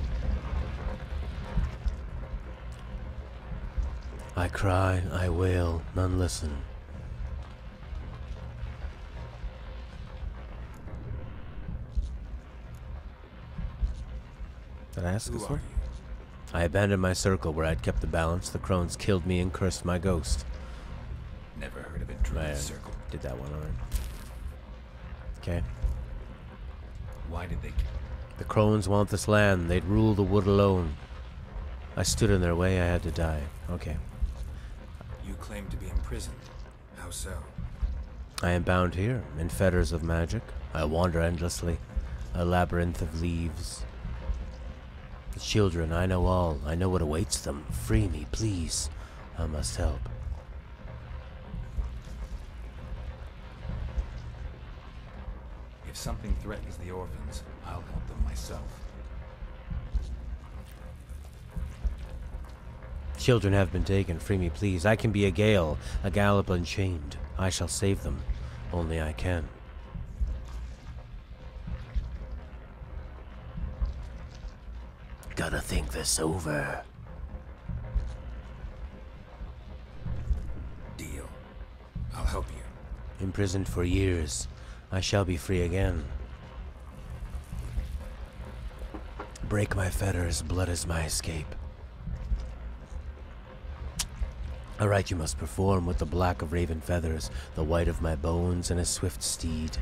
I cry, I wail, none listen. Did I ask this one? I abandoned my circle where I'd kept the balance. The crones killed me and cursed my ghost. Never heard of a druid circle. Did that one already. Okay. Why did they? The crones want this land. They'd rule the wood alone. I stood in their way. I had to die. Okay. You claim to be imprisoned. How so? I am bound here, in fetters of magic. I wander endlessly, a labyrinth of leaves. The children, I know all. I know what awaits them. Free me, please. I must help. If something threatens the orphans, I'll help them myself. Children have been taken. Free me, please. I can be a gale, a gallop unchained. I shall save them. Only I can. Gotta think this over. Deal. I'll help you. Imprisoned for years. I shall be free again. Break my fetters, blood is my escape. A rite you must perform with the black of raven feathers, the white of my bones, and a swift steed.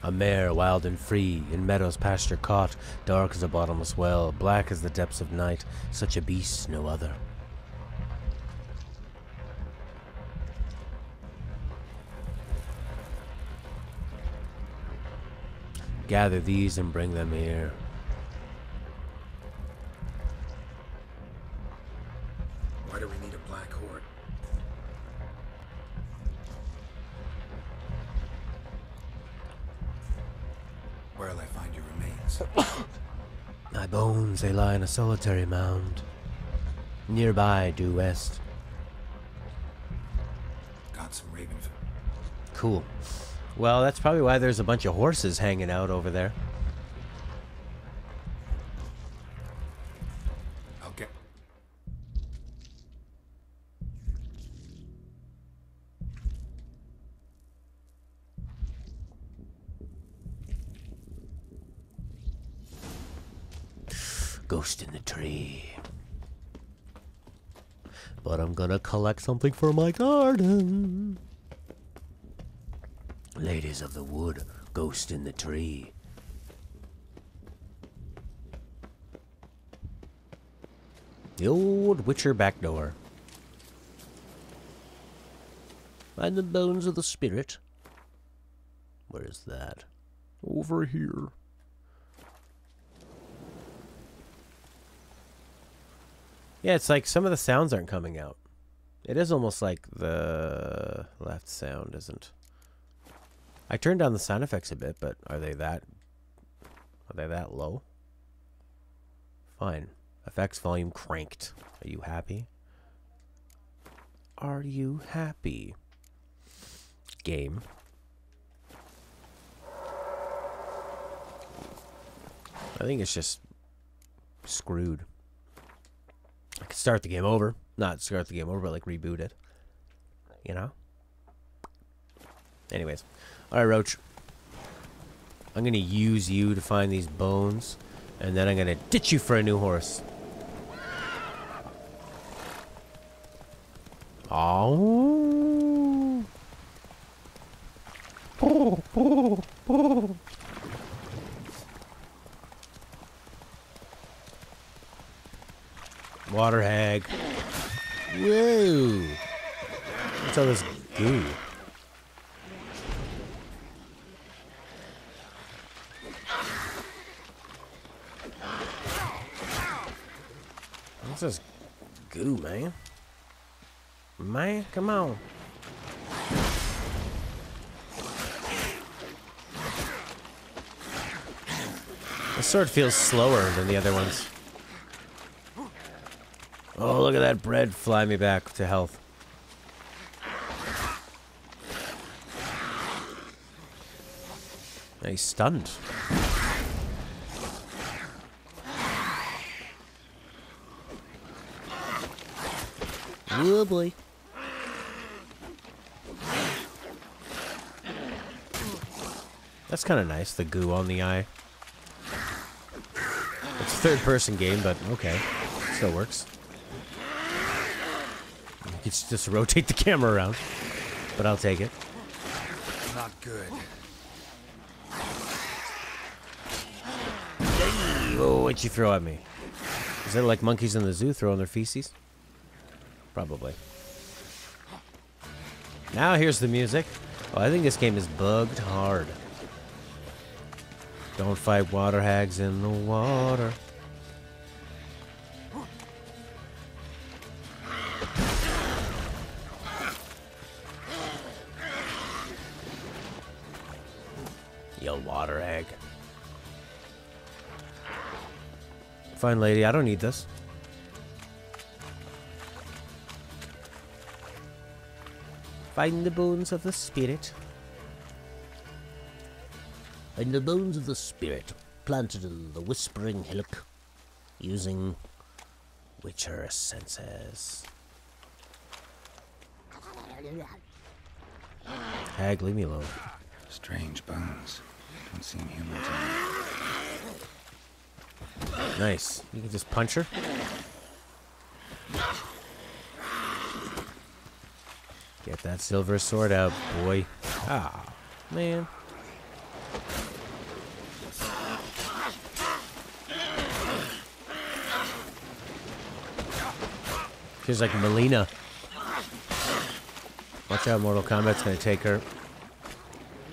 A mare, wild and free, in meadows pasture caught, dark as a bottomless well, black as the depths of night, such a beast no other. Gather these and bring them here. Why do we need a black horde? Where'll I find your remains? My bones, they lie in a solitary mound. Nearby, due west. Got some raven. Cool. Well, that's probably why there's a bunch of horses hanging out over there. Okay. Ghost in the tree. But I'm gonna collect something for my garden. Ladies of the wood, ghost in the tree. The old Witcher back door. Find the bones of the spirit. Where is that? Over here. Yeah, it's like some of the sounds aren't coming out. It is almost like the left sound isn't. I turned down the sound effects a bit, but are they that low? Fine. Effects volume cranked. Are you happy? Are you happy? Game. I think it's just screwed. I could start the game over. Not start the game over, but like reboot it. You know? Anyways. Alright, Roach. I'm gonna use you to find these bones. And then I'm gonna ditch you for a new horse. Oh. Water hag. Whoa. What's all this goo? What's this goo, man? Man, come on. This sword feels slower than the other ones. Oh, look at that bread fly me back to health. He's stunned. Oh boy. That's kind of nice, the goo on the eye. It's a third-person game, but okay. Still works. You can just rotate the camera around, but I'll take it. Not good. Oh, what'd you throw at me? Is it like monkeys in the zoo throwing their feces? Probably. Now here's the music. Oh, I think this game is bugged hard. Don't fight water hags in the water. You water hag. Fine lady, I don't need this. Find the bones of the spirit. Find the bones of the spirit planted in the Whispering Hillock using Witcher senses. Hag, leave me alone. Strange bones. Don't seem human to me. Nice. You can just punch her. Get that silver sword out, boy. Ah, man. Feels like Melina. Watch out, Mortal Kombat's gonna take her.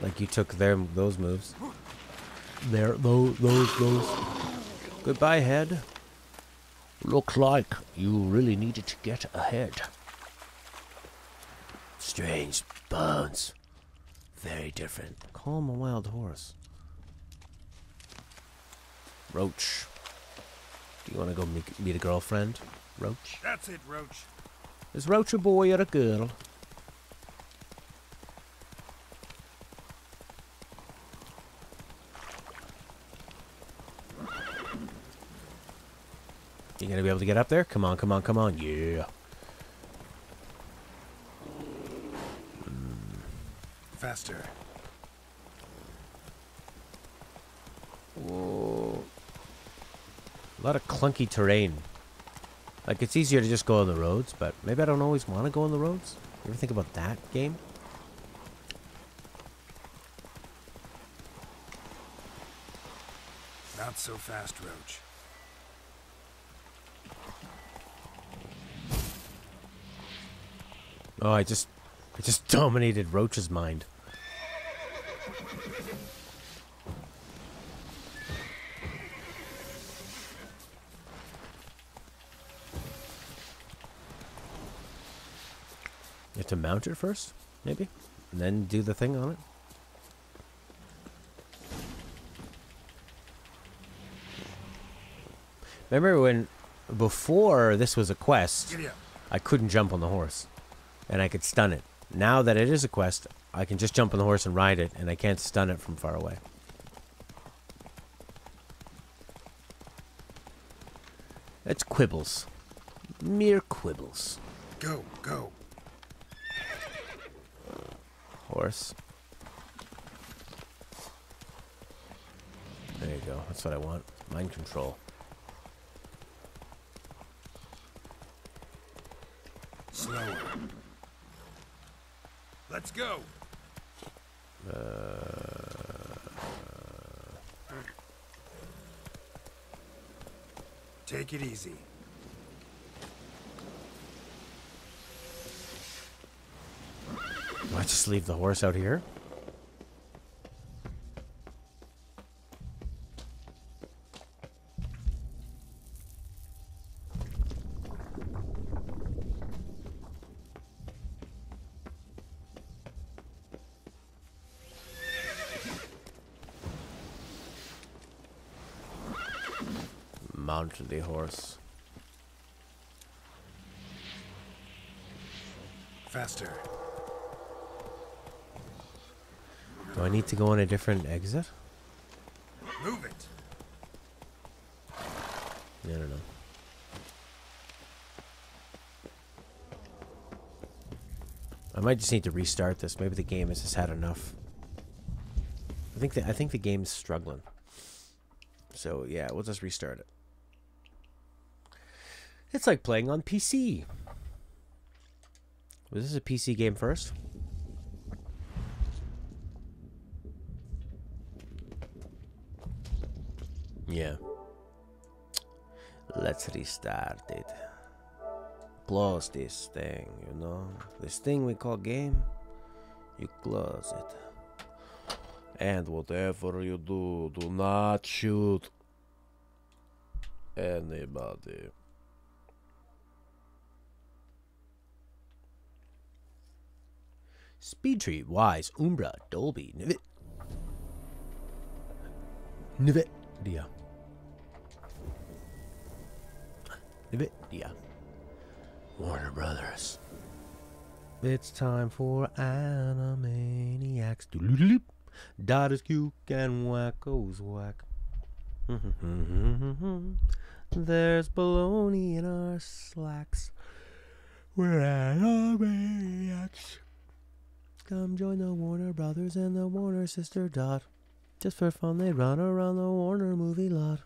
Like you took those moves. Those. Goodbye, head. Look like you really needed to get ahead. Strange bones. Very different. Call him a wild horse. Roach. Do you want to go meet a girlfriend? Roach? That's it, Roach. Is Roach a boy or a girl? You gonna be able to get up there? Come on, come on, come on. Yeah. Faster. Whoa. A lot of clunky terrain. Like, it's easier to just go on the roads, but maybe I don't always want to go on the roads. You ever think about that game? Not so fast, Roach. Oh, I just dominated Roach's mind. You have to mount it first, maybe? And then do the thing on it? Remember when, before this was a quest, I couldn't jump on the horse. And I could stun it. Now that it is a quest, I can just jump on the horse and ride it, and I can't stun it from far away. It's quibbles. Mere quibbles. Go, go. Horse. There you go. That's what I want. Mind control. Slower. Let's go. Take it easy. Why just leave the horse out here? Mount the horse. Faster. Do I need to go on a different exit? Move it. I don't know. I might just need to restart this. Maybe the game has just had enough. I think the game's struggling. So yeah, we'll just restart it. It's like playing on PC. Was this a PC game first? Yeah. Let's restart it. Close this thing, you know? This thing we call game, you close it. And whatever you do, do not shoot anybody. Speedtree, Wise, Umbra, Dolby, NVIDIA. Warner Brothers. It's time for Animaniacs. Daughters Cuke and Wackos Whack. There's baloney in our slacks. We're Animaniacs. Come join the Warner Brothers and the Warner sister Dot. Just for fun, they run around the Warner movie lot.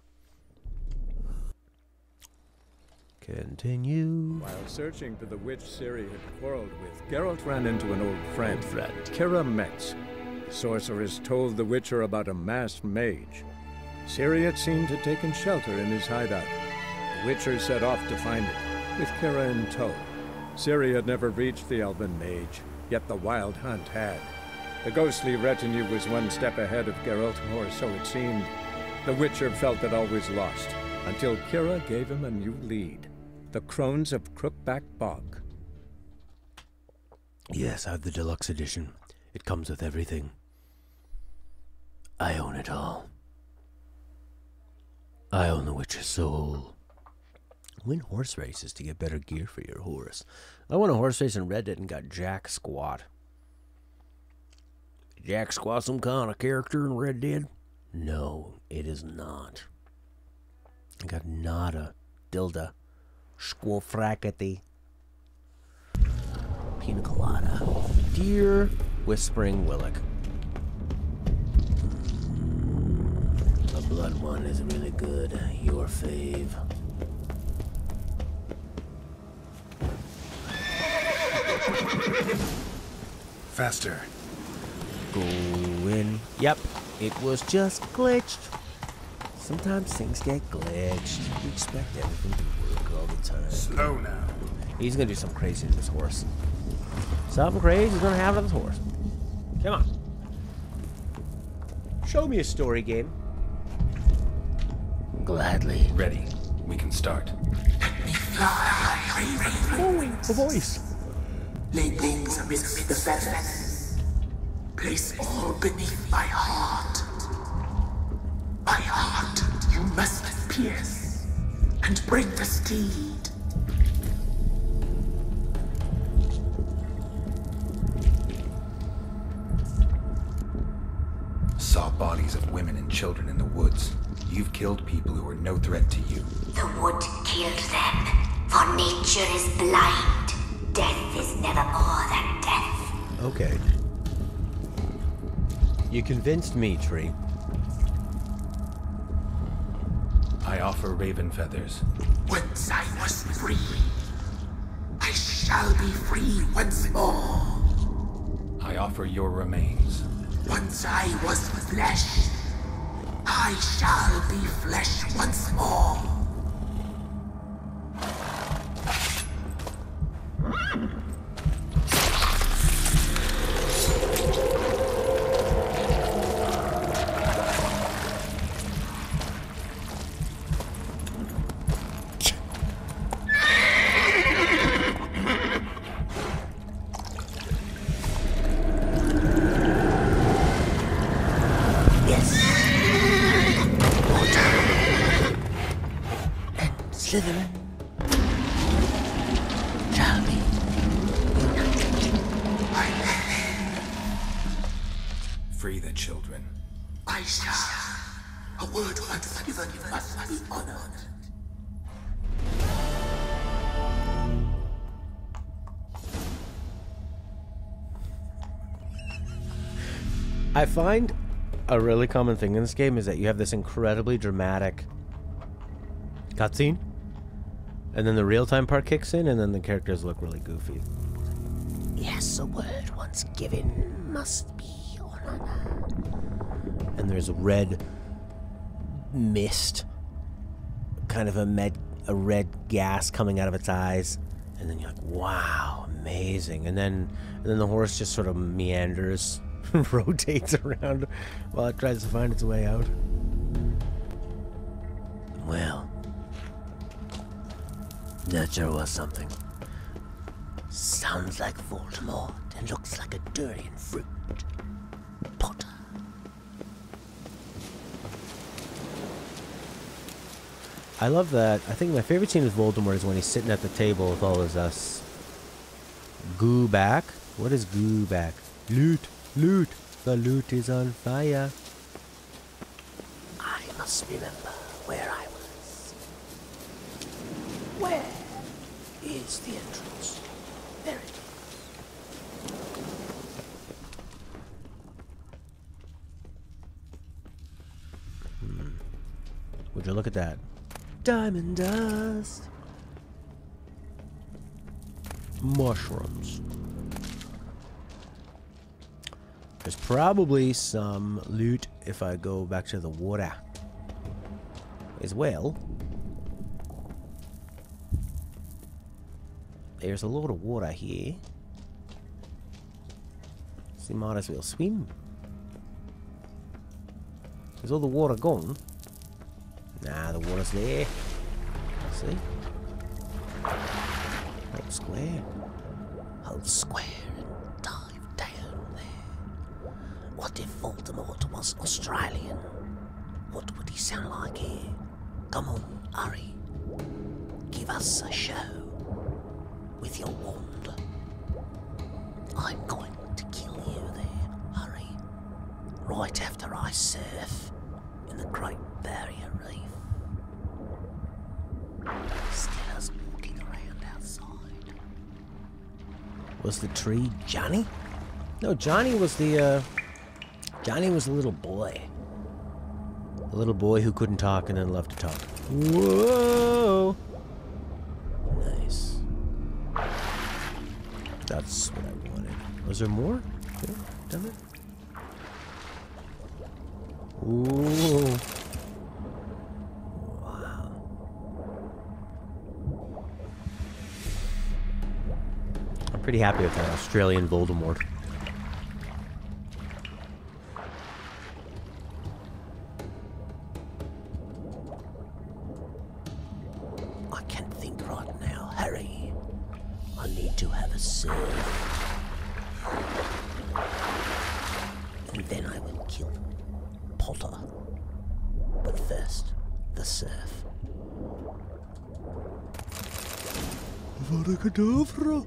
Continue. While searching for the witch Ciri had quarreled with, Geralt ran into an old friend, Kira Metz. The sorceress told the Witcher about a masked mage. Ciri had seemed to have taken shelter in his hideout. The Witcher set off to find it, with Kira in tow. Ciri had never reached the elven mage, yet the Wild Hunt had. The ghostly retinue was one step ahead of Geralt, or so it seemed. The Witcher felt it always lost, until Kira gave him a new lead. The Crones of Crookback Bog. Yes, I have the deluxe edition. It comes with everything. I own it all. I own the Witcher's soul. Win horse races to get better gear for your horse. I won a horse race in Red Dead and got Jack Squat. Jack Squat some kind of character in Red Dead? No, it is not. I got Nada, Dilda, Squofrackety, Pina Colada, Dear Whispering Willock. The blood one is really good. Your fave. Faster. Go in. Yep, it was just glitched. Sometimes things get glitched. We expect everything to work all the time. Slow now. He's gonna do something crazy to this horse. Something crazy he's gonna have to this horse. Come on. Show me a story game. Gladly. Ready. We can start. Oh, a voice. Lay wings amidst the feathers. Place all beneath my heart. My heart you must pierce, and bring the steed. Saw bodies of women and children in the woods. You've killed people who were no threat to you. The wood killed them, for nature is blind. Death is never more than death. Okay. You convinced me, Tree. I offer raven feathers. Once I was free, I shall be free once more. I offer your remains. Once I was flesh, I shall be flesh once more. Slytherin shall be Free the children. I shall. A word once given must be honored. I find a really common thing in this game is that you have this incredibly dramatic cutscene, and then the real-time part kicks in, and then the characters look really goofy. Yes, a word once given must be honored. And there's a red mist, kind of a red gas coming out of its eyes, and then you're like, wow, amazing. And then the horse just sort of meanders, rotates around while it tries to find its way out. Well, nurture was something. Sounds like Voldemort and looks like a durian fruit. Potter. I love that. I think my favorite scene with Voldemort is when he's sitting at the table with all his goo back. What is goo back? Loot. Loot. The loot is on fire. I must remember where I was. Where is the entrance? There it is. Would you look at that? Diamond dust. Mushrooms. There's probably some loot if I go back to the water as well. There's a lot of water here. So might as well swim. Is all the water gone? Nah, the water's there. See? Hold square. Hold square and dive down there. What if Voldemort was Australian? What would he sound like here? Come on, hurry. Give us a show with your wand. I'm going to kill you there. Hurry. Right after I surf in the Great Barrier Reef. Skinner's walking around outside. Was the tree Johnny? No, Johnny was the little boy. The little boy who couldn't talk and then loved to talk. Whoa! Nice. That's what I wanted. Was there more? Yeah, damn it. Ooh. Wow. I'm pretty happy with that Australian Voldemort. I can't think right now, Harry. I need to have a surf. And then I will kill Potter. But first, the surf. Avada-kedavra!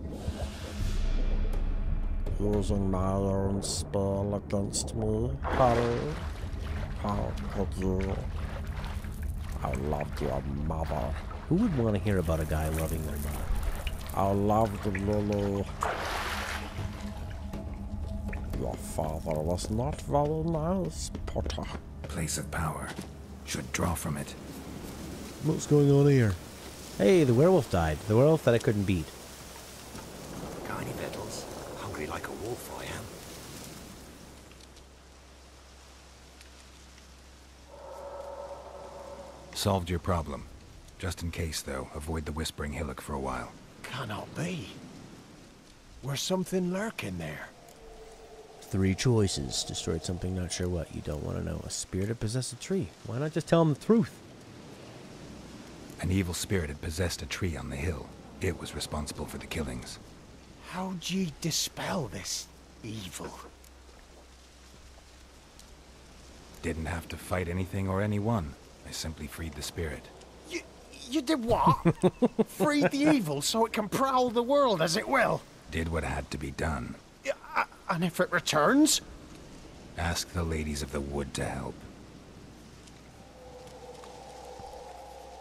Using my own spell against me, Harry. How could you? I loved your mother. Who would want to hear about a guy loving their mother? I loved Lily. Your father was not very nice, Potter. Place of power. Should draw from it. What's going on here? Hey, the werewolf died. The werewolf that I couldn't beat. Tiny petals. Hungry like a wolf, I am. solved your problem. Just in case, though, avoid the Whispering Hillock for a while. Cannot be. Where's something lurking there? 3 choices. Destroyed something, not sure what. You don't want to know. A spirit had possessed a tree. Why not just tell him the truth? An evil spirit had possessed a tree on the hill. It was responsible for the killings. How'd ye dispel this evil? Didn't have to fight anything or anyone. I simply freed the spirit. You did what? Freed the evil so it can prowl the world as it will? Did what had to be done. And if it returns? Ask the ladies of the wood to help.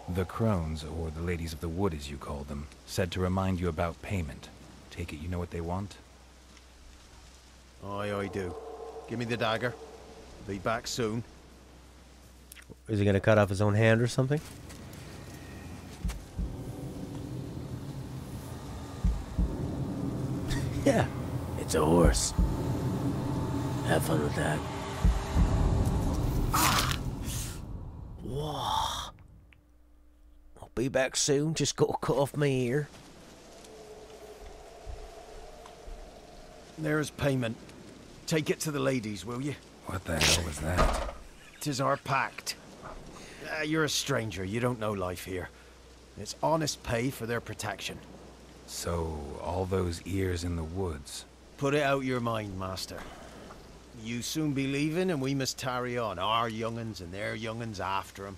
The crones, or the ladies of the wood as you call them, said to remind you about payment. Take it you know what they want? Aye, I do. Give me the dagger. Be back soon. Is he going to cut off his own hand or something? Yeah, it's a horse. Have fun with that. Whoa. I'll be back soon. Just got to cut off my ear. There's payment. Take it to the ladies, will you? What the hell was that? 'Tis our pact. You're a stranger. You don't know life here. It's honest pay for their protection. So, all those ears in the woods. Put it out your mind, master. You soon be leaving, and we must tarry on, our young'uns and their young'uns after 'em.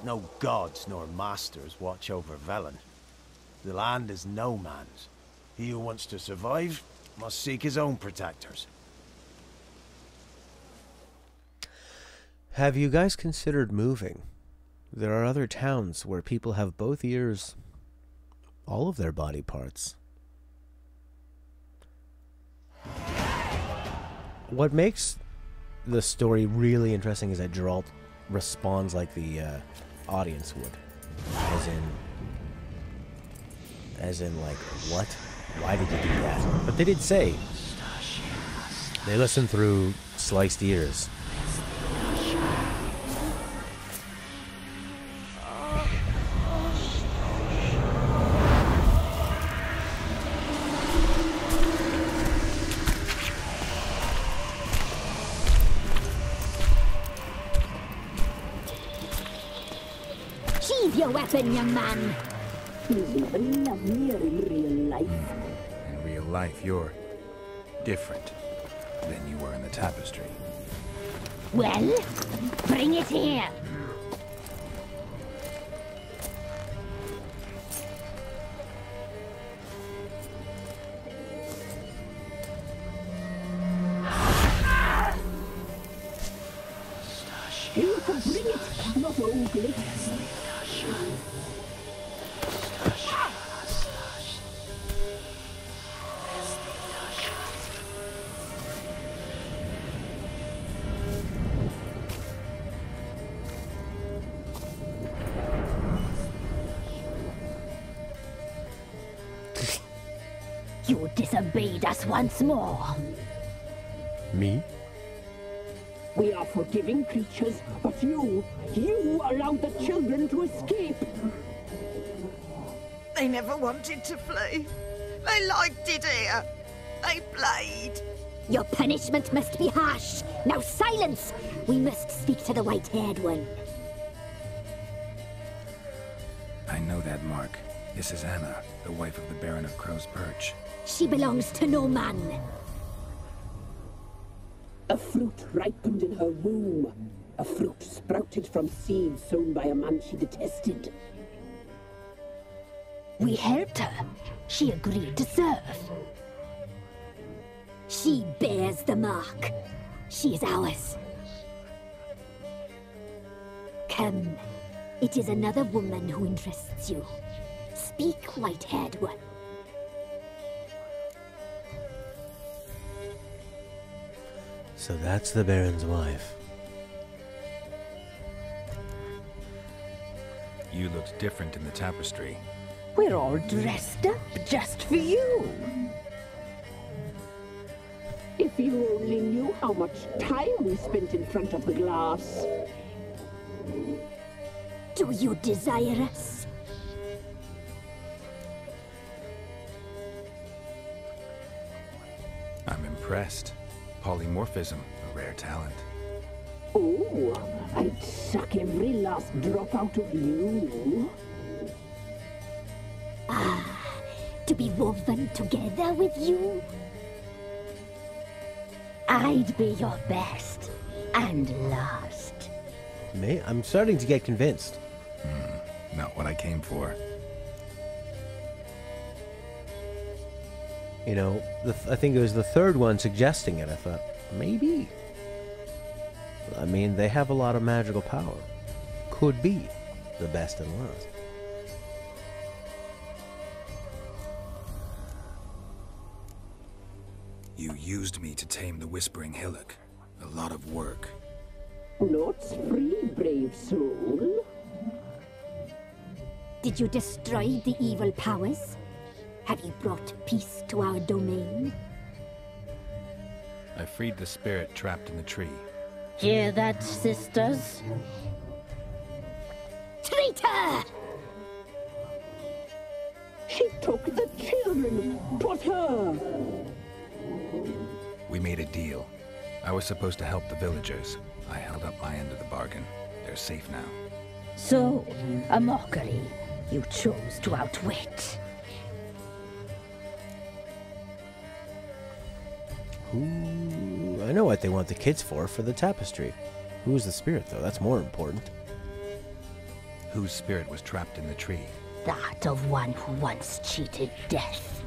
No gods nor masters watch over Velen. The land is no man's. He who wants to survive must seek his own protectors. Have you guys considered moving? There are other towns where people have both ears, all of their body parts. What makes the story really interesting is that Geralt responds like the audience would. As in like, what? Why did you do that? But they did say they listened through sliced ears. Sheathe your weapon, young man. He's nothing lovelier in real life. In real life, you're different than you were in the tapestry. Well, bring it here. You can bring it, not ugly. You disobeyed us once more. Me? We are forgiving creatures, but you allowed the children to escape. They never wanted to flee. They liked it here. They played. Your punishment must be harsh. Now silence! We must speak to the white-haired one. I know that mark. This is Anna, the wife of the Baron of Crow's Perch. She belongs to no man. A fruit ripened in her womb. A fruit sprouted from seeds sown by a man she detested. We helped her. She agreed to serve. She bears the mark. She is ours. Come. It is another woman who interests you. Speak, white-haired one. So that's the Baron's wife. You looked different in the tapestry. We're all dressed up just for you. If you only knew how much time we spent in front of the glass. you desire us? I'm impressed. Polymorphism, a rare talent. Oh, I'd suck every last drop out of you. To be woven together with you? I'd be your best and last. I'm starting to get convinced. Not what I came for. You know, I think it was the third one suggesting it. I thought, maybe. I mean, they have a lot of magical power. Could be the best and last. You used me to tame the Whispering Hillock. A lot of work. Lots free, brave soul. Did you destroy the evil powers? Have you brought peace to our domain? I freed the spirit trapped in the tree. Hear that, sisters? Traitor! She took the children. Put her. We made a deal. I was supposed to help the villagers. I held up my end of the bargain. They're safe now. So, a mockery you chose to outwit. Ooh, I know what they want the kids for the tapestry. Who's the spirit, though? That's more important. Whose spirit was trapped in the tree? That of one who once cheated death.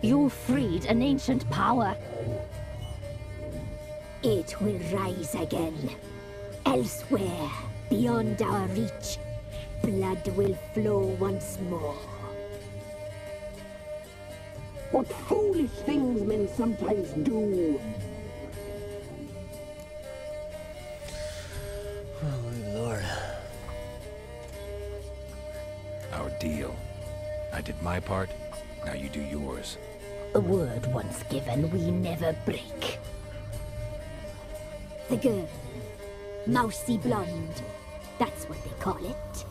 You freed an ancient power. It will rise again. Elsewhere, beyond our reach, blood will flow once more. What foolish things men sometimes do. Oh, Lord. Our deal. I did my part, now you do yours. A word once given, we never break. The girl. Mousy blonde. That's what they call it.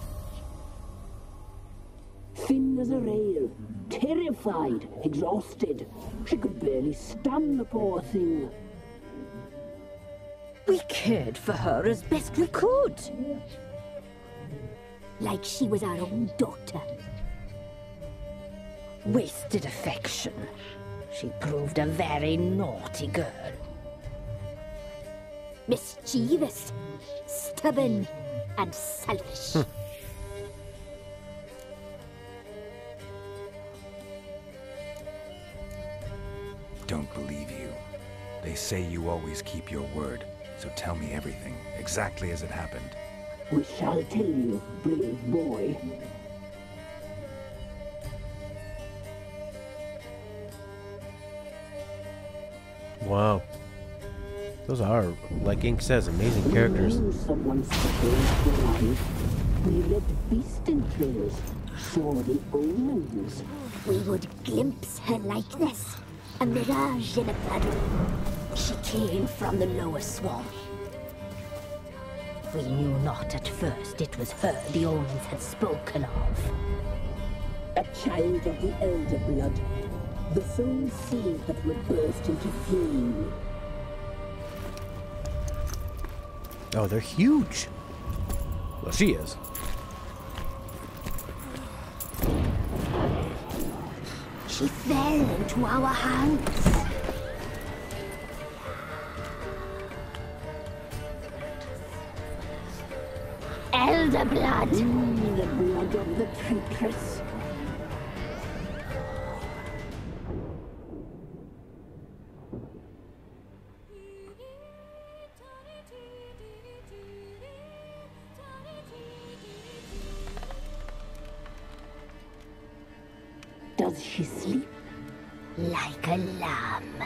Thin as a rail. Terrified. Exhausted. She could barely stand, the poor thing. We cared for her as best we could. Like she was our own daughter. Wasted affection. She proved a very naughty girl. Mischievous, stubborn, and selfish. Don't believe you. They say you always keep your word, so tell me everything, exactly as it happened. We shall tell you, brave boy. Wow. Those are, like Ink says, amazing characters. We knew someone special alive. We read beast entrails, saw the omens. We would glimpse her likeness, a mirage in a puddle. She came from the lower swamp. We knew not at first it was her the omens had spoken of. A child of the elder blood. The soul seed that would burst into flame. Oh, they're huge. Well, she is. She fell into our hands. Elder blood. The blood of the traitress. Does she sleep? Like a lamb.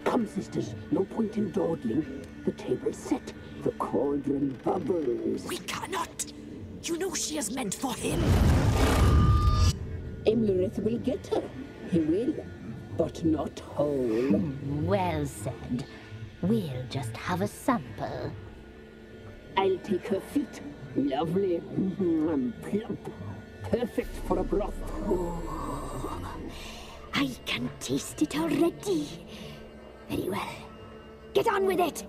Come, sisters, no point in dawdling. The table's set. The cauldron bubbles. We cannot! You know she is meant for him! Imlerith will get her. He will. But not whole. Well said. We'll just have a sample. I'll take her feet. Lovely. And plump. Perfect for a broth. I can taste it already. Very well. Get on with it.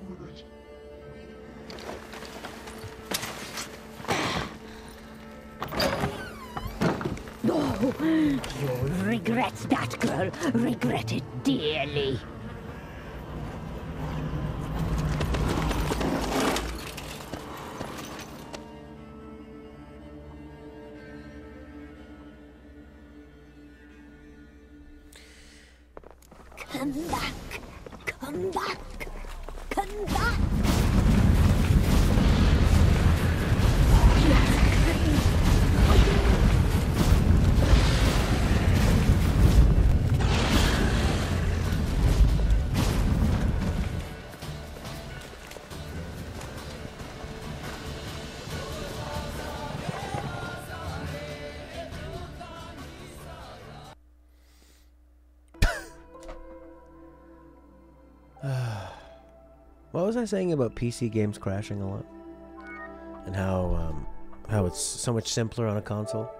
Oh, you'll regret that, girl. Regret it dearly. Come back. Come back. Come back. What was I saying about PC games crashing a lot? And how it's so much simpler on a console?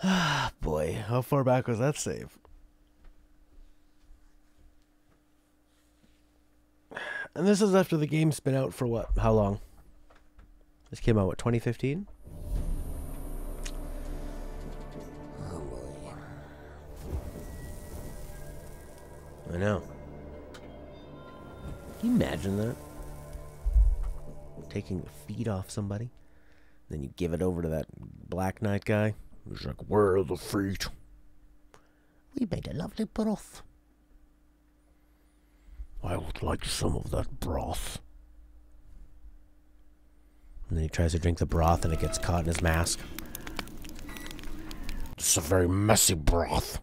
Ah, boy. How far back was that save? And this is after the game's been out for what? How long? This came out, what, 2015? I know. Can you imagine that? Taking the feet off somebody, then you give it over to that Black Knight guy. He's like, "Where are the feet? We made a lovely broth. I would like some of that broth." And then he tries to drink the broth and it gets caught in his mask. It's a very messy broth.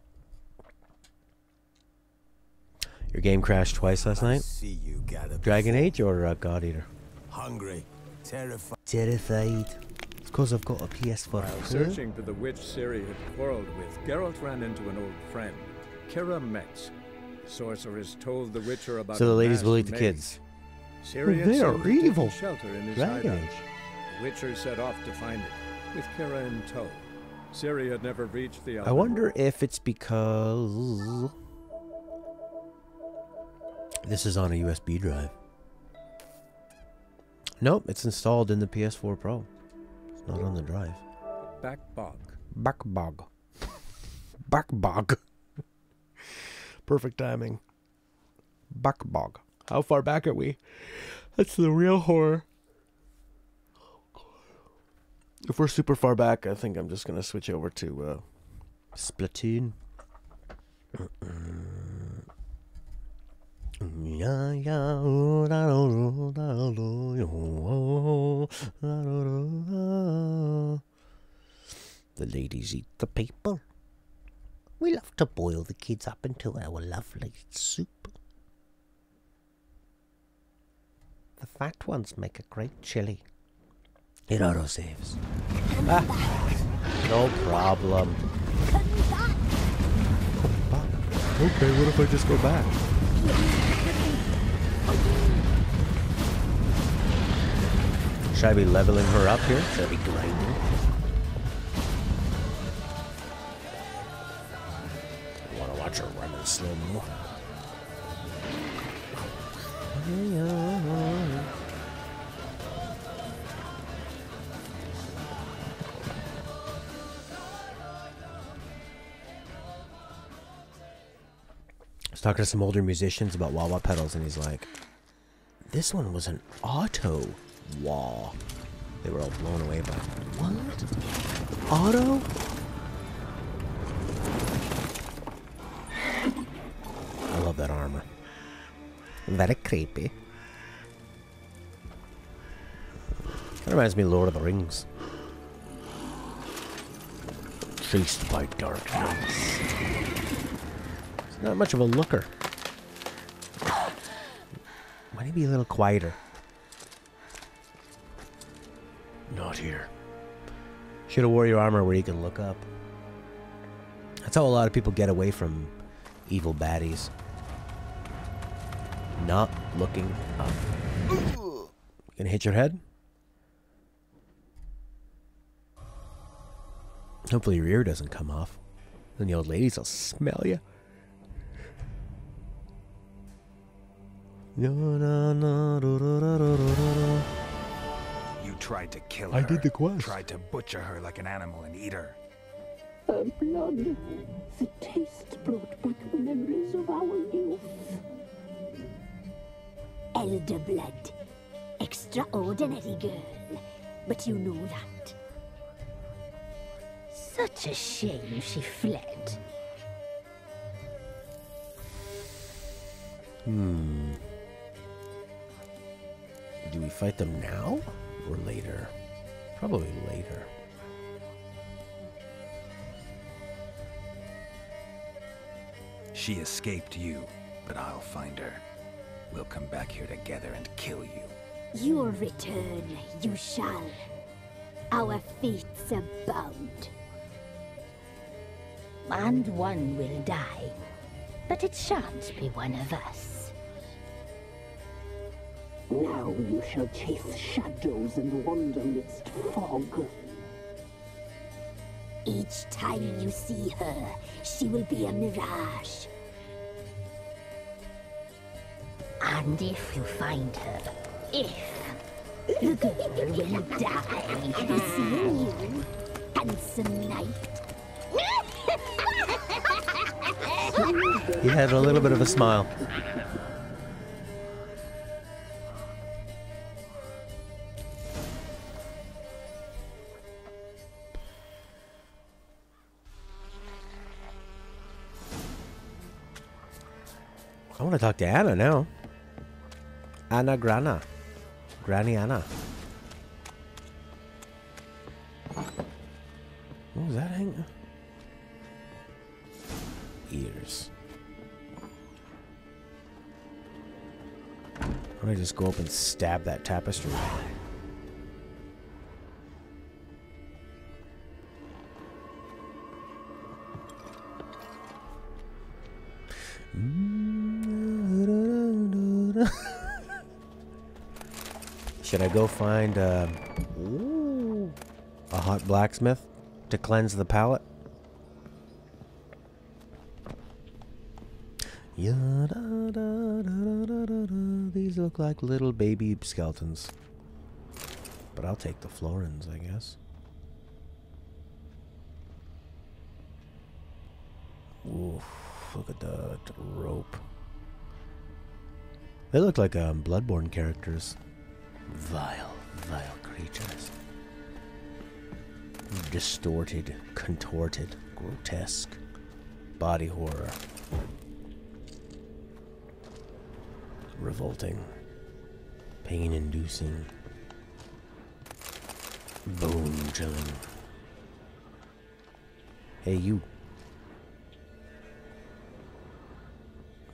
Your game crashed twice last night? See you gather Dragon Age or God Eater? hungry, terrified. Terrified. It's because I've got a PS4 While Pro. searching for the witch Ciri had quarreled with, Geralt ran into an old friend, Kira Metz. The sorceress told the Witcher about So the a ladies will masked eat the maid. kids. Ciri had They are seemed to take evil. shelter in his Dragon hideout. Age. The Witcher set off to find it, with Kira in tow. Ciri had never reached the I wonder if it's because this is on a USB drive. Nope, it's installed in the PS4 Pro. It's not on the drive. Back bog. Back bog. Back bog. Perfect timing. Back bog. How far back are we? That's the real horror. If we're super far back, I think I'm just going to switch over to Splatoon. The ladies eat the people. We love to boil the kids up into our lovely soup. The fat ones make a great chili. It autosaves. No problem. Okay, what if I just go back? Should I be leveling her up here? Should I be grinding? I want to watch her run in slow-mo. I was talking to some older musicians about wah-wah pedals, and he's like, this one was an auto wah. They were all blown away by it. What? Auto? I love that armor. Very creepy. Kind of reminds me of Lord of the Rings. Chased by darkness. It's not much of a looker. Why don't you be a little quieter? Not here. Should have wore your armor where you can look up. That's how a lot of people get away from evil baddies. Not looking up. You gonna hit your head? Hopefully your ear doesn't come off. Then the old ladies will smell you. You tried to kill her. I did the quest. Tried to butcher her like an animal and eat her. Her blood, the taste brought back memories of our youth. Elder blood. Extraordinary girl. But you know that. Such a shame she fled. Do we fight them now or later? Probably later. She escaped you, but I'll find her. We'll come back here together and kill you. Your return, you shall. Our fates are bound. And one will die, but it shan't be one of us. Now you shall chase shadows and wander midst fog. Each time you see her, she will be a mirage. And if you find her, the girl will die. Seeing you, handsome knight. He had a little bit of a smile. I want to talk to Anna now. Anna Grana. Granny Anna. What was that hang? Ears. Why don't I just go up and stab that tapestry? Should I go find a hot blacksmith to cleanse the palate? These look like little baby skeletons. But I'll take the florins, I guess. Oof, look at that rope. They look like Bloodborne characters. Vile, vile creatures. Distorted, contorted, grotesque. Body horror. Revolting. Pain-inducing. Bone-chilling. Hey, you.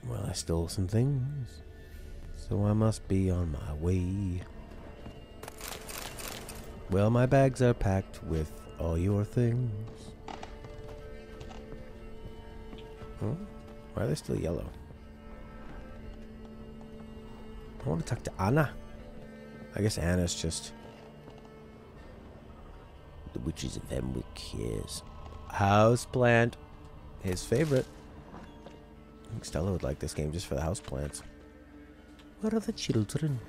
Well, I stole some things, so I must be on my way. Well, my bags are packed with all your things. Huh? Why are they still yellow? I want to talk to Anna. I guess Anna's just the Witches of Emwick, yes. Houseplant. His favorite. I think Stella would like this game just for the houseplants. Where are the children?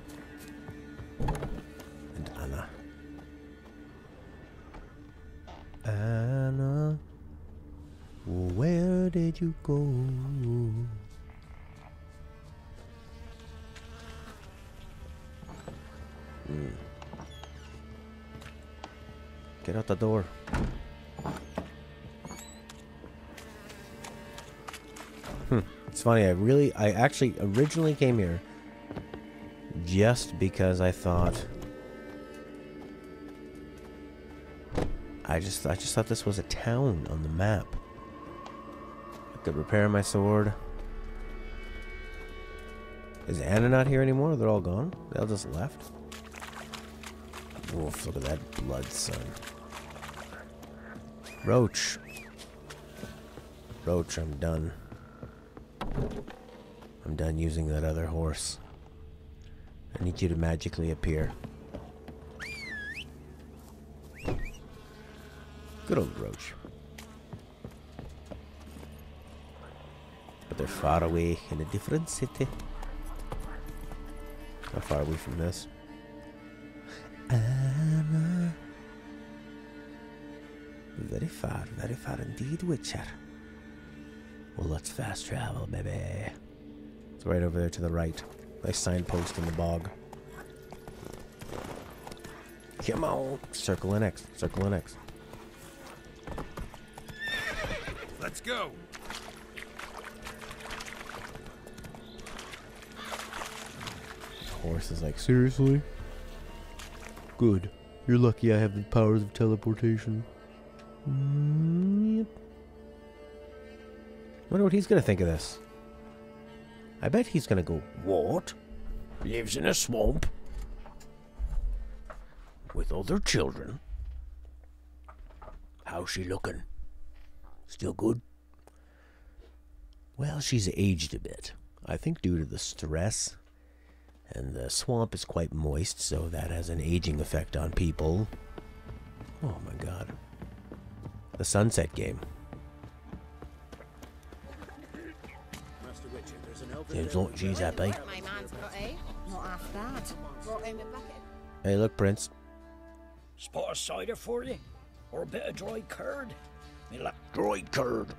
And Anna. Anna, where did you go? Get out the door. It's funny, I actually originally came here just because I thought I just thought this was a town on the map. I could repair my sword. Is Anna not here anymore? They're all gone? They all just left? Oof, look at that blood, son. Roach. Roach, I'm done. I'm done using that other horse. I need you to magically appear. Good old Roach. But they're far away in a different city. How far are we from this? Very far indeed, Witcher. Well, let's fast travel, baby. It's right over there to the right. Nice signpost in the bog. Come on. Circle and X. Circle and X. Let's go. Horse is like, seriously? Good. You're lucky I have the powers of teleportation. Yep. Wonder what he's gonna think of this. I bet he's gonna go, what? Lives in a swamp? With other children? How's she looking? Still good? Well, she's aged a bit. I think due to the stress. And the swamp is quite moist, so that has an aging effect on people. Oh my god. The Sunset Game. Master Witcher, there's an elf Seems like she's happy. My man's got not half bad. Brought him a bucket. Hey, look, Prince. Spot of cider for you? Or a bit of dry curd? Dry curd.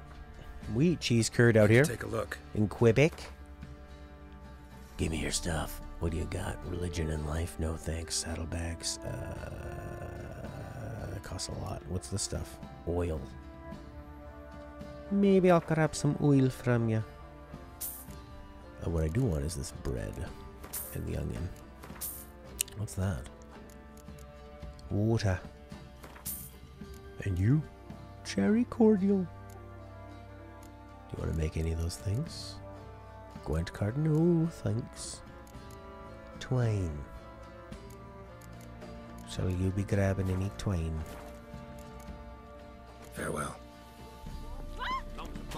We eat cheese curd out here. Take a look. In Quebec. Give me your stuff. What do you got? Religion and life? No thanks. Saddlebags. It costs a lot. What's this stuff? Oil. Maybe I'll grab some oil from you. What I do want is this bread and the onion. What's that? Water. And you? Cherry cordial. Do you want to make any of those things? Gwent card? No, thanks. Twine. Shall you be grabbing any twine? Farewell.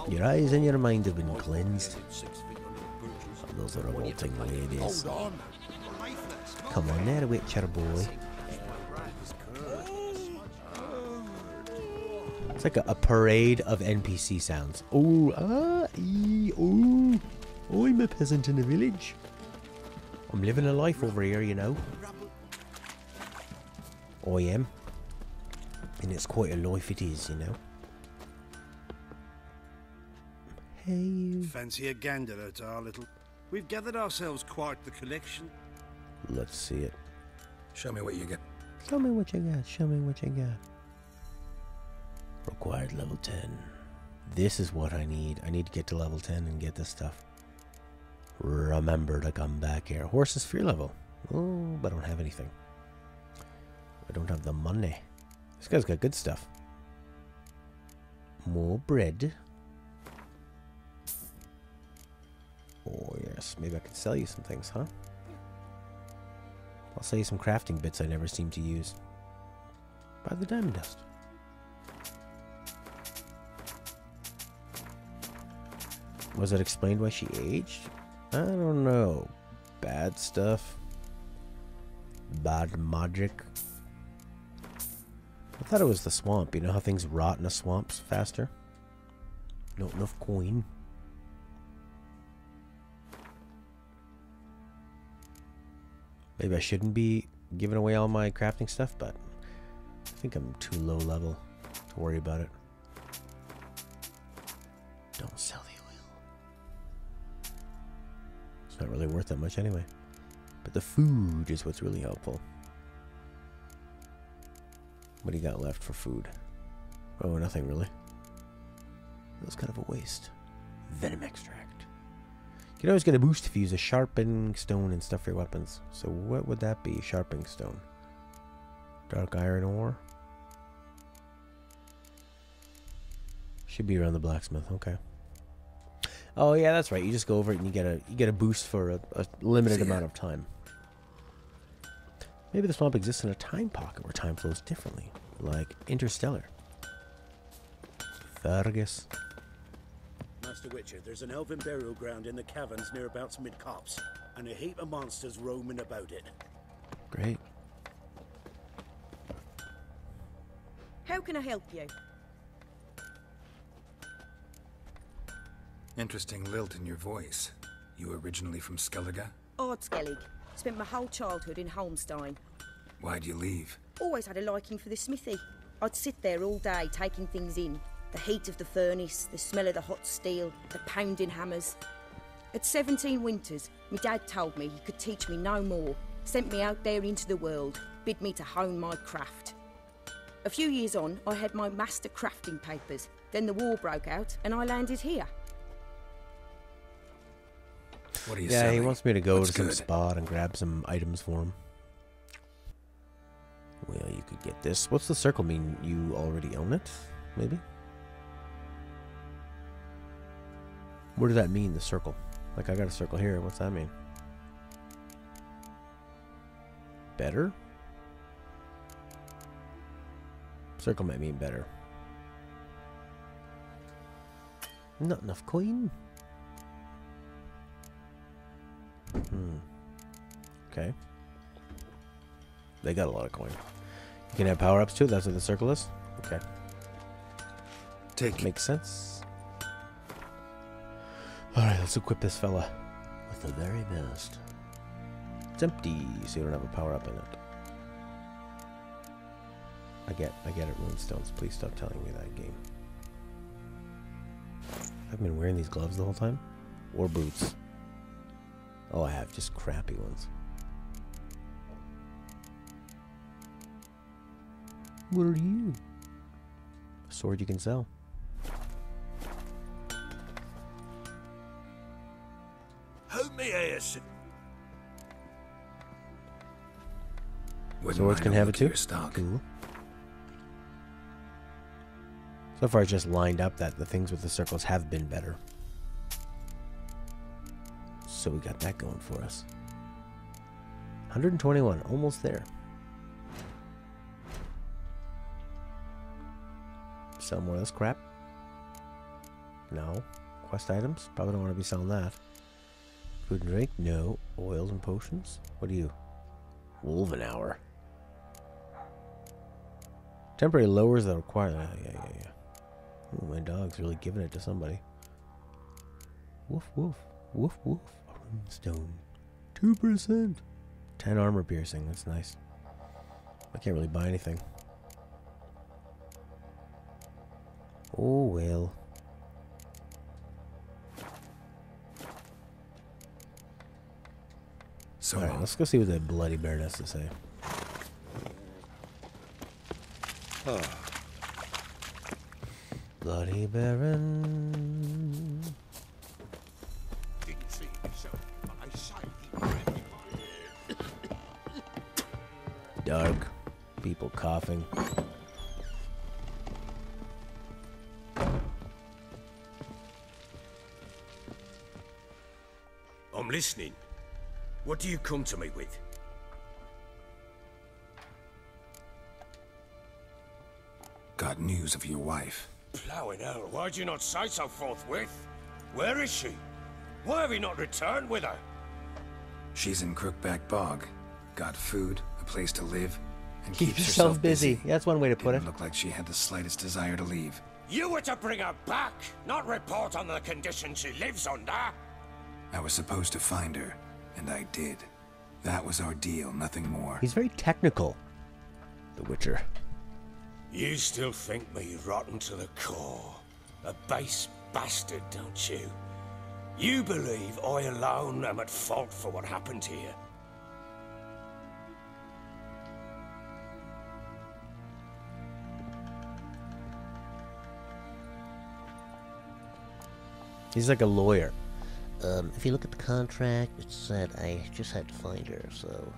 Your eyes and your mind have been cleansed. Oh, those are revolting ladies. Come on there, Witcher boy. It's like a parade of NPC sounds. Oh, oh. I'm a peasant in a village. I'm living a life over here, you know. I am. And it's quite a life it is, you know. Hey. Fancy a gander at our little... We've gathered ourselves quite the collection. Let's see it. Show me what you get. Show me what you got. Show me what you got. Required level 10. This is what I need. I need to get to level 10 and get this stuff. Remember to come back here. Horse is fear level. Oh, but I don't have anything. I don't have the money. This guy's got good stuff. More bread. Oh, yes. Maybe I could sell you some things, huh? I'll sell you some crafting bits I never seem to use. Buy the diamond dust. Was it explained why she aged? I don't know. Bad stuff. Bad magic. I thought it was the swamp. You know how things rot in a swamp faster? Not enough coin. Maybe I shouldn't be giving away all my crafting stuff, but I think I'm too low level to worry about it. Don't sell the oil. It's not really worth that much anyway. But the food is what's really helpful. What do you got left for food? Oh, nothing really. That was kind of a waste. Venom extract. You can always get a boost if you use a sharpening stone and stuff for your weapons. So what would that be? Sharpening stone. Dark iron ore. Should be around the blacksmith. Okay. Oh yeah, that's right. You just go over it and you get a boost for a limited amount of time. Maybe the swamp exists in a time pocket where time flows differently, like Interstellar. Fergus. Master Witcher, there's an elven burial ground in the caverns nearabouts mid-copse, and a heap of monsters roaming about it. Great. How can I help you? Interesting lilt in your voice. You originally from Skellige? Ardskellig. Spent my whole childhood in Holmstein. Why'd you leave? Always had a liking for the smithy. I'd sit there all day taking things in. The heat of the furnace, the smell of the hot steel, the pounding hammers. At 17 winters, my dad told me he could teach me no more. Sent me out there into the world, bid me to hone my craft. A few years on, I had my master crafting papers. Then the war broke out and I landed here. What are you Yeah, selling? he wants me to go What's to some good? spot and grab some items for him. Well, you could get this. What's the circle mean? You already own it? Maybe? What does that mean, the circle? Like, I got a circle here. What's that mean? Better? Circle might mean better. Not enough coin? Okay. They got a lot of coin. You can have power-ups too? That's what the circle is? Okay. Makes sense. Alright, let's equip this fella with the very best. It's empty, so you don't have a power-up in it. I get it, Runestones. Please stop telling me that, game. I've been wearing these gloves the whole time? Or boots? Oh, I have just crappy ones. What are you? A sword you can sell. Hold me ass. Swords can have it too? Cool. So far, it's just lined up that the things with the circles have been better. So we got that going for us. 121, almost there. Sell more of this crap? No. Quest items? Probably don't want to be selling that. Food and drink? No. Oils and potions? What are you? Wolven hour. Temporary lowers the requirement. Yeah. Ooh, my dog's really giving it to somebody. Woof, woof. Woof, woof. Stone. 2%. 10 armor piercing. That's nice. I can't really buy anything. Oh, well. So alright, let's go see what that Bloody Baron has to say. Bloody Baron. Didn't see himself, but I sight he ran Dark. People coughing. I'm listening. What do you come to me with? Got news of your wife. Plowing hell, why'd you not say so forthwith? Where is she? Why have you not returned with her? She's in Crookback Bog. Got food, a place to live, and Keep keeps yourself herself busy. Yeah, that's one way to put it. Didn't look like she had the slightest desire to leave. You were to bring her back, not report on the conditions she lives under. I was supposed to find her, and I did. That was our deal, nothing more. He's very technical. The Witcher. You still think me rotten to the core. A base bastard, don't you? You believe I alone am at fault for what happened here. He's like a lawyer. If you look at the contract, it said I just had to find her, so...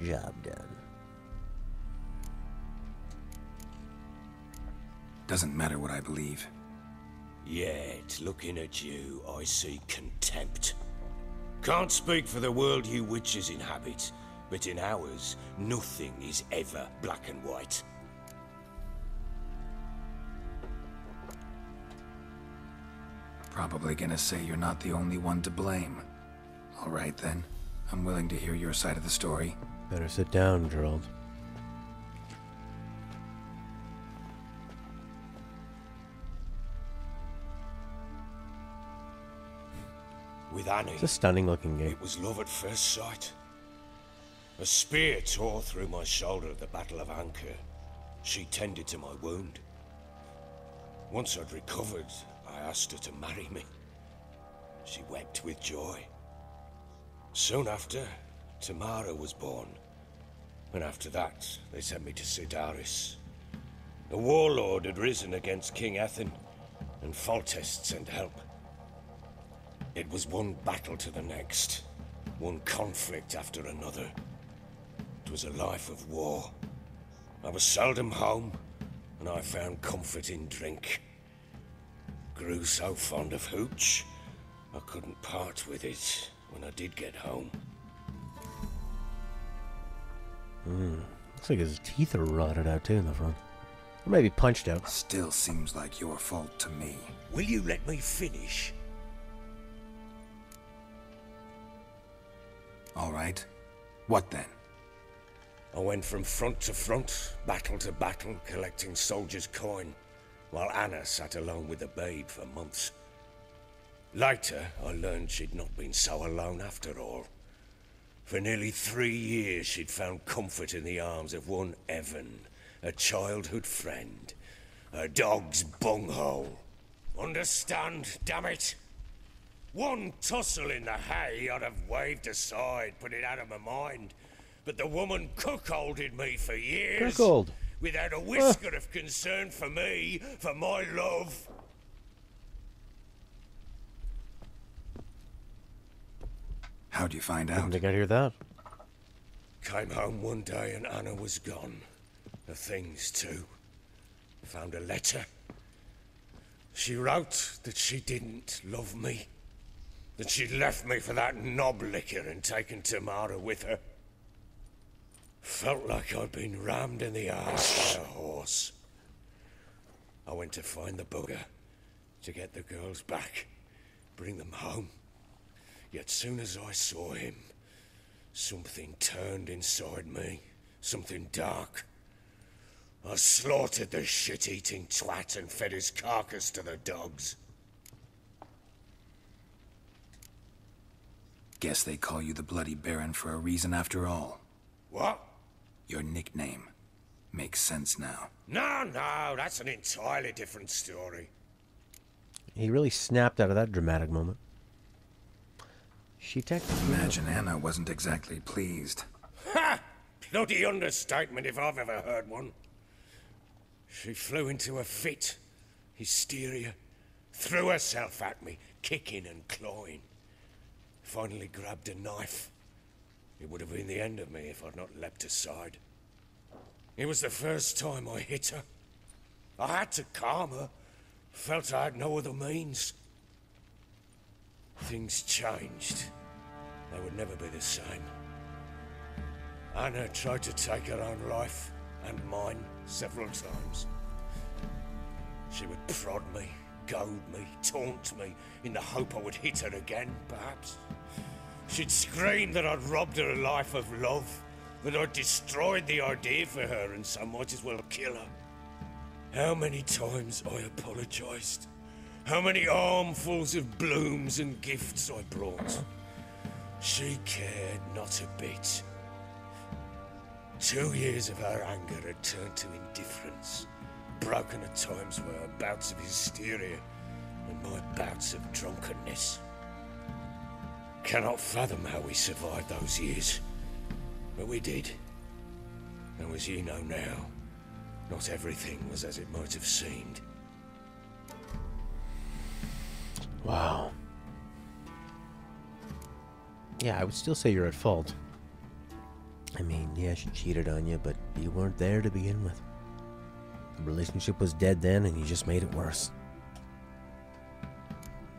Job done. Doesn't matter what I believe. Yet, looking at you, I see contempt. Can't speak for the world you witches inhabit, but in ours, nothing is ever black and white. Probably gonna say you're not the only one to blame. All right then. I'm willing to hear your side of the story. Better sit down, Gerald. With Annie, It's a stunning looking game. it was love at first sight. A spear tore through my shoulder at the Battle of Anchor. She tended to my wound. Once I'd recovered, I asked her to marry me. She wept with joy. Soon after, Tamara was born. And after that, they sent me to Sidaris. A warlord had risen against King Ethan, and Foltest sent help. It was one battle to the next, one conflict after another. It was a life of war. I was seldom home, and I found comfort in drink. Grew so fond of hooch, I couldn't part with it when I did get home. Looks like his teeth are rotted out too in the front. Or maybe punched out. Still seems like your fault to me. Will you let me finish? All right. What then? I went from front to front, battle to battle, collecting soldiers' coin, while Anna sat alone with the babe for months. Later, I learned she'd not been so alone after all. For nearly 3 years, she'd found comfort in the arms of one Evan, a childhood friend, a dog's bunghole. Understand, damn it? One tussle in the hay I'd have waved aside, put it out of my mind. But the woman cuckolded me for years. Cuckold? Without a whisker of concern for me, for my love. How'd you find out? Didn't think I'd hear that. Came home one day and Anna was gone. The things too. Found a letter. She wrote that she didn't love me. That she'd left me for that knob licker and taken Tamara with her. Felt like I'd been rammed in the arse by a horse. I went to find the bugger, to get the girls back, bring them home. Yet soon as I saw him, something turned inside me, something dark. I slaughtered the shit-eating twat and fed his carcass to the dogs. Guess they call you the Bloody Baron for a reason after all. What? Your nickname. Makes sense now. No, that's an entirely different story. He really snapped out of that dramatic moment. She technically... Imagine Anna wasn't exactly pleased. Ha! Bloody understatement if I've ever heard one. She flew into a fit. Hysteria. Threw herself at me, kicking and clawing. Finally grabbed a knife. It would have been the end of me if I'd not leapt aside. It was the first time I hit her. I had to calm her. Felt I had no other means. Things changed. They would never be the same. Anna tried to take her own life, and mine, several times. She would prod me, goad me, taunt me, in the hope I would hit her again, perhaps. She'd scream that I'd robbed her life of love, that I'd destroyed the idea for her, and so might as well kill her. How many times I apologized. How many armfuls of blooms and gifts I brought. She cared not a bit. 2 years of her anger had turned to indifference, broken at times by her bouts of hysteria and my bouts of drunkenness. Cannot fathom how we survived those years, but we did. And as you know now, not everything was as it might have seemed. Wow. Yeah, I would still say you're at fault. I mean, yeah, she cheated on you, but you weren't there to begin with. The relationship was dead then, and you just made it worse.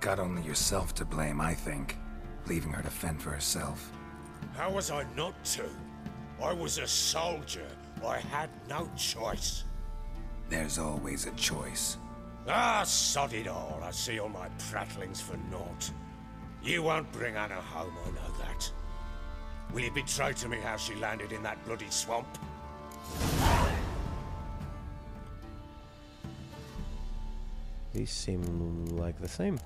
Got only yourself to blame, I think. Leaving her to fend for herself. How was I not to? I was a soldier. I had no choice. There's always a choice. Ah, sod it all. I see all my prattlings for naught. You won't bring Anna home, I know that. Will you betray to me how she landed in that bloody swamp? These seem like the same.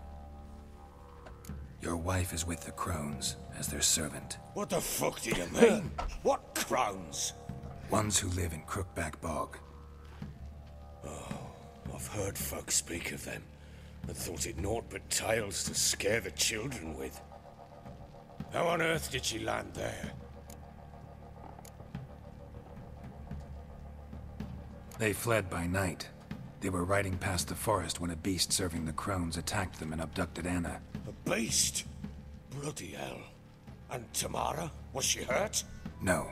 Your wife is with the Crones as their servant. What the fuck do you mean? What Crones? Ones who live in Crookback Bog. Oh, I've heard folk speak of them, and thought it naught but tales to scare the children with. How on earth did she land there? They fled by night. They were riding past the forest when a beast serving the Crones attacked them and abducted Anna. A beast? Bloody hell. And Tamara? Was she hurt? No.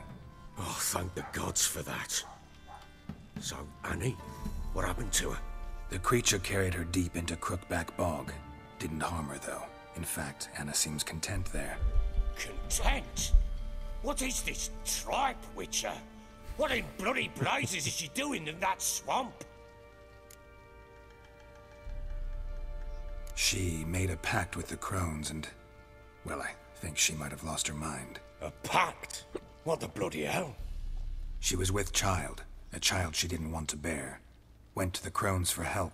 Oh, thank the gods for that. So, Annie? What happened to her? The creature carried her deep into Crookback Bog. Didn't harm her, though. In fact, Anna seems content there. Content? What is this tripe, Witcher? What in bloody blazes is she doing in that swamp? She made a pact with the Crones and... well, I think she might have lost her mind. A pact? What the bloody hell? She was with child, a child she didn't want to bear. Went to the Crones for help.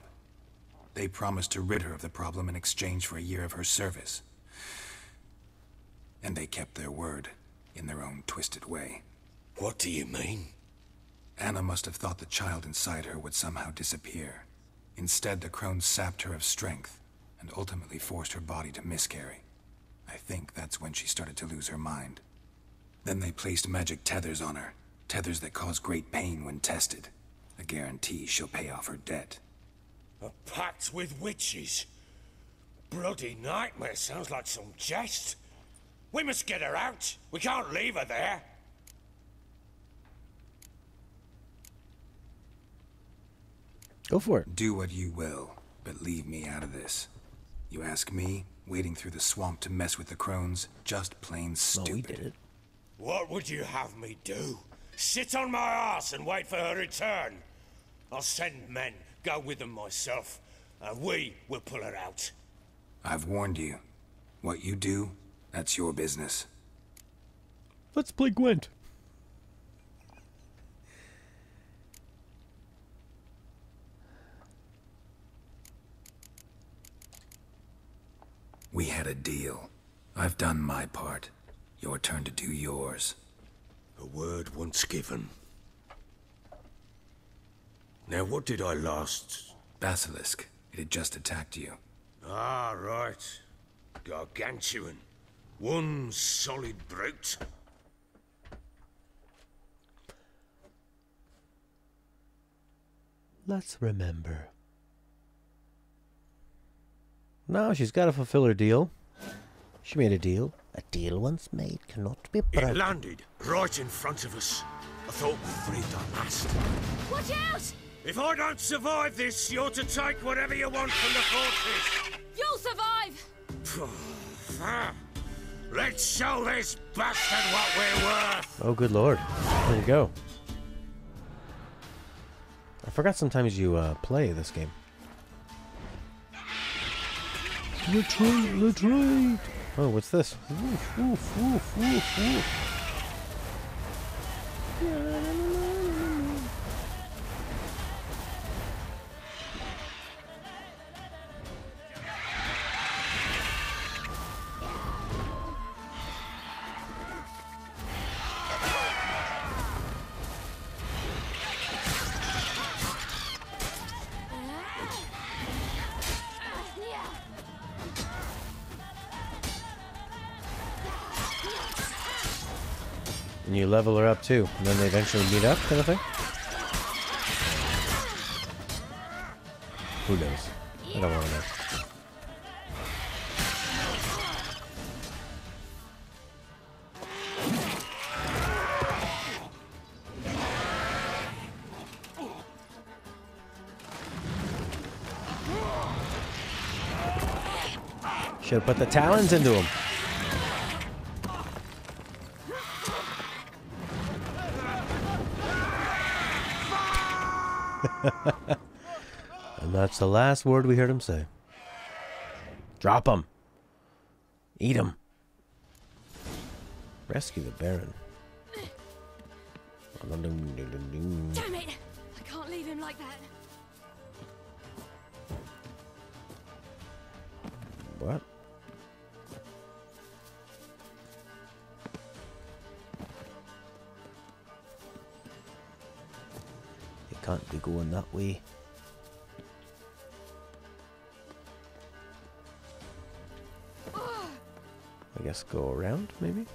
They promised to rid her of the problem in exchange for a year of her service. And they kept their word, in their own twisted way. What do you mean? Anna must have thought the child inside her would somehow disappear. Instead, the Crones sapped her of strength, and ultimately forced her body to miscarry. I think that's when she started to lose her mind. Then they placed magic tethers on her, tethers that cause great pain when tested. A guarantee she'll pay off her debt. A pact with witches? Bloody nightmare, sounds like some jest. We must get her out. We can't leave her there. Go for it. Do what you will, but leave me out of this. You ask me, wading through the swamp to mess with the Crones, just plain stupid. No, we did it. What would you have me do? Sit on my ass and wait for her return? I'll send men, go with them myself, and we will pull her out. I've warned you. What you do, that's your business. Let's play Gwent. We had a deal. I've done my part. Your turn to do yours. A word once given. Now, what did I last... Basilisk. It had just attacked you. Ah, right. Gargantuan. One solid brute. Let's remember. Now she's got to fulfill her deal. She made a deal. A deal once made cannot be broken. It landed right in front of us. I thought we breathed our last. Watch out! If I don't survive this, you're to take whatever you want from the fortress. You'll survive! Let's show this bastard what we're worth. Oh, good lord. There you go. I forgot sometimes you play this game. Retreat, retreat! Oh, what's this? Woof, woof, woof, woof, woof. And you level her up too, and then they eventually meet up, kind of thing? Who knows? I don't want to know. Should have put the talons into him. And that's the last word we heard him say. Drop him. Eat him. Rescue the Baron. Damn it! I can't leave him like that. What? You can't be going that way. I guess go around, maybe?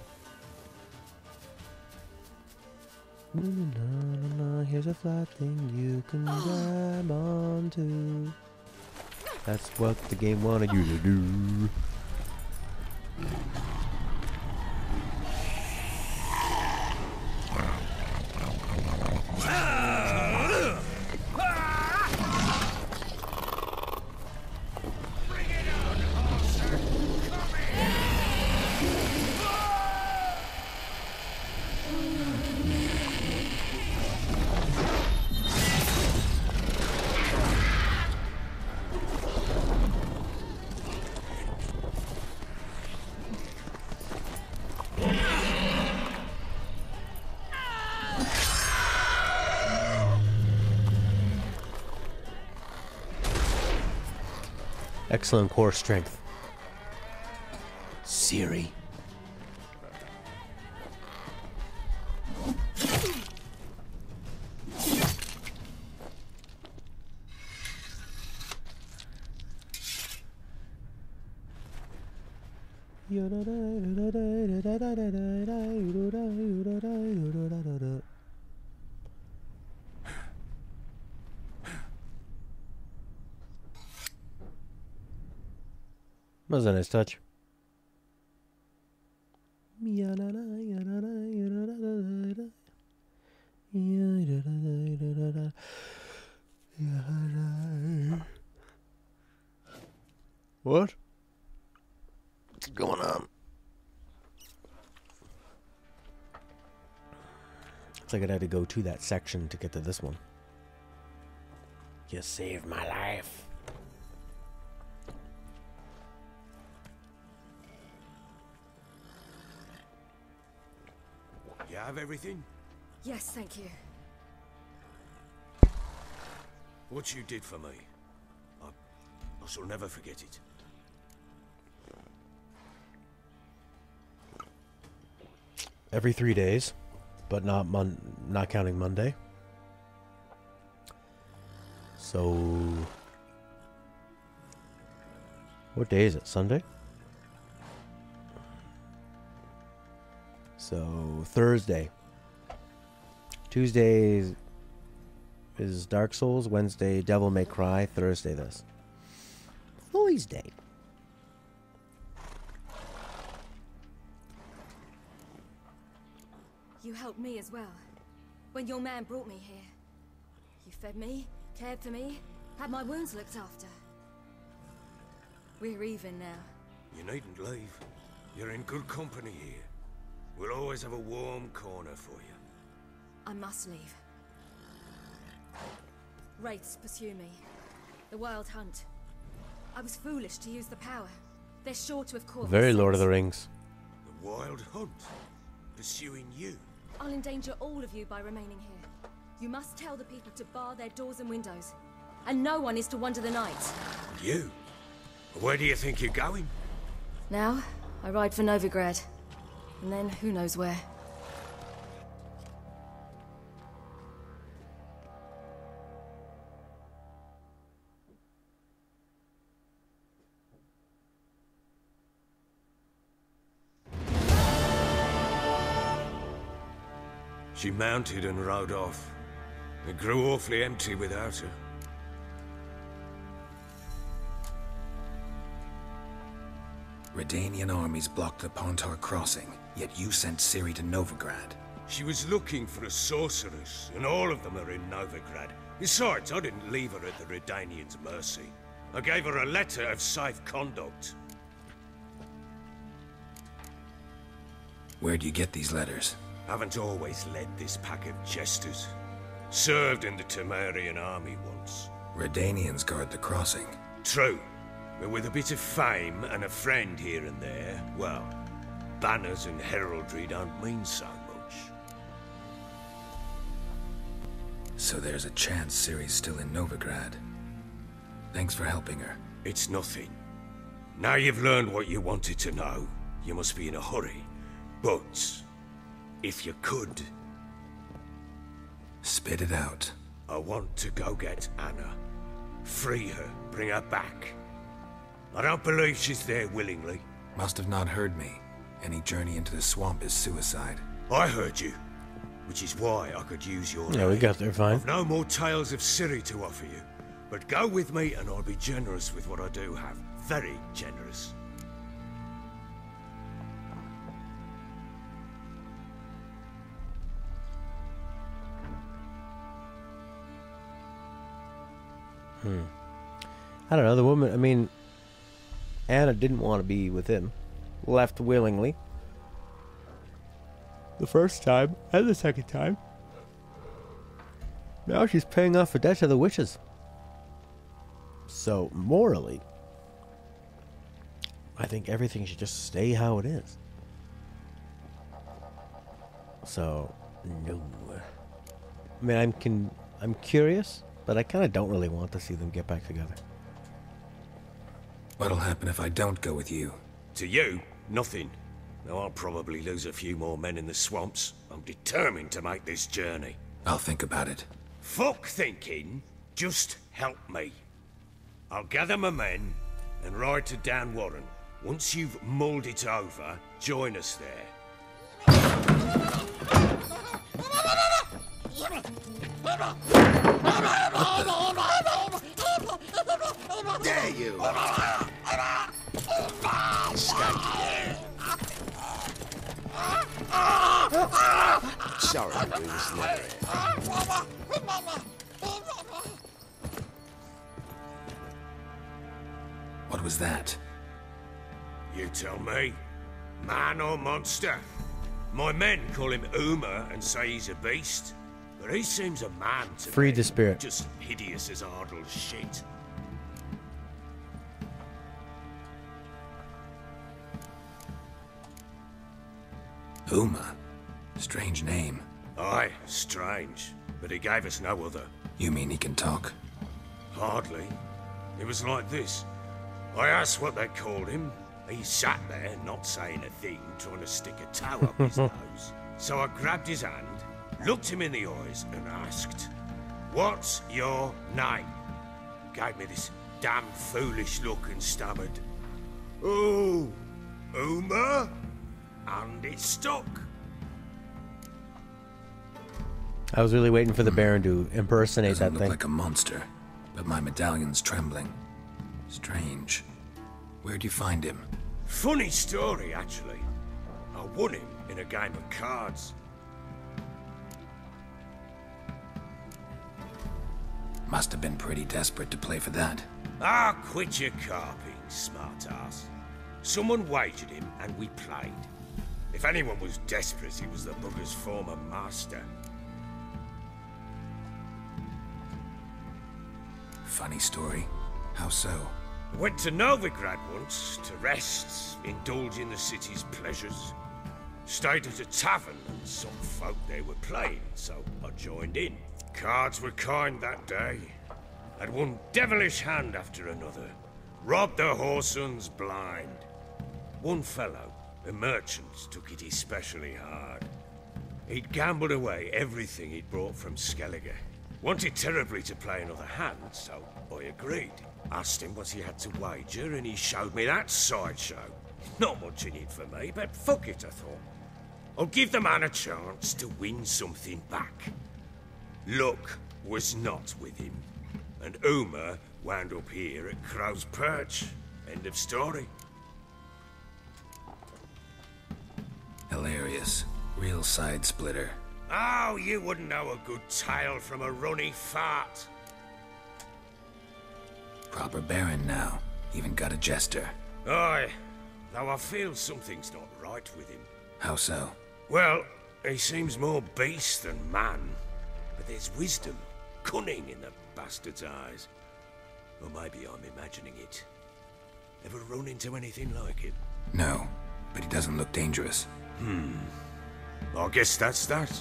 Here's a flat thing you can grab onto. That's what the game wanted you to do. Excellent core strength. Ciri. That was a nice touch. What? What's going on? Looks like I had to go to that section to get to this one. You saved my life. You have everything? Yes, thank you. What you did for me, I shall never forget it. Every 3 days, but not counting Monday. So, what day is it? Sunday? So, Thursday. Tuesday is Dark Souls. Wednesday, Devil May Cry. Thursday, this. Floyd's Day. You helped me as well. When your man brought me here. You fed me, cared for me, had my wounds looked after. We're even now. You needn't leave. You're in good company here. We'll always have a warm corner for you. I must leave. Wraiths pursue me. The Wild Hunt. I was foolish to use the power. They're sure to have caught Very me Lord of since. the Rings. The Wild Hunt? Pursuing you? I'll endanger all of you by remaining here. You must tell the people to bar their doors and windows. And no one is to wander the night. You? Where do you think you're going? Now, I ride for Novigrad. And then, who knows where. She mounted and rode off. It grew awfully empty without her. Redanian armies blocked the Pontar crossing, yet you sent Ciri to Novigrad. She was looking for a sorceress, and all of them are in Novigrad. Besides, I didn't leave her at the Redanians' mercy. I gave her a letter of safe conduct. Where'd you get these letters? Haven't always led this pack of jesters. Served in the Temerian army once. Redanians guard the crossing. True. But with a bit of fame and a friend here and there, well, banners and heraldry don't mean so much. So there's a chance Ciri's still in Novigrad. Thanks for helping her. It's nothing. Now you've learned what you wanted to know, you must be in a hurry. But, if you could... Spit it out. I want to go get Anna. Free her, bring her back. I don't believe she's there willingly. Must have not heard me. Any journey into the swamp is suicide. I heard you, which is why I could use your Yeah, we got there fine. I've no more tales of Ciri to offer you, but go with me and I'll be generous with what I do have. Very generous. I don't know, the woman, I mean, Anna didn't want to be with him. Left willingly. The first time, and the second time. Now she's paying off a debt to the witches. So, morally, I think everything should just stay how it is. So, no. I mean, I'm curious, but I kind of don't really want to see them get back together. What'll happen if I don't go with you? To you, nothing. Now I'll probably lose a few more men in the swamps. I'm determined to make this journey. I'll think about it. Fuck thinking. Just help me. I'll gather my men and ride to Dan Warren. Once you've mulled it over, join us there. There you are. Escape. Sorry, we was never here. What was that? You tell me. Man or monster? My men call him Uma and say he's a beast. But he seems a man to Free me. the spirit. Just hideous as Ardle's shit. Uma? Strange name. Aye, strange. But he gave us no other. You mean he can talk? Hardly. It was like this. I asked what they called him. He sat there, not saying a thing, trying to stick a toe up his nose. So I grabbed his hand, looked him in the eyes, and asked, "What's your name?" Gave me this damn foolish look and stammered, "Oh, Uma?" And it stuck. I was really waiting for the Baron to impersonate Doesn't that look thing. like a monster, but my medallion's trembling. Strange. Where'd you find him? Funny story, actually. I won him in a game of cards. Must have been pretty desperate to play for that. Ah, quit your carping, smartass. Someone wagered him, and we played. If anyone was desperate, he was the bugger's former master. Funny story. How so? I went to Novigrad once to rest, indulge in the city's pleasures. Stayed at a tavern, and some folk there were playing, so I joined in. Cards were kind that day. Had one devilish hand after another. Robbed the whoresons blind. One fellow, a merchant, took it especially hard. He'd gambled away everything he'd brought from Skellige. Wanted terribly to play another hand, so I agreed. Asked him what he had to wager, and he showed me that sideshow. Not much in it for me, but fuck it, I thought. I'll give the man a chance to win something back. Luck was not with him, and Uma wound up here at Crow's Perch. End of story. Hilarious. Real side splitter. Oh, you wouldn't know a good tale from a runny fart. Proper Baron now. Even got a jester. Aye, though I feel something's not right with him. How so? Well, he seems more beast than man. But there's wisdom, cunning in the bastard's eyes. Or maybe I'm imagining it. Ever run into anything like it? No, but he doesn't look dangerous. I guess that's that.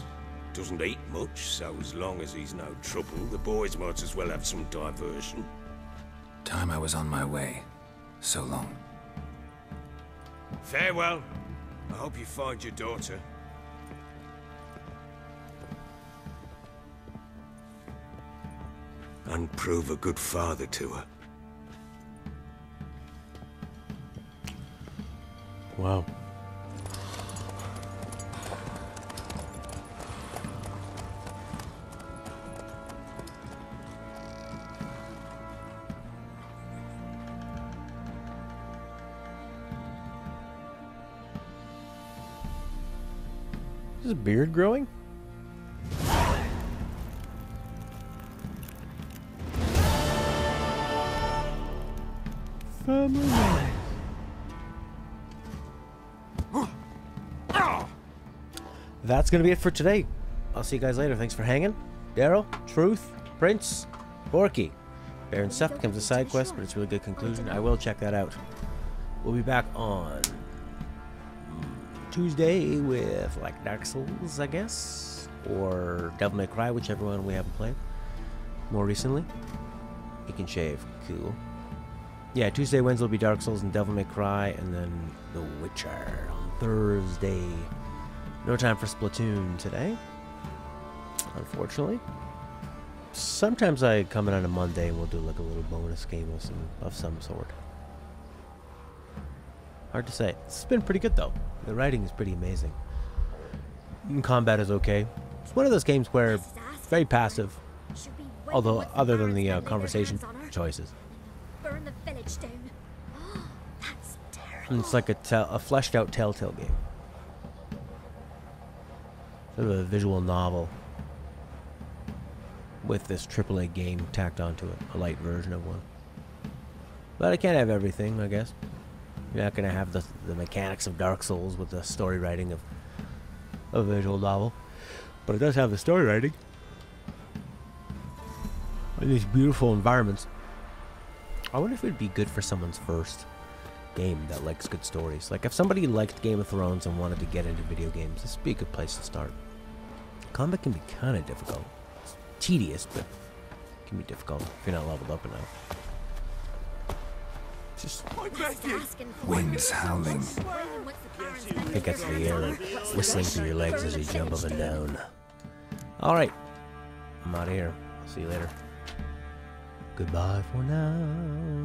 Doesn't eat much, so as long as he's no trouble, the boys might as well have some diversion. Time I was on my way. So long. Farewell. I hope you find your daughter. And prove a good father to her. Wow. Is his beard growing? Family life. That's gonna be it for today. I'll see you guys later. Thanks for hanging. Daryl, Truth, Prince, Borky. Baron Stuff becomes a side quest, but it's a really good conclusion. I will check that out. We'll be back on Tuesday with like Dark Souls, I guess, or Devil May Cry, whichever one we haven't played more recently. You can shave, cool. Yeah, Tuesday, Wednesday will be Dark Souls and Devil May Cry, and then The Witcher on Thursday. No time for Splatoon today, unfortunately. Sometimes I come in on a Monday and we'll do like a little bonus game of some sort. Hard to say. It's been pretty good though. The writing is pretty amazing. And combat is okay. It's one of those games where it's very passive, although other than the conversation choices. Burn the village down. That's terrible. And it's like a fleshed out Telltale game. Sort of a visual novel with this AAA game tacked onto it, a light version of one. But I can't have everything, I guess. You're not going to have the mechanics of Dark Souls with the story writing of a visual novel. But it does have the story writing. And these beautiful environments. I wonder if it would be good for someone's first game that likes good stories. Like if somebody liked Game of Thrones and wanted to get into video games, this would be a good place to start. Combat can be kind of difficult. It's tedious, but it can be difficult if you're not leveled up enough. Just winds howling. I think that's the air like whistling through your legs as you jump up and down. Alright. I'm out of here. I'll see you later. Goodbye for now.